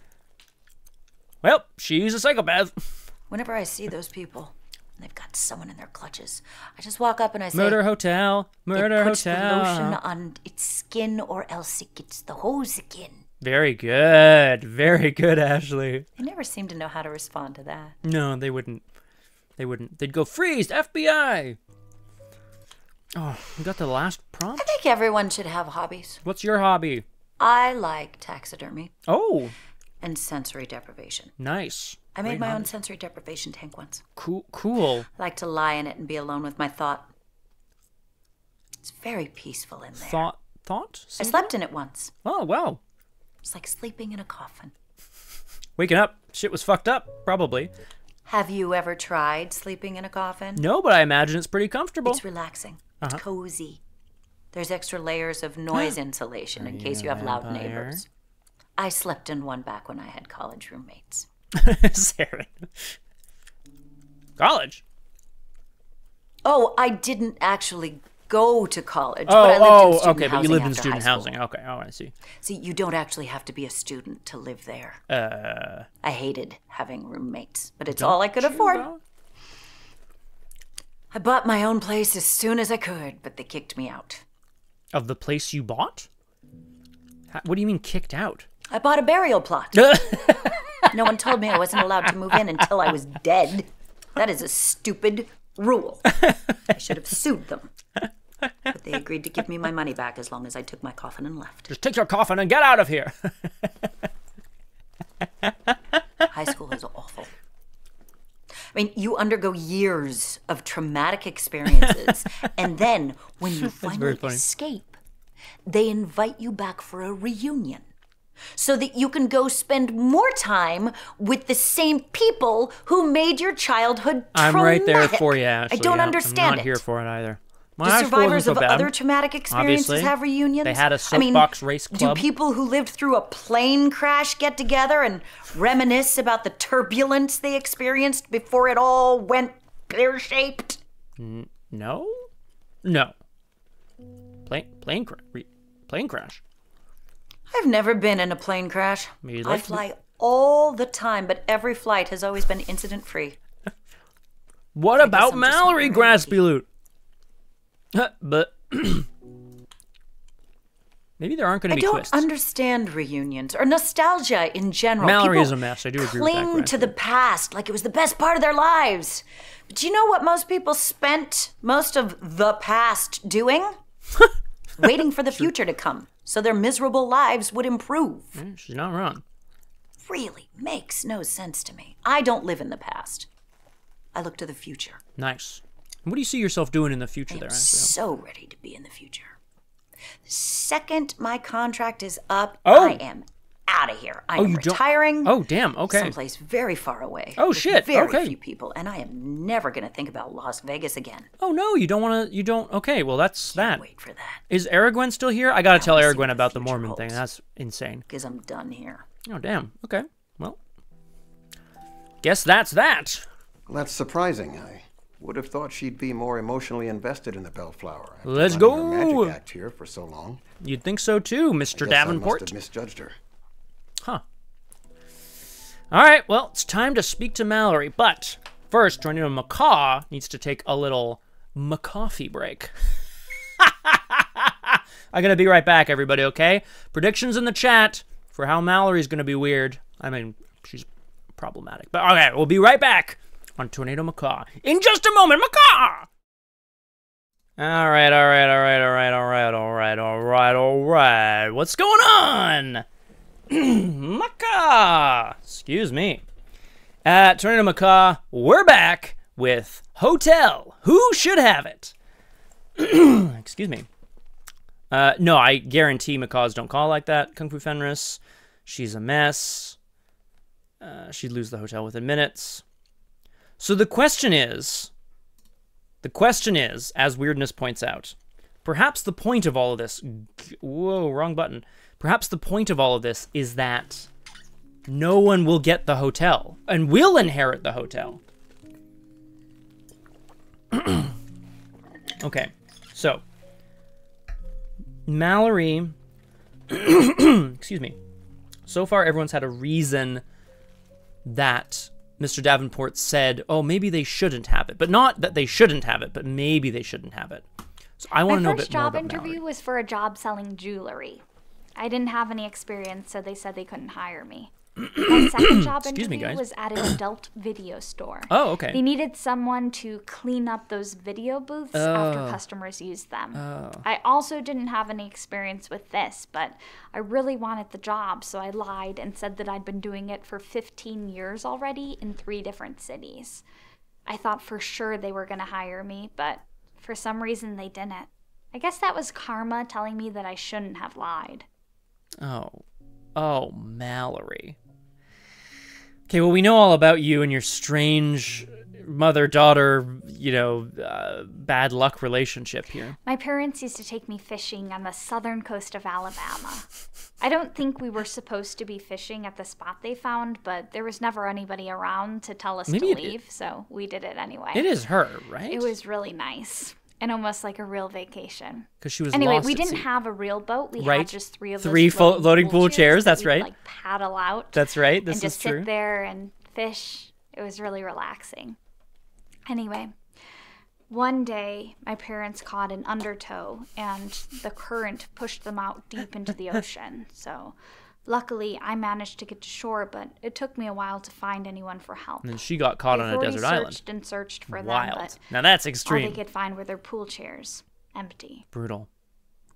Speaker 1: Well, she's a psychopath.
Speaker 8: Whenever I see those people, and they've got someone in their clutches, I just walk up and I say,
Speaker 1: Murder hotel. Murder
Speaker 8: it puts
Speaker 1: hotel.
Speaker 8: the lotion on its skin or else it gets the hose again.
Speaker 1: Very good. Very good, Ashley.
Speaker 8: They never seem to know how to respond to that.
Speaker 1: No, they wouldn't. They'd go, freeze, FBI. Oh, we got the last prompt?
Speaker 8: I think everyone should have hobbies.
Speaker 1: What's your hobby?
Speaker 8: I like taxidermy.
Speaker 1: Oh.
Speaker 8: And sensory deprivation.
Speaker 1: Nice.
Speaker 8: I made my own sensory deprivation tank once.
Speaker 1: Cool.
Speaker 8: I like to lie in it and be alone with my thought. It's very peaceful in there.
Speaker 1: Thought?
Speaker 8: I slept in it once.
Speaker 1: Oh, wow.
Speaker 8: It's like sleeping in a coffin.
Speaker 1: Waking up, shit was fucked up, probably.
Speaker 8: Have you ever tried sleeping in a coffin?
Speaker 1: No, but I imagine it's pretty comfortable.
Speaker 8: It's relaxing. It's cozy. There's extra layers of noise insulation in case you have loud neighbors. I slept in one back when I had college roommates.
Speaker 1: Sarah. College?
Speaker 8: Oh, I didn't actually go to college.
Speaker 1: Oh,
Speaker 8: but I lived in student
Speaker 1: okay, but you
Speaker 8: housing
Speaker 1: lived in
Speaker 8: after
Speaker 1: student
Speaker 8: high school.
Speaker 1: housing. Okay, I see.
Speaker 8: See, you don't actually have to be a student to live there. I hated having roommates, but it's all I could afford. I bought my own place as soon as I could, but they kicked me out.
Speaker 1: Of the place you bought? What do you mean kicked out?
Speaker 8: I bought a burial plot. No one told me I wasn't allowed to move in until I was dead. That is a stupid rule. I should have sued them. But they agreed to give me my money back as long as I took my coffin and left.
Speaker 1: Just take your coffin and get out of here.
Speaker 8: High school is awful. I mean, you undergo years of traumatic experiences, and then when you finally escape, they invite you back for a reunion so that you can go spend more time with the same people who made your childhood traumatic.
Speaker 1: I'm right there for you, Ashley.
Speaker 8: I don't understand
Speaker 1: I'm not
Speaker 8: it.
Speaker 1: here for it either.
Speaker 8: Do survivors of other traumatic experiences
Speaker 1: Obviously.
Speaker 8: have reunions?
Speaker 1: They had a soapbox race club.
Speaker 8: Do people who lived through a plane crash get together and reminisce about the turbulence they experienced before it all went pear-shaped?
Speaker 1: No. Plane crash.
Speaker 8: I've never been in a plane crash. I fly all the time, but every flight has always been incident-free.
Speaker 1: What about Mallory, Graspy Loot? But maybe there aren't going to be twists.
Speaker 8: I don't understand reunions or nostalgia in general.
Speaker 1: Mallory is a mess. I do agree with that.
Speaker 8: Cling to the past like it was the best part of their lives. But do you know what most people spent most of the past doing? Waiting for the future to come, so their miserable lives would improve.
Speaker 1: She's not wrong.
Speaker 8: Really makes no sense to me. I don't live in the past. I look to the future.
Speaker 1: Nice. What do you see yourself doing in the future there,
Speaker 8: I'm so ready to be in the future. The second my contract is up, I am out of here. I am retiring.
Speaker 1: Oh, damn. Okay.
Speaker 8: Someplace very far away.
Speaker 1: Oh, shit.
Speaker 8: Very few people, and I am never going to think about Las Vegas again.
Speaker 1: Oh, no, you don't want to, you don't. Okay, well, that's that.
Speaker 8: Wait for that.
Speaker 1: Is Aragwen still here? I got to tell Aragwen about the Mormon thing. That's insane.
Speaker 8: Because I'm done here.
Speaker 1: Oh, damn. Okay. Well, guess that's that.
Speaker 2: Well, that's surprising. I would have thought she'd be more emotionally invested in the Bellflower.
Speaker 1: Let's go.
Speaker 2: Her magic act here for so long.
Speaker 1: You'd think so too, Mr. Davenport.
Speaker 2: I must have misjudged her.
Speaker 1: Huh. All right, well, it's time to speak to Mallory, but first, Tornado Macaw needs to take a little McCoffee break. I'm going to be right back, everybody, okay? Predictions in the chat for how Mallory's going to be weird. I mean, she's problematic. But okay, we'll be right back on Tornado Macaw in just a moment. Macaw! All right. What's going on? Macaw! Excuse me. At Tornado Macaw, we're back with Hotel. Who should have it? Excuse me. No, I guarantee macaws don't call like that, Kung Fu Fenris. She's a mess. She'd lose the hotel within minutes. So the question is, as Weirdness points out, perhaps the point of all of this, whoa, wrong button. Perhaps the point of all of this is that no one will get the hotel and will inherit the hotel. Okay, so Mallory, excuse me. So far, everyone's had a reason that Mr. Davenport said, oh, maybe they shouldn't have it. But not that they shouldn't have it, but maybe they shouldn't have it. So I want to know a bit more about
Speaker 9: My first job interview was for a job selling jewelry. I didn't have any experience, so they said they couldn't hire me. My second job interview was at an adult video store.
Speaker 1: Oh, okay.
Speaker 9: They needed someone to clean up those video booths after customers used them. I also didn't have any experience with this, but I really wanted the job, so I lied and said that I'd been doing it for 15 years already in 3 different cities. I thought for sure they were going to hire me, but for some reason they didn't. I guess that was karma telling me that I shouldn't have lied.
Speaker 1: Oh, Mallory. Okay, well, we know all about you and your strange mother-daughter, bad luck relationship here.
Speaker 9: My parents used to take me fishing on the southern coast of Alabama. I don't think we were supposed to be fishing at the spot they found, but there was never anybody around to tell us to leave, so we did it anyway.
Speaker 1: It is her, right?
Speaker 9: It was really nice. And almost like a real vacation.
Speaker 1: Because she was
Speaker 9: anyway,
Speaker 1: lost
Speaker 9: we
Speaker 1: at
Speaker 9: didn't
Speaker 1: sea.
Speaker 9: have a real boat. We had just 3 of those
Speaker 1: floating pool chairs. That's right.
Speaker 9: Like paddle out.
Speaker 1: That's right. This
Speaker 9: and just
Speaker 1: is true.
Speaker 9: sit there and fish. It was really relaxing. Anyway, one day my parents caught an undertow and the current pushed them out deep into the ocean. So luckily I managed to get to shore, but it took me a while to find anyone for help.
Speaker 1: And she got caught on a desert island.
Speaker 9: Searched and searched for
Speaker 1: Wild.
Speaker 9: them, but
Speaker 1: now that's extreme.
Speaker 9: all they could find were their pool chairs, empty.
Speaker 1: Brutal.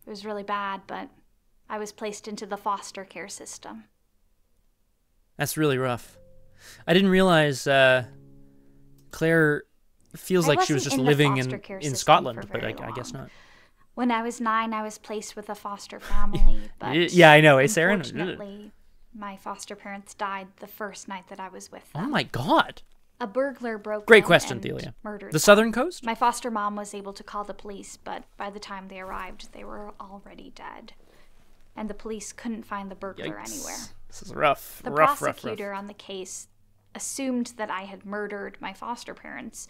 Speaker 9: It was really bad, but I was placed into the foster care system.
Speaker 1: That's really rough. I didn't realize Claire feels like she was just living in Scotland, but I guess not.
Speaker 9: When I was 9, I was placed with a foster family, but
Speaker 1: yeah, I know, Sarah.
Speaker 9: Unfortunately, my foster parents died the first night that I was with them.
Speaker 1: Oh my God!
Speaker 9: A burglar broke
Speaker 1: Great
Speaker 9: in
Speaker 1: question,
Speaker 9: and
Speaker 1: Delia.
Speaker 9: Murdered
Speaker 1: the
Speaker 9: them.
Speaker 1: Southern Coast?
Speaker 9: My foster mom was able to call the police, but by the time they arrived, they were already dead, and the police couldn't find the burglar anywhere.
Speaker 1: This is rough.
Speaker 9: The prosecutor on the case assumed that I had murdered my foster parents,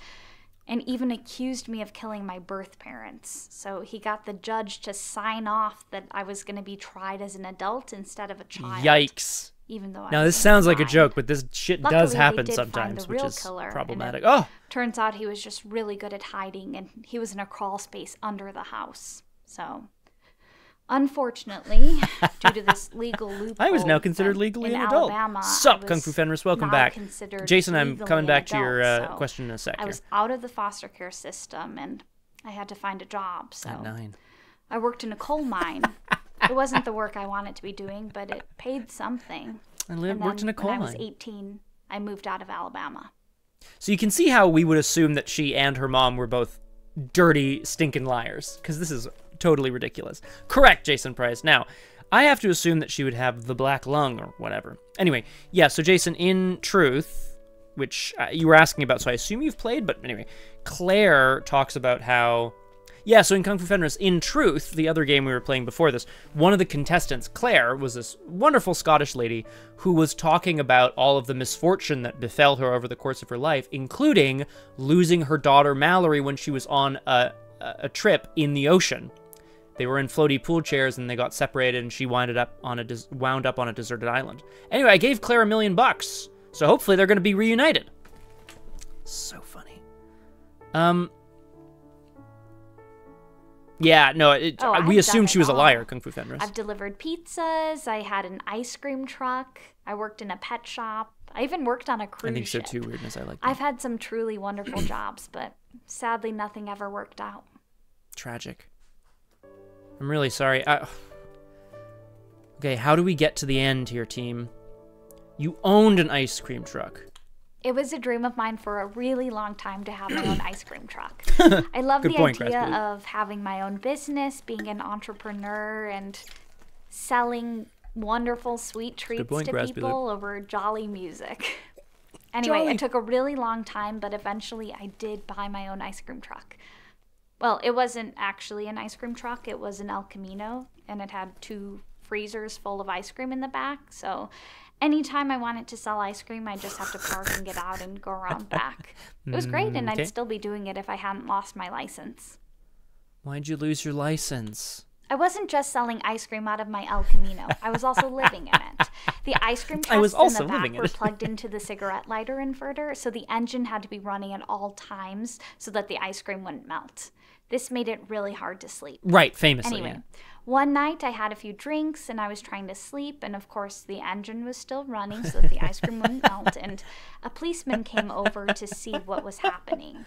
Speaker 9: and even accused me of killing my birth parents. So he got the judge to sign off that I was going to be tried as an adult instead of a child.
Speaker 1: Yikes.
Speaker 9: Even though
Speaker 1: now, this sounds like a joke, but this shit does happen sometimes, which is problematic. Oh!
Speaker 9: Turns out he was just really good at hiding, and he was in a crawl space under the house. So, unfortunately, due to this legal loophole,
Speaker 1: I was now considered legally an adult.
Speaker 9: Alabama,
Speaker 1: Sup, Kung Fu Fenris? Welcome back. Jason, I'm coming back to your question in a sec.
Speaker 9: I was out of the foster care system, and I had to find a job. So
Speaker 1: at 9.
Speaker 9: I worked in a coal mine. It wasn't the work I wanted to be doing, but it paid something.
Speaker 1: Worked in a coal mine.
Speaker 9: When I was 18, I moved out of Alabama.
Speaker 1: So you can see how we would assume that she and her mom were both dirty, stinking liars, because this is totally ridiculous. Correct, Jason Price. Now, I have to assume that she would have the black lung or whatever. Anyway, yeah, so Jason, in truth, which you were asking about, so I assume you've played, but anyway, Claire talks about how... Yeah, so in Kung Fu Fenris, in truth, the other game we were playing before this, one of the contestants, Claire, was this wonderful Scottish lady who was talking about all of the misfortune that befell her over the course of her life, including losing her daughter Mallory when she was on a trip in the ocean. They were in floaty pool chairs and they got separated, and she wound up on a deserted island. Anyway, I gave Claire $1 million, so hopefully they're going to be reunited. So funny. Yeah, no, we assumed she was a liar, Kung Fu Fenris.
Speaker 9: I've delivered pizzas. I had an ice cream truck. I worked in a pet shop. I even worked on a cruise ship.
Speaker 1: I think so too, weirdness. I like that.
Speaker 9: I've had some truly wonderful jobs, but sadly nothing ever worked out.
Speaker 1: Tragic. I'm really sorry. Okay, how do we get to the end here, team? You owned an ice cream truck.
Speaker 9: It was a dream of mine for a really long time to have my own ice cream truck. I love the idea of having my own business, being an entrepreneur, and selling wonderful sweet treats to people over jolly music. Anyway, it took a really long time, but eventually I did buy my own ice cream truck. Well, it wasn't actually an ice cream truck. It was an El Camino, and it had 2 freezers full of ice cream in the back, so... Anytime I wanted to sell ice cream, I'd just have to park and get out and go around back. It was great, and I'd still be doing it if I hadn't lost my license.
Speaker 1: Why'd you lose your license?
Speaker 9: I wasn't just selling ice cream out of my El Camino. I was also living in it. The ice cream chests in the back were plugged into the cigarette lighter inverter, so the engine had to be running at all times so that the ice cream wouldn't melt. This made it really hard to sleep.
Speaker 1: Right, famously.
Speaker 9: Anyway, one night I had a few drinks and I was trying to sleep, and of course the engine was still running so that the ice cream wouldn't melt, and a policeman came over to see what was happening.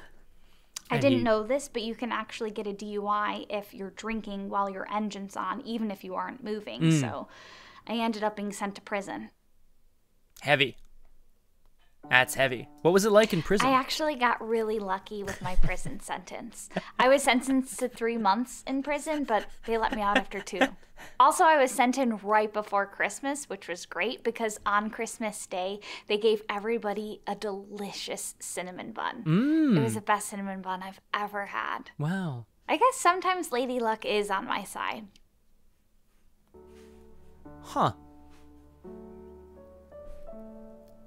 Speaker 9: I didn't know this, but you can actually get a DUI if you're drinking while your engine's on, even if you aren't moving. So I ended up being sent to prison.
Speaker 1: Heavy. That's heavy. What was it like in prison?
Speaker 9: I actually got really lucky with my prison sentence. I was sentenced to 3 months in prison, but they let me out after 2. Also, I was sent in right before Christmas, which was great because on Christmas Day, they gave everybody a delicious cinnamon bun. It was the best cinnamon bun I've ever had.
Speaker 1: Wow.
Speaker 9: I guess sometimes Lady Luck is on my side.
Speaker 1: Huh.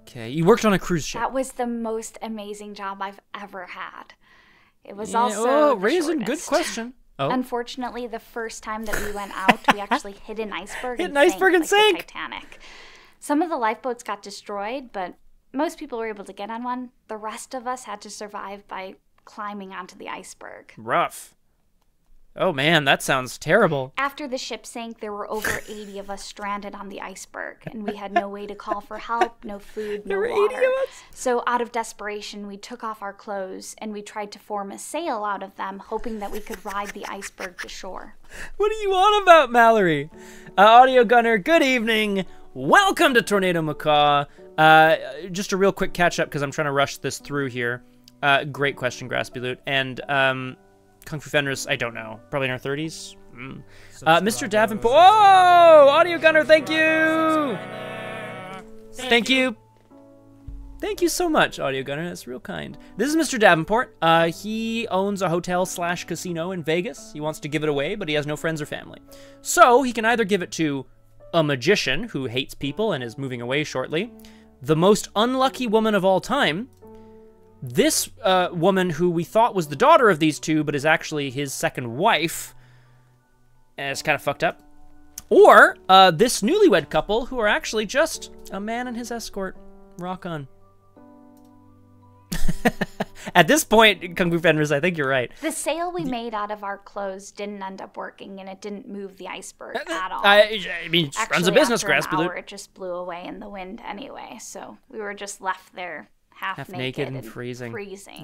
Speaker 1: Okay, you worked on a cruise ship.
Speaker 9: That was the most amazing job I've ever had. It was also
Speaker 1: Raisin, good question. Oh.
Speaker 9: Unfortunately, the first time that we went out, we actually hit an iceberg
Speaker 1: and sank.
Speaker 9: The Titanic. Some of the lifeboats got destroyed, but most people were able to get on one. The rest of us had to survive by climbing onto the iceberg.
Speaker 1: Rough. Oh man, that sounds terrible.
Speaker 9: After the ship sank, there were over 80 of us stranded on the iceberg, and we had no way to call for help, no food, no water. There were 80 of us? So out of desperation, we took off our clothes, and we tried to form a sail out of them, hoping that we could ride the iceberg to shore.
Speaker 1: What are you on about, Mallory? Audio Gunner, good evening. Welcome to Tornado Macaw. Just a real quick catch-up, because I'm trying to rush this through here. Great question, Graspy Loot. And, Kung Fu Fenris, I don't know. Probably in our 30s? Mr. Davenport. Whoa! Audio Gunner, thank you! Thank you. Thank you so much, Audio Gunner. That's real kind. This is Mr. Davenport. He owns a hotel/casino in Vegas. He wants to give it away, but he has no friends or family. So he can either give it to a magician who hates people and is moving away shortly, the most unlucky woman of all time, this woman who we thought was the daughter of these two, but is actually his second wife, and it's kind of fucked up. Or this newlywed couple who are actually just a man and his escort. Rock on. At this point, Kung Fu Fenris, I think you're right.
Speaker 9: The sail we made out of our clothes didn't end up working, and it didn't move the iceberg at all.
Speaker 1: I mean,
Speaker 9: actually,
Speaker 1: runs a business,
Speaker 9: after an hour,
Speaker 1: Graspy.
Speaker 9: it just blew away in the wind anyway, so we were just left there half
Speaker 1: naked and freezing.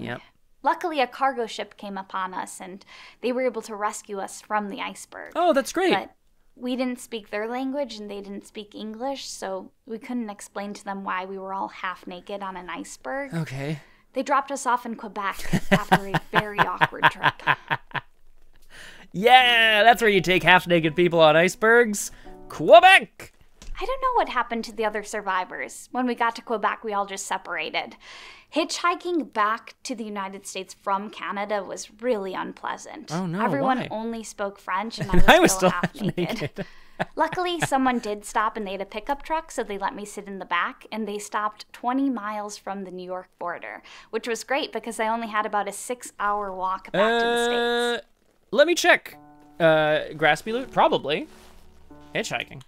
Speaker 1: Yep.
Speaker 9: Luckily, a cargo ship came upon us, and they were able to rescue us from the iceberg.
Speaker 1: Oh, that's great.
Speaker 9: But we didn't speak their language, and they didn't speak English, so we couldn't explain to them why we were all half naked on an iceberg.
Speaker 1: Okay.
Speaker 9: They dropped us off in Quebec after a very awkward trip.
Speaker 1: Yeah, that's where you take half-naked people on icebergs. Quebec!
Speaker 9: I don't know what happened to the other survivors. When we got to Quebec, we all just separated. Hitchhiking back to the United States from Canada was really unpleasant.
Speaker 1: Oh, no,
Speaker 9: Everyone
Speaker 1: why?
Speaker 9: only spoke French, and I was still half naked.
Speaker 1: naked.
Speaker 9: Luckily, someone did stop, and they had a pickup truck, so they let me sit in the back, and they stopped 20 miles from the New York border, which was great because I only had about a 6-hour walk back to the States.
Speaker 1: Let me check. Graspy Loot? Probably. Hitchhiking.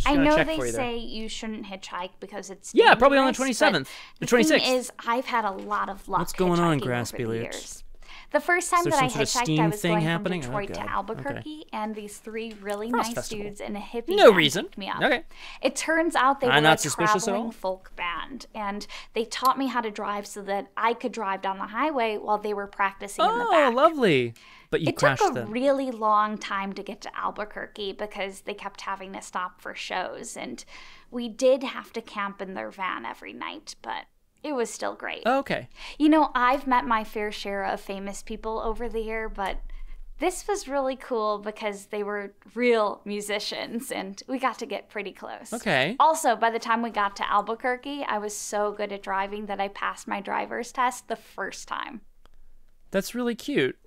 Speaker 9: I know they say you shouldn't hitchhike because it's
Speaker 1: dangerous, probably on the 27th.
Speaker 9: The
Speaker 1: 26th.
Speaker 9: thing is, I've had a lot of luck.
Speaker 1: What's going on,
Speaker 9: hitchhiking
Speaker 1: Graspy
Speaker 9: over the
Speaker 1: Loot?
Speaker 9: years. The first time that I hitchhiked, I was going from Detroit to Albuquerque,
Speaker 1: okay.
Speaker 9: and these 3 really nice dudes in a hippie
Speaker 1: no
Speaker 9: van
Speaker 1: reason.
Speaker 9: picked me up.
Speaker 1: Okay.
Speaker 9: It turns out they were
Speaker 1: not
Speaker 9: a traveling folk band, and they taught me how to drive so that I could drive down the highway while they were practicing in the back.
Speaker 1: Oh, lovely. But you crashed
Speaker 9: It took a
Speaker 1: them.
Speaker 9: really long time to get to Albuquerque because they kept having to stop for shows, and we did have to camp in their van every night, but it was still great.
Speaker 1: Okay.
Speaker 9: You know, I've met my fair share of famous people over the year, but this was really cool because they were real musicians, and we got to get pretty close.
Speaker 1: Okay.
Speaker 9: Also, by the time we got to Albuquerque, I was so good at driving that I passed my driver's test the first time.
Speaker 1: That's really cute.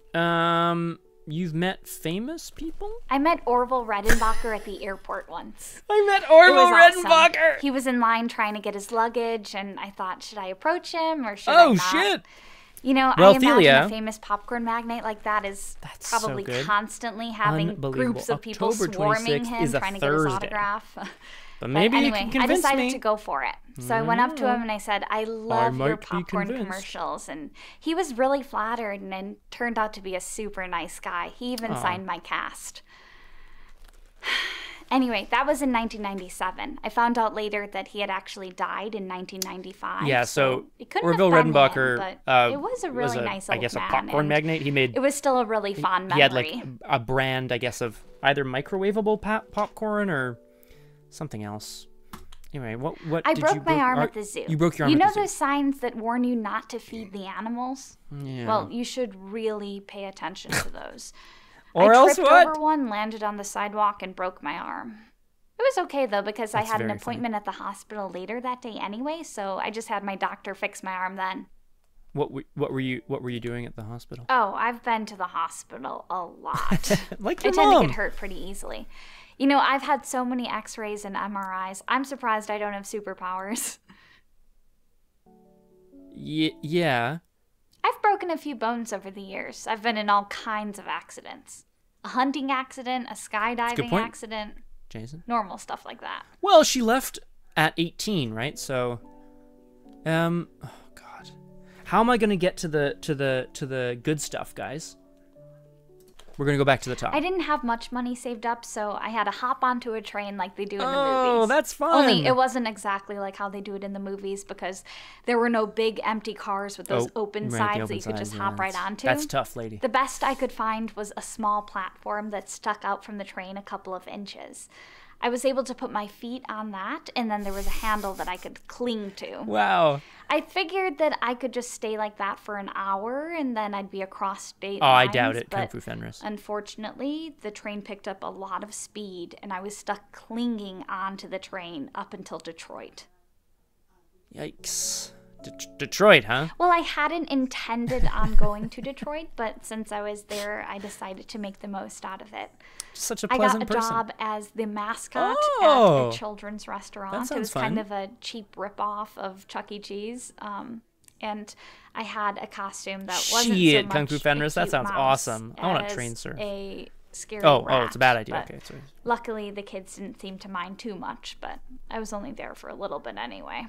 Speaker 1: You've met famous people?
Speaker 9: I met Orville Redenbacher at the airport once.
Speaker 1: I met Orville Redenbacher!
Speaker 9: Awesome. He was in line trying to get his luggage, and I thought, should I approach him or should I not?
Speaker 1: Oh, shit!
Speaker 9: You know,
Speaker 1: well,
Speaker 9: I imagine a famous popcorn magnate like that is probably
Speaker 1: so
Speaker 9: constantly having groups of people
Speaker 1: October
Speaker 9: swarming him,
Speaker 1: is a
Speaker 9: trying to
Speaker 1: Thursday.
Speaker 9: get his autograph.
Speaker 1: But maybe
Speaker 9: anyway,
Speaker 1: you can convince
Speaker 9: I decided
Speaker 1: me.
Speaker 9: to go for it. So I went up to him and I said, I love your popcorn commercials. And he was really flattered and turned out to be a super nice guy. He even signed my cast. Anyway, that was in 1997. I found out later that he had actually died in 1995.
Speaker 1: Yeah, so
Speaker 9: it couldn't
Speaker 1: Orville
Speaker 9: have been
Speaker 1: Redenbacher
Speaker 9: him, but it was a really nice old
Speaker 1: I guess a
Speaker 9: man,
Speaker 1: popcorn magnate. He made.
Speaker 9: It was still a really fond memory.
Speaker 1: He had like a brand, I guess, of either microwavable popcorn or something else. Anyway, what
Speaker 9: I
Speaker 1: did
Speaker 9: broke
Speaker 1: you
Speaker 9: my arm at the zoo.
Speaker 1: You broke your arm
Speaker 9: You
Speaker 1: at
Speaker 9: know
Speaker 1: the zoo.
Speaker 9: those signs that warn you not to feed the animals?
Speaker 1: Yeah.
Speaker 9: Well, you should really pay attention to those.
Speaker 1: Or
Speaker 9: I
Speaker 1: else
Speaker 9: tripped
Speaker 1: what?
Speaker 9: over one, landed on the sidewalk, and broke my arm. It was okay, though, because I had an appointment at the hospital later that day anyway, so I just had my doctor fix my arm then.
Speaker 1: What were you doing at the hospital?
Speaker 9: Oh, I've been to the hospital a lot.
Speaker 1: Like your
Speaker 9: I tend
Speaker 1: mom.
Speaker 9: to get hurt pretty easily. You know, I've had so many x-rays and MRIs. I'm surprised I don't have superpowers.
Speaker 1: Yeah.
Speaker 9: I've broken a few bones over the years. I've been in all kinds of accidents. A hunting accident, a skydiving accident.
Speaker 1: Jason?
Speaker 9: Normal stuff like that.
Speaker 1: Well, she left at 18, right? So, oh God, how am I gonna get to the good stuff, guys? We're gonna go back to the top.
Speaker 9: I didn't have much money saved up, so I had to hop onto a train like they do in the movies.
Speaker 1: Oh, that's fun.
Speaker 9: Only it wasn't exactly like how they do it in the movies because there were no big empty cars with those open sides that you could just hop right onto.
Speaker 1: That's tough, lady.
Speaker 9: The best I could find was a small platform that stuck out from the train a couple of inches. I was able to put my feet on that, and then there was a handle that I could cling to.
Speaker 1: Wow.
Speaker 9: I figured that I could just stay like that for an hour, and then I'd be across state lines.
Speaker 1: Oh, I doubt it, Kung Fu Fenris.
Speaker 9: Unfortunately, the train picked up a lot of speed, and I was stuck clinging onto the train up until Detroit.
Speaker 1: Yikes. Detroit, huh?
Speaker 9: Well, I hadn't intended on going to Detroit, but since I was there, I decided to make the most out of it.
Speaker 1: Such a pleasant
Speaker 9: person. I got a job as the mascot at a children's restaurant.
Speaker 1: That sounds
Speaker 9: it was
Speaker 1: fun.
Speaker 9: kind of a cheap ripoff of Chuck E. Cheese. and I had a costume that wasn't
Speaker 1: Shit,
Speaker 9: so much
Speaker 1: Kung Fu Fenris, that
Speaker 9: a cute
Speaker 1: sounds
Speaker 9: mouse
Speaker 1: awesome. I want to
Speaker 9: as
Speaker 1: train, sir.
Speaker 9: A scary
Speaker 1: Oh,
Speaker 9: rat,
Speaker 1: it's a bad idea.
Speaker 9: but
Speaker 1: Okay, sorry.
Speaker 9: luckily, the kids didn't seem to mind too much, but I was only there for a little bit anyway.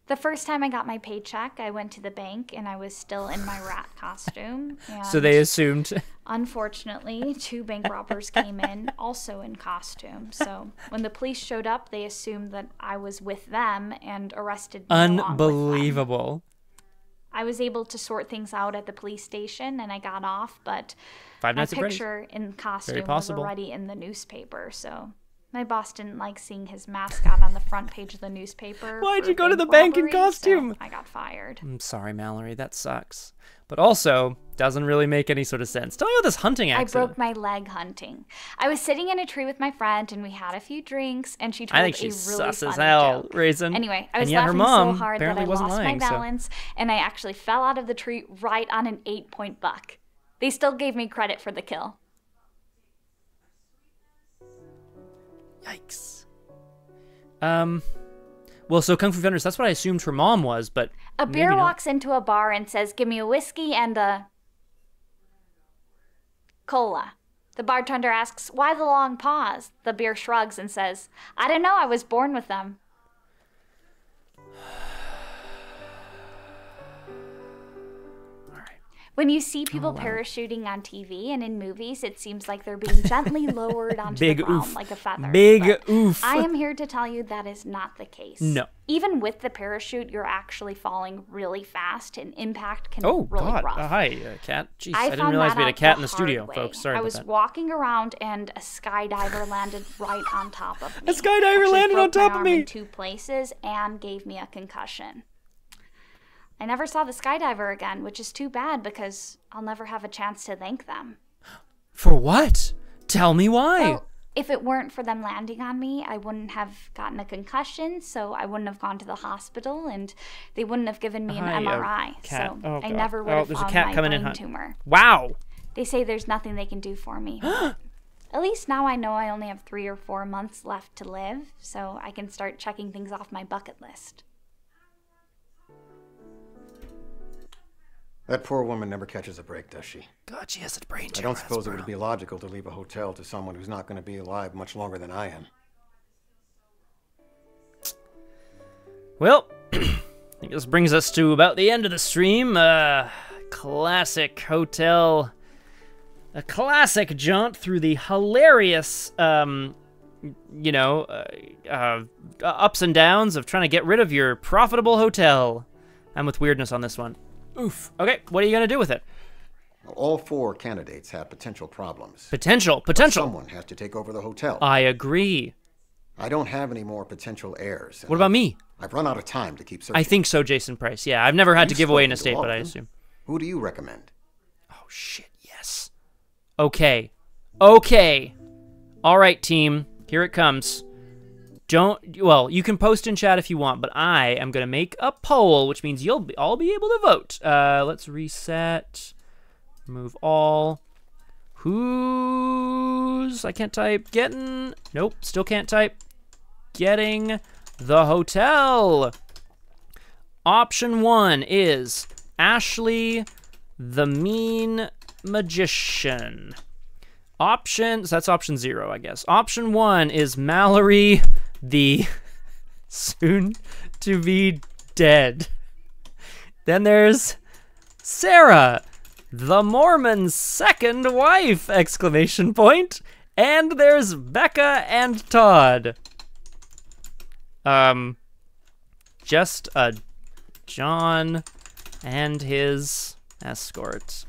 Speaker 9: The first time I got my paycheck, I went to the bank and I was still in my rat costume.
Speaker 1: So they assumed.
Speaker 9: Unfortunately, 2 bank robbers came in also in costume. So when the police showed up, they assumed that I was with them and arrested me along with them.
Speaker 1: Unbelievable.
Speaker 9: I was able to sort things out at the police station and I got off, but
Speaker 1: Five
Speaker 9: my
Speaker 1: Nights at Freddy's.
Speaker 9: picture in costume was
Speaker 1: possible.
Speaker 9: already in the newspaper, so my boss didn't like seeing his mascot on the front page of the newspaper.
Speaker 1: Why'd
Speaker 9: for
Speaker 1: you go to
Speaker 9: bank
Speaker 1: the bank in
Speaker 9: robbery,
Speaker 1: costume?
Speaker 9: so I got fired.
Speaker 1: I'm sorry, Mallory. That sucks. But also, doesn't really make any sort of sense. Tell me about this hunting accident.
Speaker 9: I broke my leg hunting. I was sitting in a tree with my friend, and we had a few drinks, and she told
Speaker 1: I think
Speaker 9: a
Speaker 1: she's
Speaker 9: really
Speaker 1: sus
Speaker 9: funny
Speaker 1: as hell,
Speaker 9: joke.
Speaker 1: Raisin.
Speaker 9: Anyway, I
Speaker 1: And
Speaker 9: was
Speaker 1: yet her
Speaker 9: laughing
Speaker 1: mom
Speaker 9: so hard that
Speaker 1: apparently
Speaker 9: I
Speaker 1: wasn't
Speaker 9: lost
Speaker 1: lying,
Speaker 9: my
Speaker 1: so-
Speaker 9: balance, and I actually fell out of the tree right on an 8-point buck. They still gave me credit for the kill.
Speaker 1: Yikes. Well, so Kung Fu Fenris, that's what I assumed her mom was, but
Speaker 9: A bear
Speaker 1: maybe not.
Speaker 9: walks into a bar and says, "Give me a whiskey and a cola." The bartender asks, "Why the long pause?" The beer shrugs and says, "I don't know, I was born with them." When you see people parachuting on TV and in movies, it seems like they're being gently lowered onto
Speaker 1: Big
Speaker 9: the ground
Speaker 1: oof.
Speaker 9: like a feather.
Speaker 1: Big
Speaker 9: But
Speaker 1: oof.
Speaker 9: I am here to tell you that is not the case.
Speaker 1: No.
Speaker 9: Even with the parachute, you're actually falling really fast, and impact can
Speaker 1: Oh,
Speaker 9: be really
Speaker 1: God.
Speaker 9: rough.
Speaker 1: Hi, cat. Jeez, I didn't
Speaker 9: found
Speaker 1: realize
Speaker 9: that
Speaker 1: we had a
Speaker 9: out
Speaker 1: cat in the
Speaker 9: hard
Speaker 1: studio,
Speaker 9: way.
Speaker 1: folks. Sorry
Speaker 9: I
Speaker 1: about
Speaker 9: was
Speaker 1: that.
Speaker 9: walking around and a skydiver landed right on top of me.
Speaker 1: A skydiver
Speaker 9: Actually
Speaker 1: landed on
Speaker 9: broke my
Speaker 1: top of
Speaker 9: arm
Speaker 1: me.
Speaker 9: in 2 places and gave me a concussion. I never saw the skydiver again, which is too bad because I'll never have a chance to thank them.
Speaker 1: For what? Tell me why.
Speaker 9: Well, if it weren't for them landing on me, I wouldn't have gotten a concussion, so I wouldn't have gone to the hospital, and they wouldn't have given me an
Speaker 1: Hi,
Speaker 9: MRI.
Speaker 1: cat.
Speaker 9: So
Speaker 1: Oh,
Speaker 9: I
Speaker 1: God.
Speaker 9: never would
Speaker 1: Oh,
Speaker 9: have
Speaker 1: there's a
Speaker 9: found
Speaker 1: cat
Speaker 9: my
Speaker 1: coming in,
Speaker 9: brain
Speaker 1: huh?
Speaker 9: tumor.
Speaker 1: Wow.
Speaker 9: They say there's nothing they can do for me. But at least now I know I only have 3 or 4 months left to live, so I can start checking things off my bucket list.
Speaker 2: That poor woman never catches a break, does she?
Speaker 1: God, she has a brain
Speaker 2: I
Speaker 1: tumor.
Speaker 2: don't suppose it would be logical to leave a hotel to someone who's not going to be alive much longer than I am.
Speaker 1: Well, I think this brings us to about the end of the stream. Classic hotel. A classic jaunt through the hilarious, ups and downs of trying to get rid of your profitable hotel. I'm with weirdness on this one. Oof. Okay, what are you going to do with it?
Speaker 2: All 4 candidates have potential problems.
Speaker 1: Potential.
Speaker 2: Someone has to take over the hotel.
Speaker 1: I agree.
Speaker 2: I don't have any more potential heirs.
Speaker 1: What about me?
Speaker 2: I've run out of time to keep searching.
Speaker 1: I think so, Jason Price. Yeah, I've never had to give away an estate, but I assume.
Speaker 2: Who do you recommend?
Speaker 1: Oh, shit, yes. Okay. All right, team. Here it comes. You can post in chat if you want, but I am going to make a poll, which means you'll all be able to vote. Let's reset. Remove all. I can't type. Nope, still can't type. Getting the hotel. Option 1 is Ashley the Mean Magician. That's option 0, I guess. Option 1 is Mallory the soon to be dead. Then there's Sarah, the Mormon's second wife! ! And there's Becca and Todd. Just a John and his escort.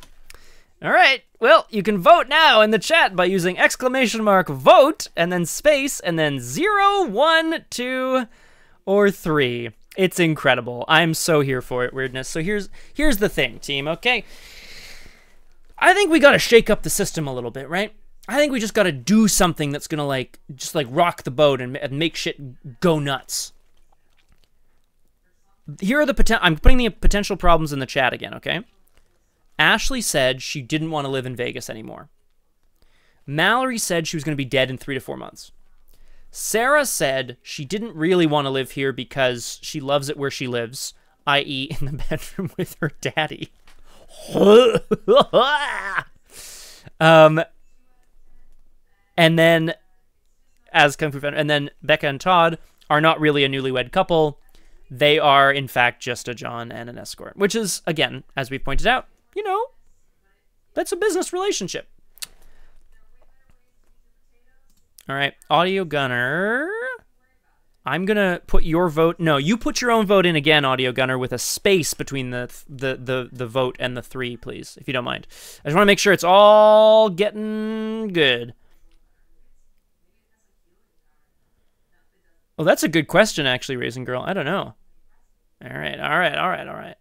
Speaker 1: All right, well, you can vote now in the chat by using !vote and then space and then 0, 1, 2, or 3. It's incredible. I'm so here for it, weirdness. So here's the thing, team, okay? I think we got to shake up the system a little bit, right? I think we just got to do something that's going to just rock the boat and make shit go nuts. Here are I'm putting the potential problems in the chat again, okay? Ashley said she didn't want to live in Vegas anymore. Mallory said she was going to be dead in 3 to 4 months. Sarah said she didn't really want to live here because she loves it where she lives. i.e. in the bedroom with her daddy. And then, as Kung Fu Fan, and then Becca and Todd are not really a newlywed couple. They are, in fact, just a John and an escort, which is, again, as we pointed out, you know, that's a business relationship. All right, Audio Gunner. I'm going to put your vote. No, you put your own vote in again, Audio Gunner, with a space between the vote and the 3, please, if you don't mind. I just want to make sure it's all getting good. Well, that's a good question, actually, Raisin Girl. I don't know. All right.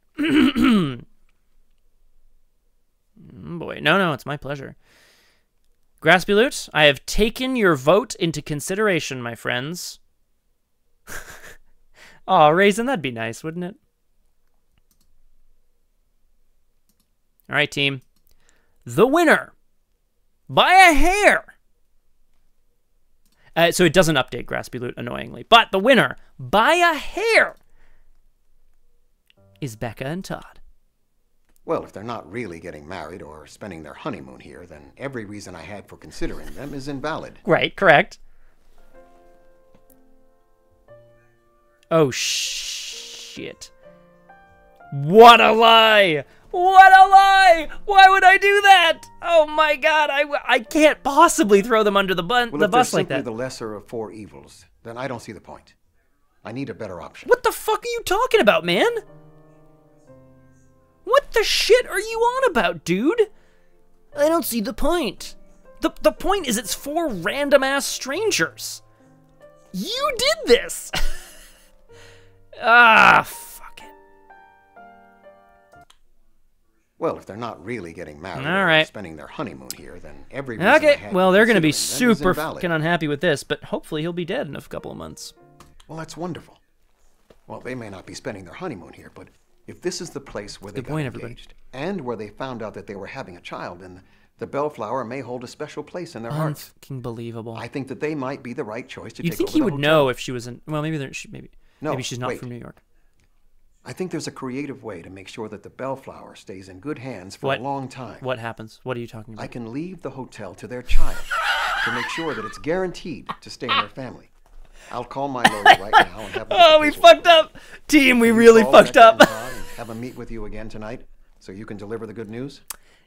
Speaker 1: Boy, no, it's my pleasure. Graspy Loot, I have taken your vote into consideration, my friends. Aw, Raisin, that'd be nice, wouldn't it? All right, team. The winner, by a hair. So it doesn't update Graspy Loot, annoyingly. But the winner, by a hair, is Becca and Todd.
Speaker 2: Well, if they're not really getting married or spending their honeymoon here, then every reason I had for considering them is invalid.
Speaker 1: Right, correct. Oh, shit. What a lie! What a lie! Why would I do that? Oh my god, I can't possibly throw them under the bus like that.
Speaker 2: Well, if they're simply the lesser of 4 evils, then I don't see the point. I need a better option.
Speaker 1: What the fuck are you talking about, man? What the shit are you on about, dude? I don't see the point. The point is it's 4 random-ass strangers. You did this! Fuck it.
Speaker 2: Well, if they're not really getting married or spending their honeymoon here, then every reason I had
Speaker 1: well, they're going to be
Speaker 2: considering
Speaker 1: super
Speaker 2: them is
Speaker 1: fucking unhappy with this, but hopefully he'll be dead in a couple of months.
Speaker 2: Well, that's wonderful. Well, they may not be spending their honeymoon here, but if this is the place where they got engaged and where they found out that they were having a child, then the Bellflower may hold a special place in their hearts.
Speaker 1: Fucking believable.
Speaker 2: I think that they might be the right choice to take over the
Speaker 1: You'd think he would
Speaker 2: hotel.
Speaker 1: know if she was in... Well, maybe maybe she's not
Speaker 2: wait.
Speaker 1: from New York.
Speaker 2: I think there's a creative way to make sure that the Bellflower stays in good hands for a long time.
Speaker 1: What happens? What are you talking about?
Speaker 2: I can leave the hotel to their child to make sure that it's guaranteed to stay in their family. I'll call my lawyer right now and have him
Speaker 1: we fucked up! Team, we really fucked up.
Speaker 2: And have him meet with you again tonight so you can deliver the good news?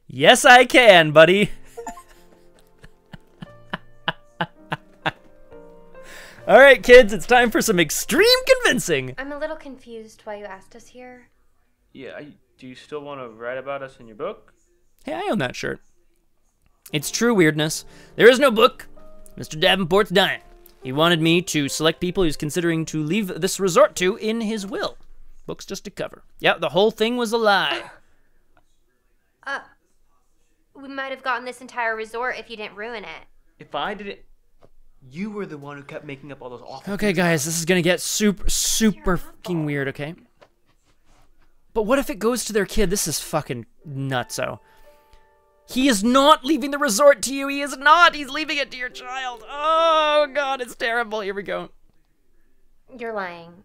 Speaker 1: Yes, I can, buddy. All right, kids, it's time for some extreme convincing.
Speaker 6: I'm a little confused why you asked us here.
Speaker 7: Yeah, do you still want to write about us in your book?
Speaker 1: Hey, I own that shirt. It's true weirdness. There is no book. Mr. Davenport's dying. He wanted me to select people he's considering to leave this resort to in his will. Book's just a cover. Yeah, the whole thing was a lie.
Speaker 6: We might have gotten this entire resort if you didn't ruin it.
Speaker 7: If I did it... You were the one who kept making up all those awful...
Speaker 1: Okay, guys, this is gonna get super fucking weird, okay? But what if it goes to their kid? This is fucking nutso. He is not leaving the resort to you. He is not. He's leaving it to your child. Oh, God, it's terrible. Here we go.
Speaker 6: You're lying.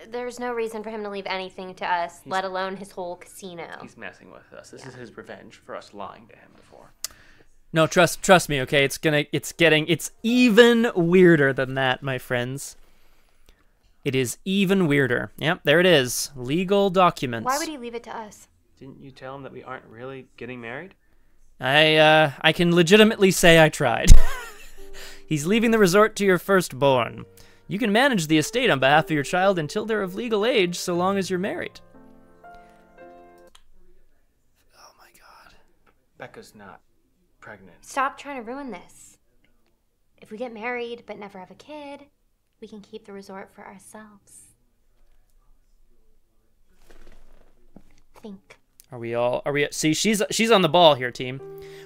Speaker 6: There's no reason for him to leave anything to us, let alone his whole casino.
Speaker 7: He's messing with us. This is his revenge for us lying to him before.
Speaker 1: No, trust me, okay? It's even weirder than that, my friends. It is even weirder. Yep, there it is. Legal documents.
Speaker 6: Why would he leave it to us?
Speaker 7: Didn't you tell him that we aren't really getting married?
Speaker 1: I can legitimately say I tried. He's leaving the resort to your firstborn. You can manage the estate on behalf of your child until they're of legal age, so long as you're married. Oh my God.
Speaker 7: Becca's not pregnant.
Speaker 6: Stop trying to ruin this. If we get married but never have a kid, we can keep the resort for ourselves. Think.
Speaker 1: Are we see, she's on the ball here, team.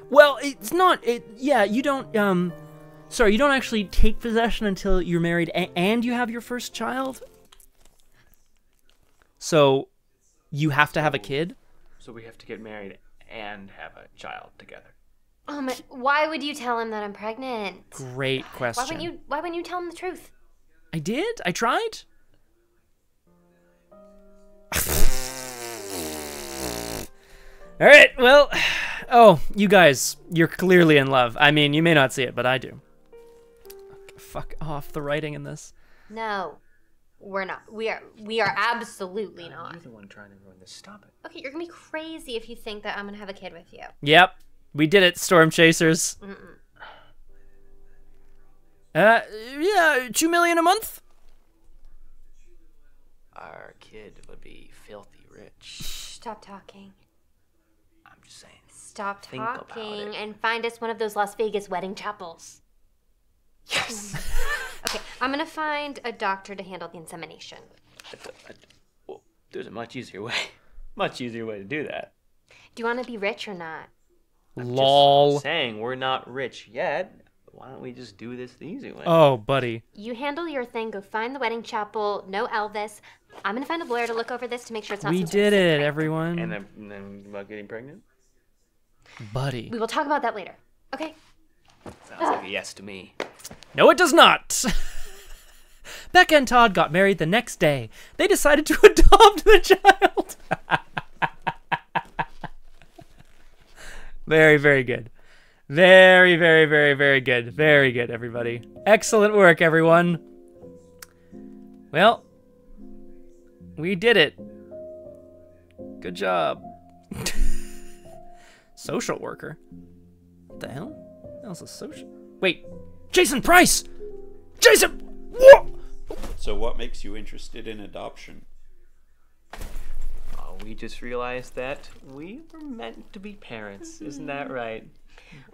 Speaker 1: Well, it's not, yeah, you don't, sorry, you don't actually take possession until you're married and you have your first child? So, you have to have a kid?
Speaker 7: So we have to get married and have a child together.
Speaker 6: Why would you tell him that I'm pregnant?
Speaker 1: Great question.
Speaker 6: Why wouldn't you tell him the truth?
Speaker 1: I did? I tried? All right, well, oh, you guys, you're clearly in love. I mean, you may not see it, but I do. Fuck off the writing in this.
Speaker 6: No, we're not. We are absolutely not.
Speaker 7: You're the one trying to ruin this. Stop it.
Speaker 6: Okay, you're gonna be crazy if you think that I'm gonna have a kid with you.
Speaker 1: Yep, we did it, Stormchasers. Yeah, $2 million a month.
Speaker 7: Our kid would be filthy rich.
Speaker 6: Stop talking.
Speaker 7: I'm just saying.
Speaker 6: Stop
Speaker 7: Think about
Speaker 6: talking
Speaker 7: it.
Speaker 6: and find us one of those Las Vegas wedding chapels.
Speaker 7: Yes.
Speaker 6: Okay, I'm gonna find a doctor to handle the insemination.
Speaker 7: Well, there's a much easier way. Much easier way to do that.
Speaker 6: Do you want to be rich or not?
Speaker 1: Lol.
Speaker 7: Just saying we're not rich yet. Why don't we just do this the easy way?
Speaker 1: Oh, buddy.
Speaker 6: You handle your thing. Go find the wedding chapel. No Elvis. I'm gonna find a lawyer to look over this to make sure it's not.
Speaker 1: We
Speaker 6: some sort of
Speaker 1: did
Speaker 6: sick
Speaker 1: it,
Speaker 6: prank.
Speaker 1: everyone.
Speaker 7: And then about getting pregnant?
Speaker 1: Buddy.
Speaker 6: We will talk about that later. Okay.
Speaker 7: Sounds like a yes to me.
Speaker 1: No, it does not. Becca and Todd got married the next day. They decided to adopt the child. Very, very good. Very, very, very, very good. Very good, everybody. Excellent work, everyone. Well, we did it. Good job. Social worker? What the hell? That was a social... Wait, Jason Price! Jason! What?
Speaker 10: So what makes you interested in adoption?
Speaker 7: Oh, we just realized that we were meant to be parents. Isn't that right?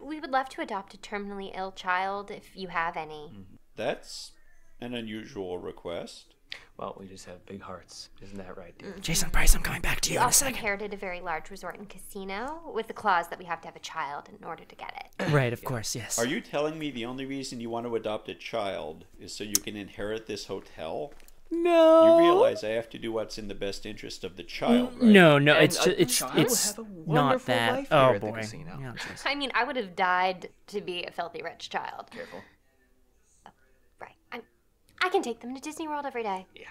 Speaker 6: We would love to adopt a terminally ill child if you have any.
Speaker 10: That's an unusual request.
Speaker 7: Well, we just have big hearts. Isn't that right, dude?
Speaker 1: Jason Price, I'm coming back to you
Speaker 6: We
Speaker 1: in a
Speaker 6: also
Speaker 1: second.
Speaker 6: inherited a very large resort and casino with the clause that we have to have a child in order to get it.
Speaker 1: Right, of course, yes.
Speaker 10: Are you telling me the only reason you want to adopt a child is so you can inherit this hotel?
Speaker 1: No.
Speaker 10: You realize I have to do what's in the best interest of the child, right?
Speaker 1: No,
Speaker 7: And
Speaker 1: it's
Speaker 7: a
Speaker 1: just,
Speaker 7: child
Speaker 1: it's
Speaker 7: will have a
Speaker 1: not
Speaker 7: wonderful
Speaker 1: that.
Speaker 7: life here
Speaker 1: Oh
Speaker 7: at the
Speaker 1: boy.
Speaker 7: casino.
Speaker 1: Yeah, jeez.
Speaker 6: I mean, I would have died to be a filthy rich child.
Speaker 7: Careful.
Speaker 6: Right. I can take them to Disney World every day.
Speaker 7: Yeah.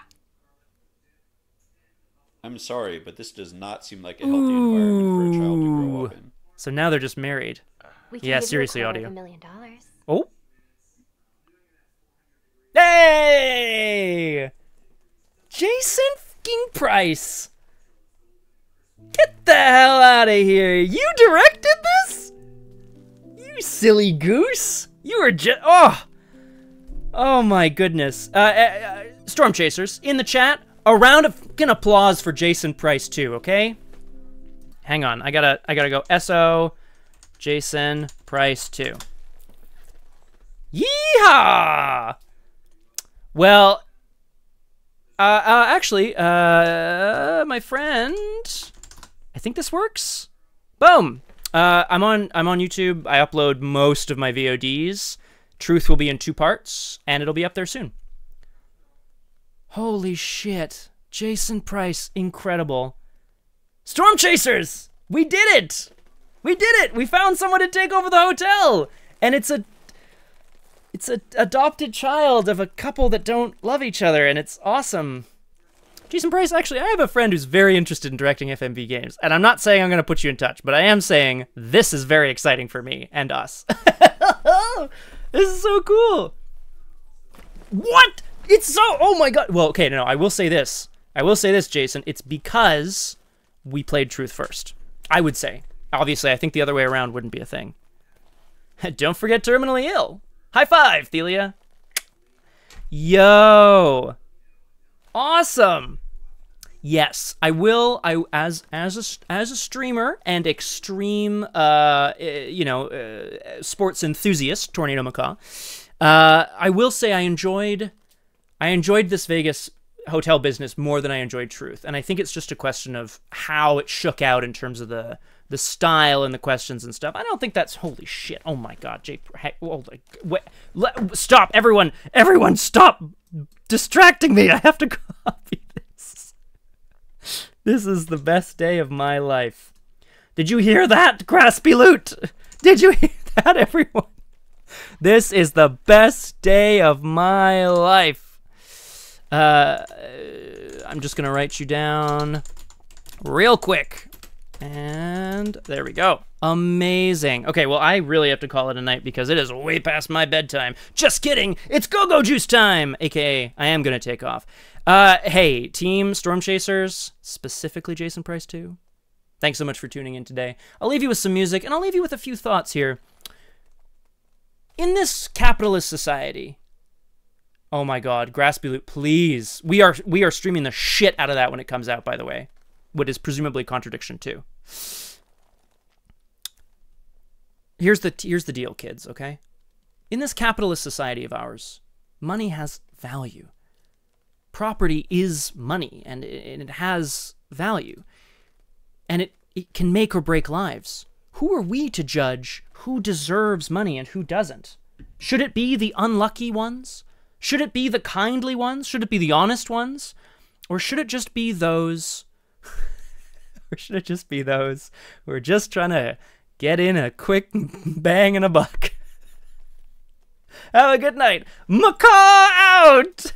Speaker 10: I'm sorry, but this does not seem like a healthy environment for a child to grow up in.
Speaker 1: So now they're just married.
Speaker 6: We can
Speaker 1: Yeah,
Speaker 6: give
Speaker 1: seriously,
Speaker 6: you
Speaker 1: audio.
Speaker 6: $250 million.
Speaker 1: Oh. Hey! Jason fucking Price! Get the hell out of here! You directed this? You silly goose! You were just... Oh my goodness. Stormchasers, in the chat, a round of fucking applause for Jason Price too, okay? Hang on, I gotta go. SO, Jason Price 2. Yeehaw! Well, actually, my friend, I think this works. Boom. I'm on YouTube. I upload most of my VODs. Truth will be in 2 parts, and it'll be up there soon. Holy shit. Jason Price, incredible. Stormchasers! We did it! We did it! We found someone to take over the hotel! And it's an adopted child of a couple that don't love each other, and it's awesome. Jason Price, actually, I have a friend who's very interested in directing FMV games, and I'm not saying I'm going to put you in touch, but I am saying this is very exciting for me and us. This is so cool. What? It's so... Oh my god. Well, okay, no, I will say this. Jason. It's because we played Truth first. I would say. Obviously, I think the other way around wouldn't be a thing. Don't forget terminally ill. High five, Thelia. Yo. Awesome. Yes, I will. As a streamer and extreme, sports enthusiast, Tornado Macaw. I will say I enjoyed this Vegas hotel business more than I enjoyed Truth, and I think it's just a question of how it shook out in terms of the style and the questions and stuff. I don't think that's... Holy shit. Oh my god, Jake. Stop, everyone, stop distracting me. I have to copy this. This is the best day of my life. Did you hear that, Graspy Loot? Did you hear that, everyone? This is the best day of my life. I'm just gonna write you down real quick. And there we go. Amazing. Okay, well, I really have to call it a night because it is way past my bedtime. Just kidding. It's go-go juice time, aka I am going to take off. Hey, Team Stormchasers, specifically Jason Price too. Thanks so much for tuning in today. I'll leave you with some music, and I'll leave you with a few thoughts here. In this capitalist society, oh my God, Graspy Loot, please. We are streaming the shit out of that when it comes out, by the way. What is presumably contradiction too. Here's the deal, kids, okay? In this capitalist society of ours, money has value. Property is money, and it has value. And it can make or break lives. Who are we to judge who deserves money and who doesn't? Should it be the unlucky ones? Should it be the kindly ones? Should it be the honest ones? Or should it just be those... or should it just be those who are just trying to get in a quick bang and a buck? Have a good night. Macaw out!